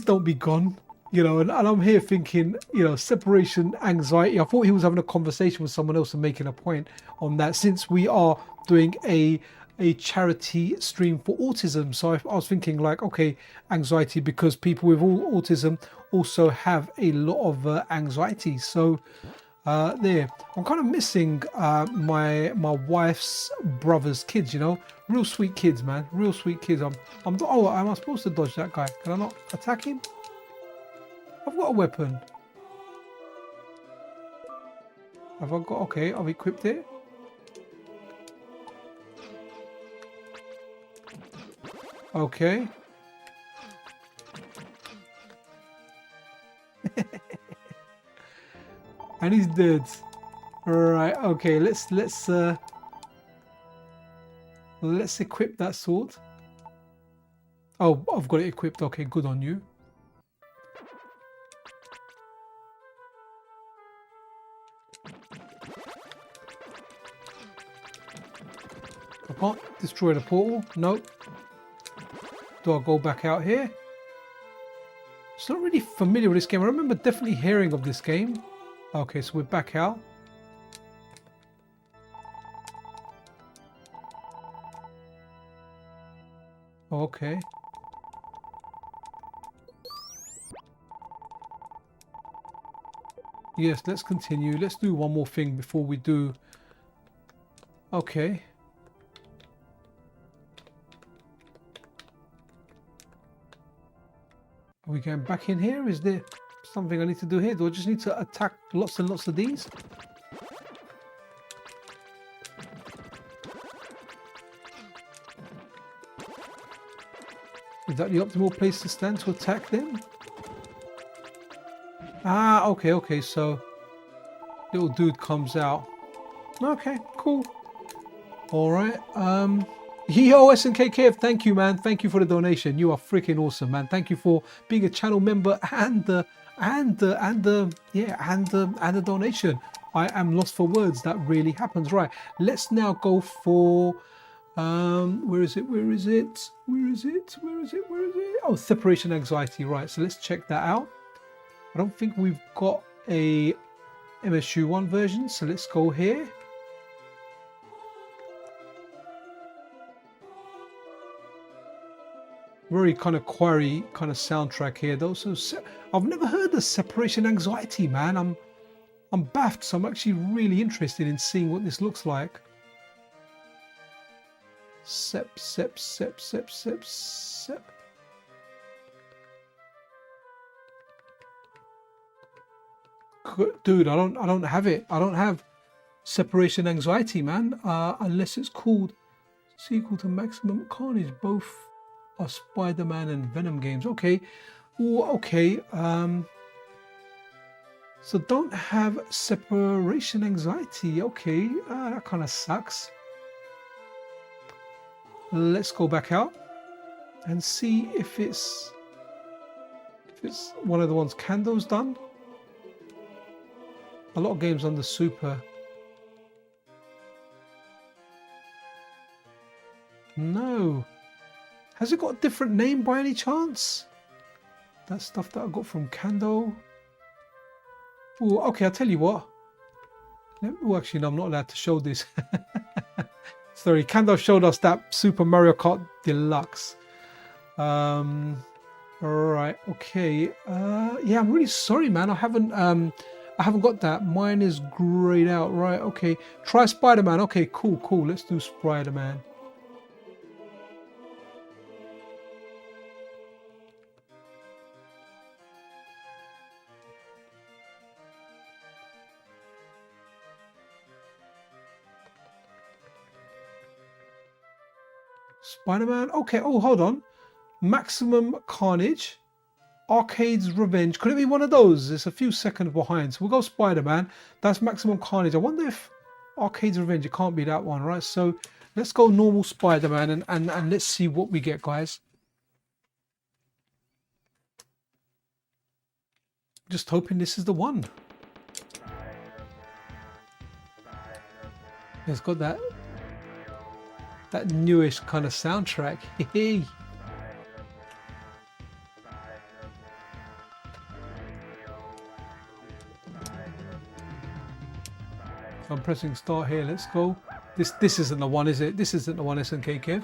don't be gone. You know, and I'm here thinking, you know, separation anxiety. I thought he was having a conversation with someone else and making a point on that, since we are doing a charity stream for autism. So I was thinking like, okay, anxiety, because people with autism also have a lot of anxiety. So there, I'm kind of missing my wife's brother's kids, you know, real sweet kids, man, real sweet kids. Oh, am I supposed to dodge that guy? Can I not attack him? I've got a weapon. Have I got, okay, I've equipped it. Okay. And he's dead. All right. Okay. Let's equip that sword. Oh, I've got it equipped. Okay. Good on you. I can't destroy the portal. Nope. Do I go back out here? It's not really familiar with this game. I remember definitely hearing of this game. Okay, so we're back out. Okay. Yes, let's continue. Let's do one more thing before we do. Okay. Are we going back in here? Is there something I need to do here? Do I just need to attack lots and lots of these? Is that the optimal place to stand to attack them? Ah, okay, so little dude comes out. Okay, cool. All right, Yo, SNKKF, thank you, man. Thank you for the donation. You are freaking awesome, man. Thank you for being a channel member and the donation. I am lost for words. That really happens. Right. Let's now go for where is it? Oh, separation anxiety. Right. So let's check that out. I don't think we've got a MSU1 version, so let's go here. Very kind of choiry kind of soundtrack here though. So I've never heard of separation anxiety, man. I'm baffed, so I'm actually really interested in seeing what this looks like. Sep. Dude, I don't have it. I don't have separation anxiety, man. Unless it's called sequel to Maximum Carnage. Both are Spider-Man and Venom games. Okay. Ooh, okay. So don't have separation anxiety. Okay. That kind of sucks. Let's go back out and see if it's one of the ones Kando's done. A lot of games on the Super. No. Has it got a different name by any chance? That stuff that I got from Kando. Oh, okay, I'll tell you what. Oh, actually, no, I'm not allowed to show this. Sorry, Kando showed us that Super Mario Kart Deluxe. Alright, okay. Yeah, I'm really sorry, man. I haven't I haven't got that. Mine is grayed out, right? Okay, try Spider-Man. Okay, cool, cool. Let's do Spider-Man. Spider-Man. Okay. Oh, hold on. Maximum Carnage. Arcade's Revenge. Could it be one of those? It's a few seconds behind. So we'll go Spider-Man. That's Maximum Carnage. I wonder if Arcade's Revenge, it can't be that one, right? So let's go normal Spider-Man and let's see what we get, guys. Just hoping this is the one. It's got that newish kind of soundtrack. Hey. I'm pressing start here. Let's go. This isn't the one, is it? This isn't the one, SNK Kev.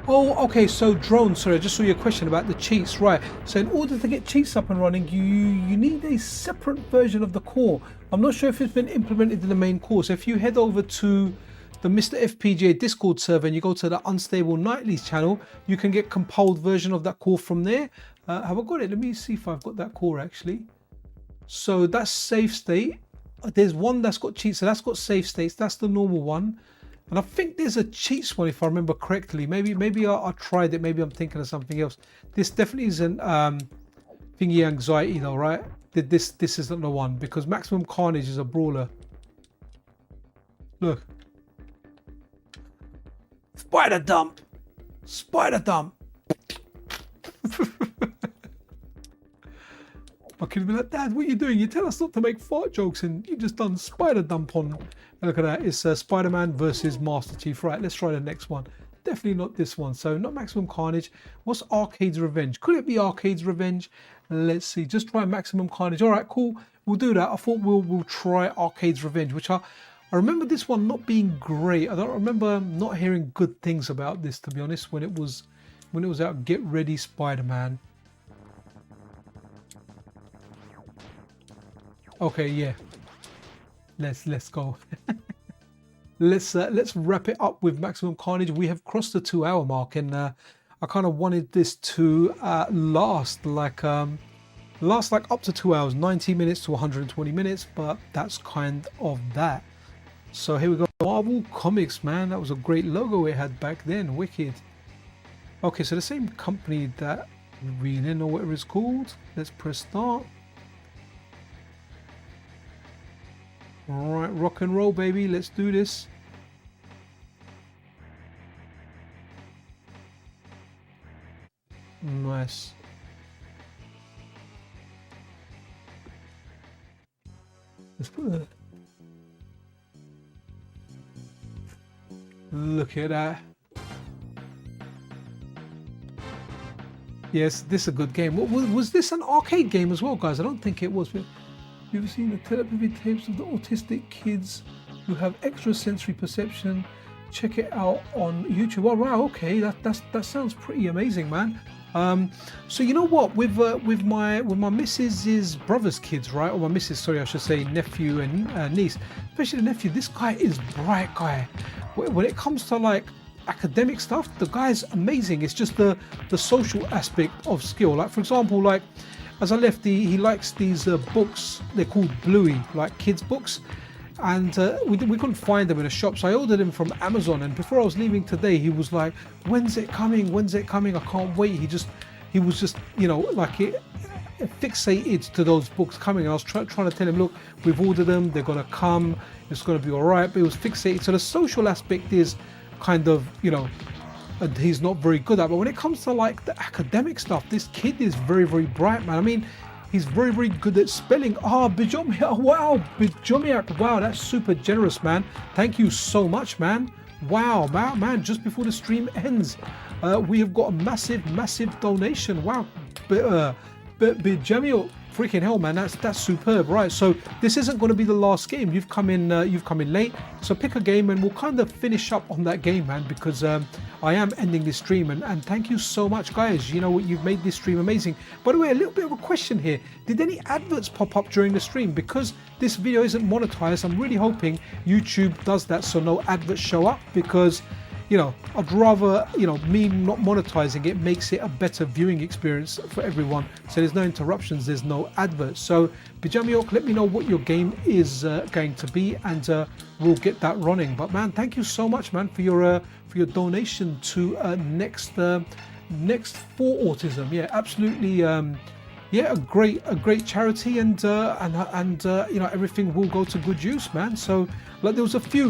Oh, okay. So drone. Sorry, I just saw your question about the cheats. Right. So in order to get cheats up and running, you need a separate version of the core. I'm not sure if it's been implemented in the main core. So if you head over to the MiSTer FPGA Discord server and you go to the Unstable Nightlies channel, you can get compiled version of that core from there. Have I got it? Let me see if I've got that core actually. So that's safe state. There's one that's got cheats, so that's got safe states. That's the normal one. And I think there's a cheats one if I remember correctly. Maybe I tried it. Maybe I'm thinking of something else. This definitely isn't thingy anxiety though, right? This isn't the one because Maximum Carnage is a brawler. Look. Spider dump. Spider dump. My kid would be like, Dad, what are you doing? You tell us not to make fart jokes and you just done spider dump on. And look at that. It's Spider-Man versus Master Chief. Right, let's try the next one. Definitely not this one. So not Maximum Carnage. What's Arcade's Revenge? Could it be Arcade's Revenge? Let's see. Just try Maximum Carnage. All right, cool. We'll do that. I thought we'll try Arcade's Revenge, which I remember this one not being great. I don't remember not hearing good things about this, to be honest, when it was out. Get ready, Spider-Man. Okay, yeah. Let's go. let's wrap it up with Maximum Carnage. We have crossed the 2-hour mark, and I kind of wanted this to last like up to 2 hours, 90 minutes to 120 minutes, but that's kind of that. So here we go. Marvel Comics, man. That was a great logo it had back then. Wicked. Okay, so the same company that Reading or whatever it's called. Let's press start. All right, rock and roll, baby. Let's do this. Nice. Let's put that. Look at that. Yes, this is a good game. Was this an arcade game as well, guys? I don't think it was. You've seen the telepathy tapes of the autistic kids who have extrasensory perception. Check it out on YouTube. Oh wow, okay, that sounds pretty amazing, man. So you know what, with my missus's brother's kids, right? Or my missus, sorry, I should say nephew and niece, especially the nephew. This guy is bright guy. When it comes to like academic stuff, the guy's amazing. It's just the social aspect of skill. Like for example, like as I left, he likes these books. They're called Bluey, like kids books, and we couldn't find them in a shop, so I ordered them from Amazon. And before I was leaving today, he was like, "When's it coming? When's it coming? I can't wait." He was just you know like fixated to those books coming. And I was trying to tell him, "Look, we've ordered them. They're gonna come. It's gonna be all right." But he was fixated. So the social aspect is kind of he's not very good at. But when it comes to like the academic stuff, this kid is very, very bright, man. I mean, he's very, very good at spelling. Bijomiak, wow, Bijomiak, wow, that's super generous, man. Thank you so much, man. Wow, man, just before the stream ends, we have got a massive donation. Wow, Bijomiak, freaking hell, man, that's superb. Right, so this isn't going to be the last game. You've come in late, so pick a game and we'll kind of finish up on that game, man, because I am ending this stream. And thank you so much, guys. You know what, you've made this stream amazing. By the way, a little bit of a question here: did any adverts pop up during the stream? Because this video isn't monetized, I'm really hoping YouTube does that so no adverts show up, because you know, I'd rather, you know, me not monetizing it makes it a better viewing experience for everyone. So there's no interruptions, there's no adverts. So Bijamiok, let me know what your game is going to be, and we'll get that running. But man, thank you so much, man, for your donation to next for Autism. Yeah, absolutely. Yeah, a great charity, and you know, everything will go to good use, man. So like there was a few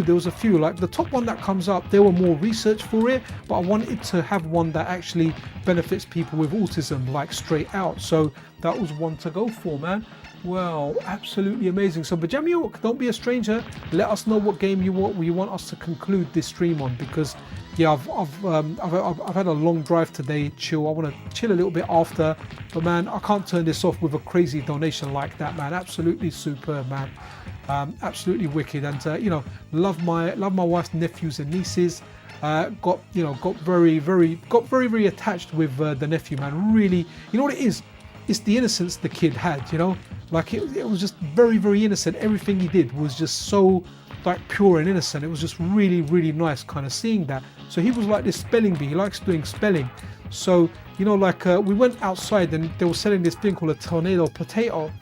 like the top one that comes up, there were more research for it, but I wanted to have one that actually benefits people with autism, like straight out. So that was one to go for, man. Well, absolutely amazing. So Bijamiok, don't be a stranger. Let us know what game you want us to conclude this stream on, because yeah, I've had a long drive today. Chill. I want to chill a little bit after, but man, I can't turn this off with a crazy donation like that, man. Absolutely superb, man. Absolutely wicked. And you know, love my wife's nephews and nieces. Got very attached with the nephew, man. Really, you know what it is? It's the innocence the kid had, you know, like it was just very innocent. Everything he did was just so like pure and innocent. It was just really nice kind of seeing that. So he was like this spelling bee. He likes doing spelling. So you know, like we went outside and they were selling this thing called a tornado potato.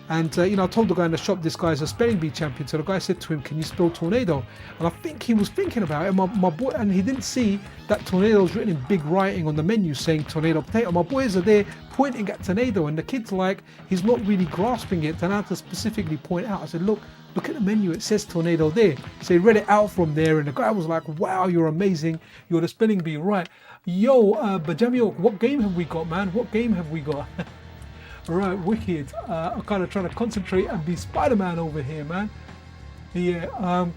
And you know, I told the guy in the shop, this guy's a spelling bee champion. So the guy said to him, "Can you spell tornado?" And I think he was thinking about it. My boy, and he didn't see that tornado was written in big writing on the menu saying tornado potato. My boys are there pointing at tornado, and the kid's like, he's not really grasping it. And I had to specifically point out. I said, look at the menu. It says tornado there. So he read it out from there, and the guy was like, "Wow, you're amazing. You're the spelling bee, right?" Yo, Bijamiok, what game have we got, man? What game have we got? Right, wicked. I'm kind of trying to concentrate and be Spider-Man over here, man. Yeah.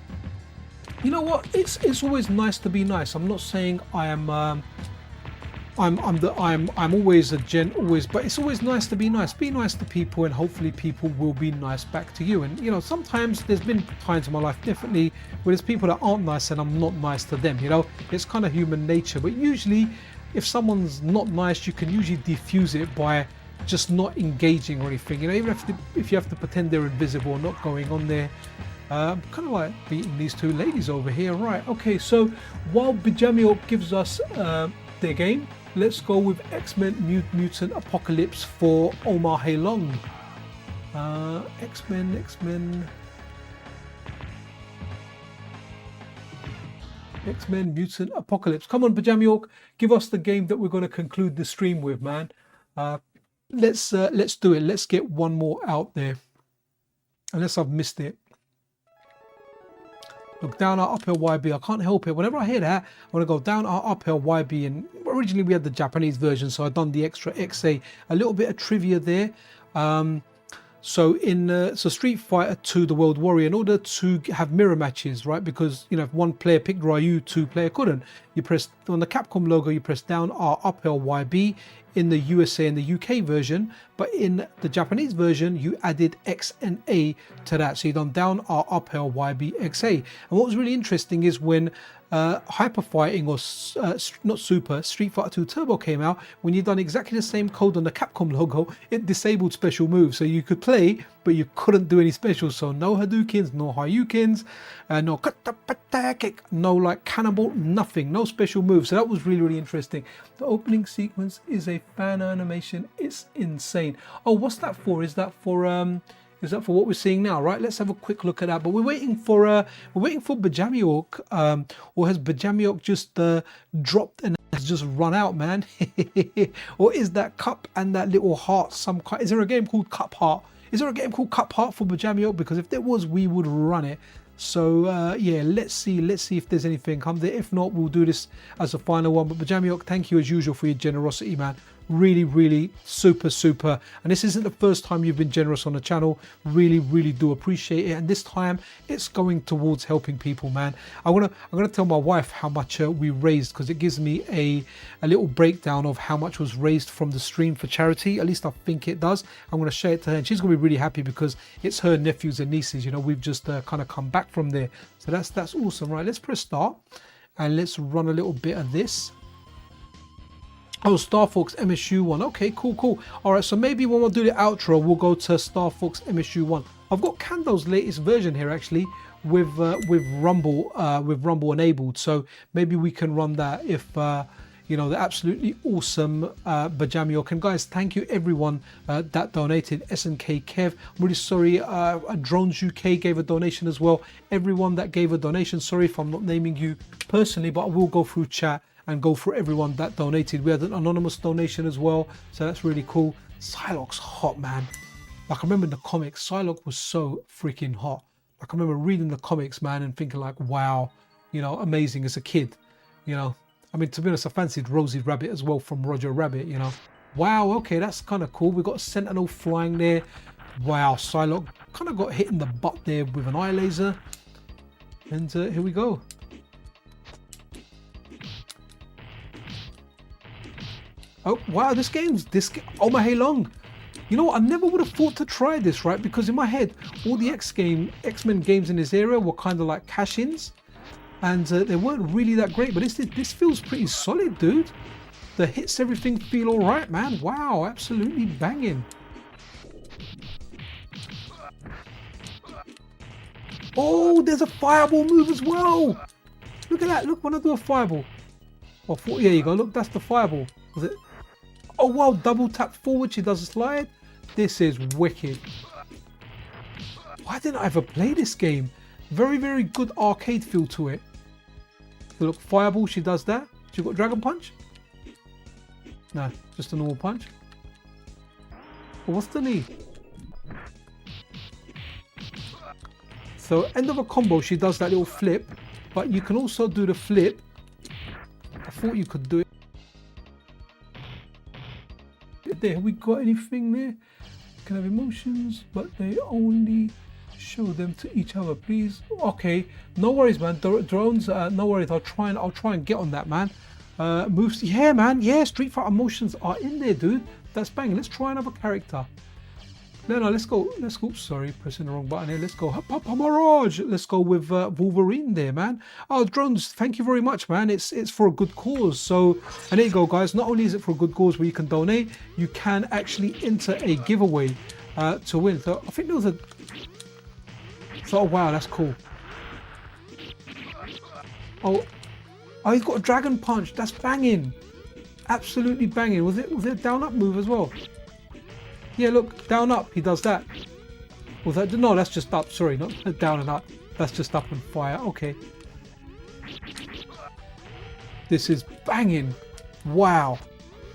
You know what? It's always nice to be nice. I'm not saying I am. I'm always a gent, always, but it's always nice to be nice. Be nice to people, and hopefully people will be nice back to you. And you know, sometimes there's been times in my life, definitely, where there's people that aren't nice, and I'm not nice to them. You know, it's kind of human nature. But usually, if someone's not nice, you can usually diffuse it by just not engaging or anything, you know, even if you have to pretend they're invisible or not going on there. Kind of like beating these two ladies over here. Right, okay, so while Bijamiok gives us their game, let's go with X-Men Mutant Apocalypse for O.M.A.Hei-Long. X-Men Mutant Apocalypse. Come on, Bijamiok, give us the game that we're going to conclude the stream with, man. Let's do it. Let's get one more out there, unless I've missed it. Look, down our uphill YB. I can't help it. Whenever I hear that, I want to go down our uphill YB. And originally we had the Japanese version, so I've done the extra XA. A little bit of trivia there. So in Street Fighter 2, The World Warrior, in order to have mirror matches, right? Because you know, if one player picked Ryu, two player couldn't. You press on the Capcom logo, you press down R uphill YB in the USA and the UK version, but in the Japanese version, you added X and A to that. So you done down R uphill YB XA. And what was really interesting is when Hyper Fighting, or not Super, Street Fighter 2 Turbo came out, when you done exactly the same code on the Capcom logo, it disabled special moves. So you could play, but you couldn't do any specials. So no Hadoukens, no Haryukens, no Katapata kick, no like cannonball, nothing, no special moves. So that was really interesting. The opening sequence is a fan animation. It's insane. Oh, what's that for? Is that for what we're seeing now, right? Let's have a quick look at that. But we're waiting for Bijamiok, or has Bijamiok just dropped and has just run out, man? Or is that cup and that little heart some kind? Is there a game called Cup Heart? Is there a game called Cup Heart for Bijamiok? Because if there was, we would run it. So yeah, let's see if there's anything come there. If not, we'll do this as a final one. But Bijamiok, thank you as usual for your generosity, man. Really super, and this isn't the first time you've been generous on the channel. Really do appreciate it, and this time it's going towards helping people, man. I'm gonna tell my wife how much we raised, because it gives me a little breakdown of how much was raised from the stream for charity. At least I think it does. I'm gonna share it to her, and she's gonna be really happy because it's her nephews and nieces. You know, we've just kind of come back from there, so that's awesome. Right, let's press start and let's run a little bit of this. Oh, Star Fox MSU 1. Okay, cool. All right, so maybe when we'll do the outro, we'll go to Star Fox MSU 1. I've got Kando's latest version here actually with Rumble enabled. So maybe we can run that if you know, the absolutely awesome Bajamiok. And guys, thank you everyone that donated. SNK Kev, I'm really sorry. Drones UK gave a donation as well. Everyone that gave a donation, sorry if I'm not naming you personally, but I will go through chat and go for everyone that donated. We had an anonymous donation as well, so that's really cool. Psylocke's hot, man. Like, I remember in the comics, Psylocke was so freaking hot. Like, I remember reading the comics, man, and thinking like, wow, you know, amazing as a kid, you know. I mean, to be honest, I fancied Rosie Rabbit as well from Roger Rabbit, you know. Wow, okay, that's kind of cool. We got a Sentinel flying there. Wow, Psylocke kind of got hit in the butt there with an eye laser. And here we go. Oh wow, this O.M.A.Hei-Long. You know what? I never would have thought to try this, right? Because in my head, all the X-Men games in this area were kind of like cash-ins, and they weren't really that great. But this feels pretty solid, dude. The hits, everything feel all right, man. Wow, absolutely banging. Oh, there's a fireball move as well. Look at that. Look when I do a fireball. Oh, there you go. Look, that's the fireball. Was it? Oh wow, double tap forward, she does a slide. This is wicked. Why didn't I ever play this game? Very good arcade feel to it. Look, fireball, she does that. She got dragon punch? No, just a normal punch. Oh, what's the knee? So end of a combo, she does that little flip, but you can also do the flip. I thought you could do it. There, have we got anything there? Can have emotions, but they only show them to each other, please. Okay, no worries, man. Drones, no worries. I'll try and get on that, man. Moves, yeah, man. Yeah, Street Fighter emotions are in there, dude. That's banging. Let's try another character. No, let's go. Sorry, pressing the wrong button here. Let's go. Papa Mirage. Let's go with Wolverine there, man. Oh, Drones, thank you very much, man. It's for a good cause. So, and there you go, guys. Not only is it for a good cause where you can donate, you can actually enter a giveaway to win. So I think there was a. So, oh, wow, that's cool. Oh, he's got a dragon punch. That's banging. Absolutely banging. Was it a down up move as well? Yeah, look, down up, he does that. Was that, no, that's just up, sorry, not down and up. That's just up and fire, okay. This is banging. Wow.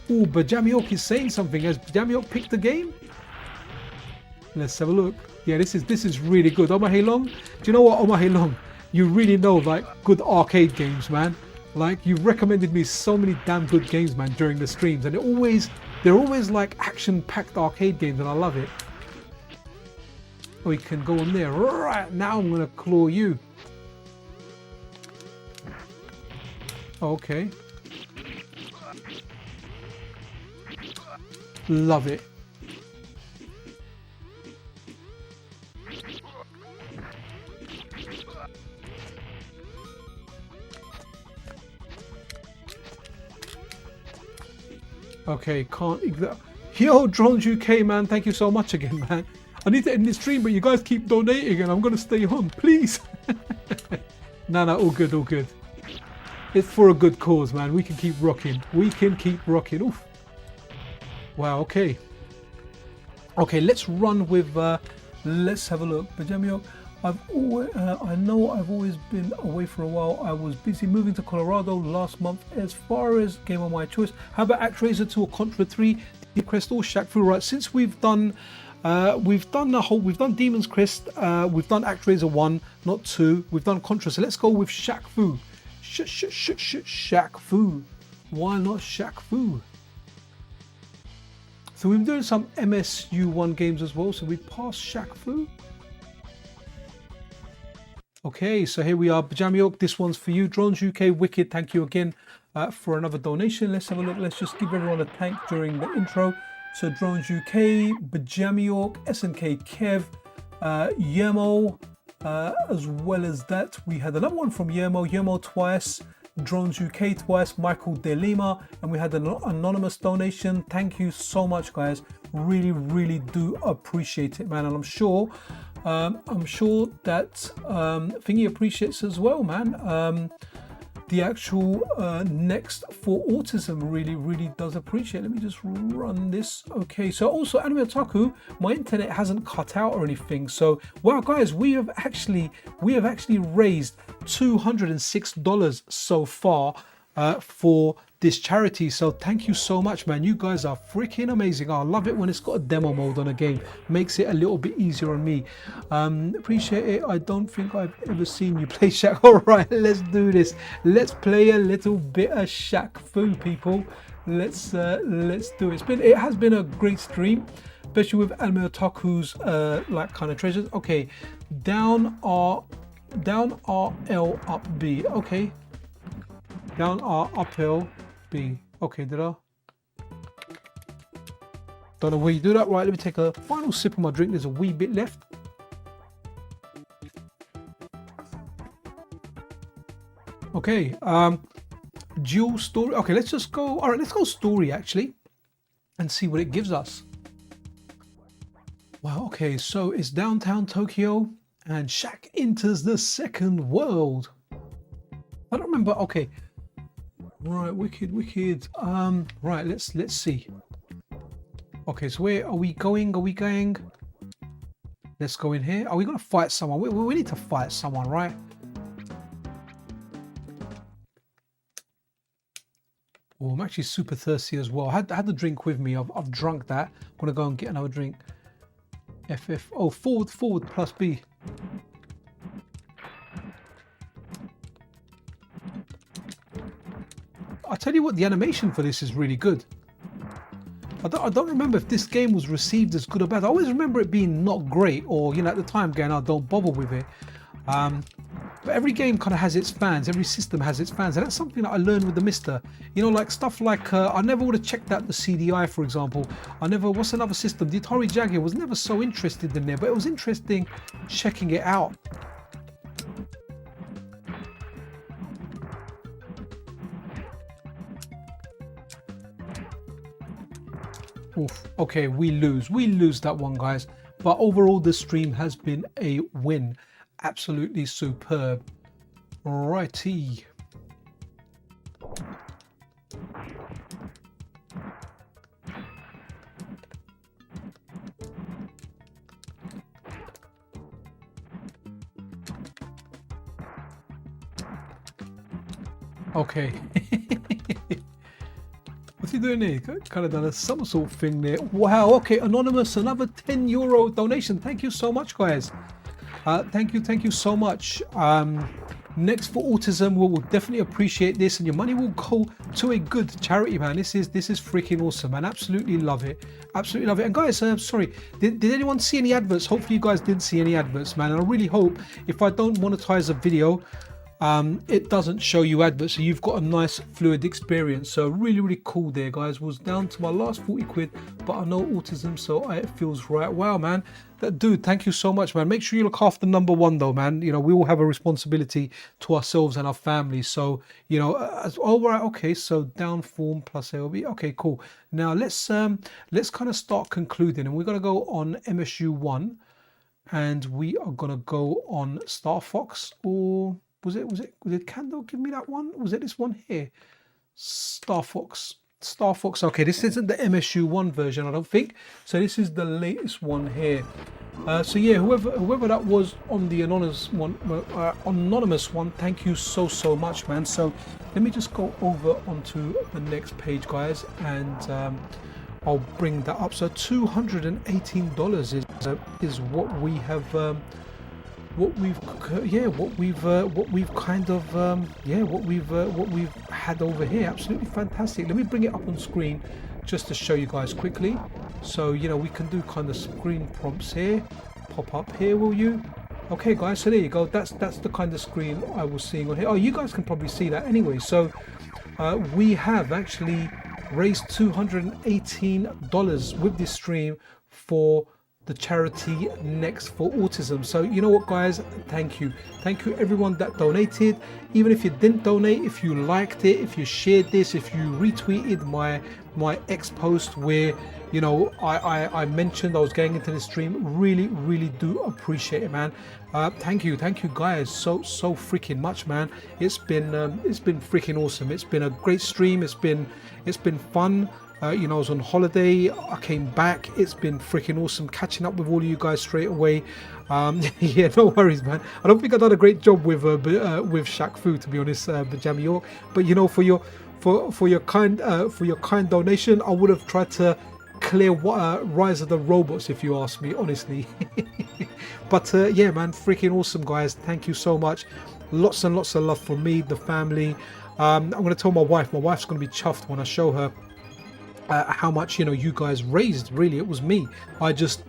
Oh, Bajamiok is saying something. Has Bajamiok picked the game? Let's have a look. Yeah, this is really good. O.M.A.Hei-Long, do you know what, O.M.A.Hei-Long? You really know, like, good arcade games, man. Like, you've recommended me so many damn good games, man, during the streams, and they're always like action-packed arcade games, and I love it. We can go on there. Right, now I'm gonna claw you. Okay. Love it. Okay, can't ignore. Yo, Drones UK, man, thank you so much again, man. I need to end this stream, but you guys keep donating and I'm going to stay on, please. No, all good, all good. It's for a good cause, man. We can keep rocking. We can keep rocking. Oof. Wow, okay. Okay, let's run with, let's have a look. Bajamiok, I know I've always been away for a while. I was busy moving to Colorado last month. As far as game of my choice, how about ActRaiser 2 or Contra 3, Deep Crest or Shaq Fu? Right, since we've done Demon's Crest, we've done ActRaiser 1, not 2. We've done Contra, so let's go with Shaq Fu. Shaq Fu. Why not Shaq Fu? So we've been doing some MSU1 games as well. So we passed Shaq Fu. Okay, so here we are, Bajamiok. This one's for you. Drones UK, wicked. Thank you again for another donation. Let's have a look. Let's just give everyone a thank during the intro. So Drones UK, Bajamiok, SNK Kev, Yermo, as well as that we had another one from Yermo twice, Drones UK twice, Michael De Lima, and we had an anonymous donation. Thank you so much, guys. Really do appreciate it, man. And I'm sure that Thingy appreciates as well, man. The actual next for Autism really does appreciate. Let me just run this. Okay, so also Anime Otaku, my internet hasn't cut out or anything. So wow, guys, we have actually raised $206 so far for this charity. So thank you so much, man. You guys are freaking amazing. I love it when it's got a demo mode on a game. Makes it a little bit easier on me. Appreciate it. I don't think I've ever seen you play Shaq. All right, let's do this. Let's play a little bit of Shaq Fu, people. Let's do it. It has been a great stream, especially with Anime Otaku's like kind of treasures. Okay, down R, L, up B. Okay. Down R, up L, B. Okay, did I? Don't know where you do that. Right, let me take a final sip of my drink. There's a wee bit left. Okay, dual story. Okay, let's just go. All right, let's go story actually and see what it gives us. Wow, okay, so it's downtown Tokyo and Shaq enters the second world. I don't remember. Okay. Right, wicked. Right, let's see. Okay, so where are we going? Let's go in here. Are we gonna fight someone? We need to fight someone, right? Oh, I'm actually super thirsty as well. I had the drink with me. I've drunk that. I'm gonna go and get another drink. FF. Oh, forward plus B. I tell you what, the animation for this is really good. I don't remember if this game was received as good or bad. I always remember it being not great, or you know, at the time going, I don't bother with it. But every game kind of has its fans. Every system has its fans, and that's something that I learned with the MiSTer. You know, like stuff like I never would have checked out the CDI, for example. What's another system? The Atari Jaguar was never so interested in there, but it was interesting checking it out. Oof. Okay, we lose that one, guys, but overall the stream has been a win. Absolutely superb. Righty. Okay. What's he doing here? Kind of done a somersault thing there. Wow, okay, anonymous, another €10 donation. Thank you so much, guys. Thank you so much. Next for Autism, we'll definitely appreciate this, and your money will go to a good charity, man. This is freaking awesome, man. Absolutely love it. Absolutely love it. And guys, sorry, did anyone see any adverts? Hopefully you guys didn't see any adverts, man. And I really hope if I don't monetize a video, it doesn't show you adverts, so you've got a nice fluid experience. So really cool there, guys. Was down to my last 40 quid, but I know Autism, so it feels right. Wow, man, that dude, thank you so much, man. Make sure you look after number one though, man. You know, we all have a responsibility to ourselves and our families. So you know, all right, okay, so down form plus LB. Okay, cool. Now let's kind of start concluding, and we're gonna go on MSU1, and we are gonna go on Star Fox, or was it Candle? Give me that one. Was it this one here? Star Fox. Okay, this isn't the MSU1 version, I don't think. So this is the latest one here. So yeah, whoever that was on the anonymous one, thank you so much, man. So let me just go over onto the next page, guys, and I'll bring that up. So $218 is what we have kind of what we've had over here. Absolutely fantastic. Let me bring it up on screen just to show you guys quickly. So we can do kind of screen prompts here. Pop up here, will you? Okay guys, so there you go. That's the kind of screen I was seeing on here. Oh, you guys can probably see that anyway. So we have actually raised $218 with this stream for the charity Next for Autism. So you know what guys, thank you everyone that donated. Even if you didn't donate, if you liked it, if you shared this, if you retweeted my ex post where I mentioned I was going into the stream, really do appreciate it, man. Thank you guys so freaking much, man. It's been freaking awesome. It's been a great stream. It's been fun. I was on holiday, I came back, it's been freaking awesome catching up with all of you guys straight away. Yeah, no worries, man. I don't think I've done a great job with Shaq Fu, to be honest, Bajami York. But for your kind donation, I would have tried to clear Rise of the Robots, if you ask me, honestly. But yeah, man, freaking awesome, guys. Thank you so much. Lots and lots of love from me, the family. I'm going to tell my wife. My wife's going to be chuffed when I show her how much you guys raised. Really, it was me. I just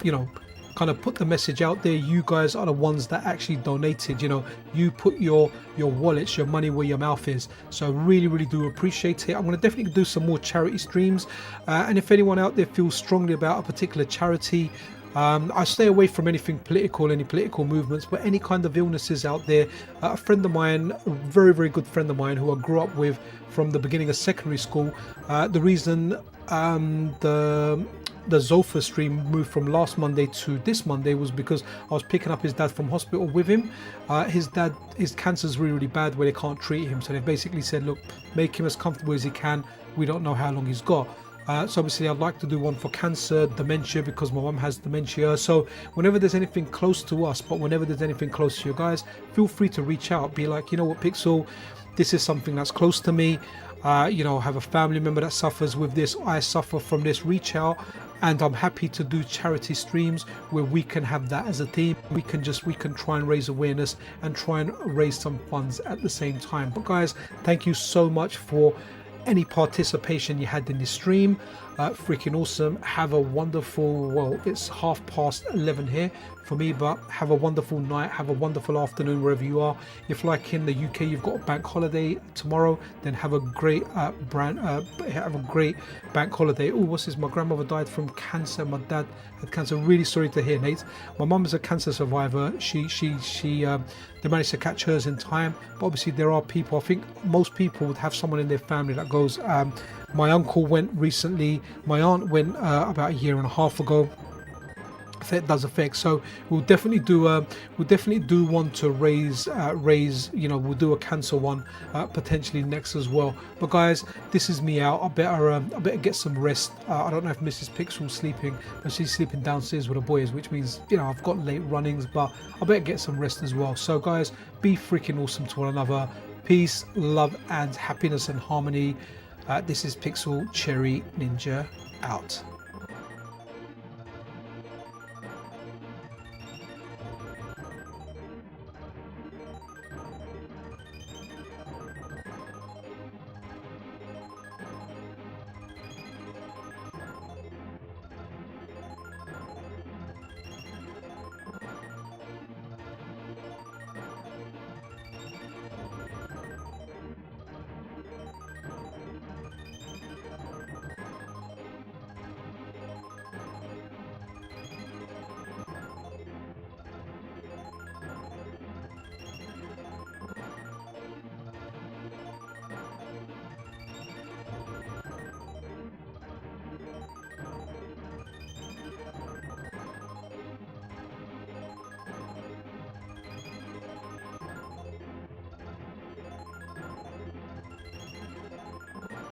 kind of put the message out there. You guys are the ones that actually donated. You put your wallets, your money where your mouth is. So really do appreciate it. I'm going to definitely do some more charity streams, and if anyone out there feels strongly about a particular charity, I stay away from anything political, any political movements, but any kind of illnesses out there. A friend of mine, a very good friend of mine who I grew up with from the beginning of secondary school, the reason the Zofa stream moved from last Monday to this Monday was because I was picking up his dad from hospital with him. His cancer's really bad where they can't treat him, so they've basically said, look, make him as comfortable as he can. We don't know how long he's got. So obviously I'd like to do one for cancer, dementia, because my mum has dementia. So whenever there's anything close to us, but whenever there's anything close to you guys, feel free to reach out. Be like, you know what, Pixel, this is something that's close to me. Have a family member that suffers with this. I suffer from this. Reach out, and I'm happy to do charity streams where we can have that as a team. We can try and raise awareness and try and raise some funds at the same time. But guys, thank you so much for any participation you had in this stream. Freaking awesome. Have a wonderful, well, it's 11:30 here for me, but have a wonderful night, have a wonderful afternoon wherever you are. If like in the UK you've got a bank holiday tomorrow, then have a great bank holiday. Oh, what's this? My grandmother died from cancer. My dad had cancer. Really sorry to hear, Nate. My mum is a cancer survivor. They managed to catch hers in time, but obviously there are people, I think most people would have someone in their family that goes. My uncle went recently, my aunt went about a year and a half ago. That does affect, so we'll definitely do one to raise we'll do a cancer one potentially next as well. But guys, this is me out. I better get some rest. I don't know if Mrs. Pixel's sleeping, but she's sleeping downstairs with the boys, which means I've got late runnings, but I better get some rest as well. So guys, be freaking awesome to one another. Peace, love and happiness and harmony. This is Pixel Cherry Ninja out.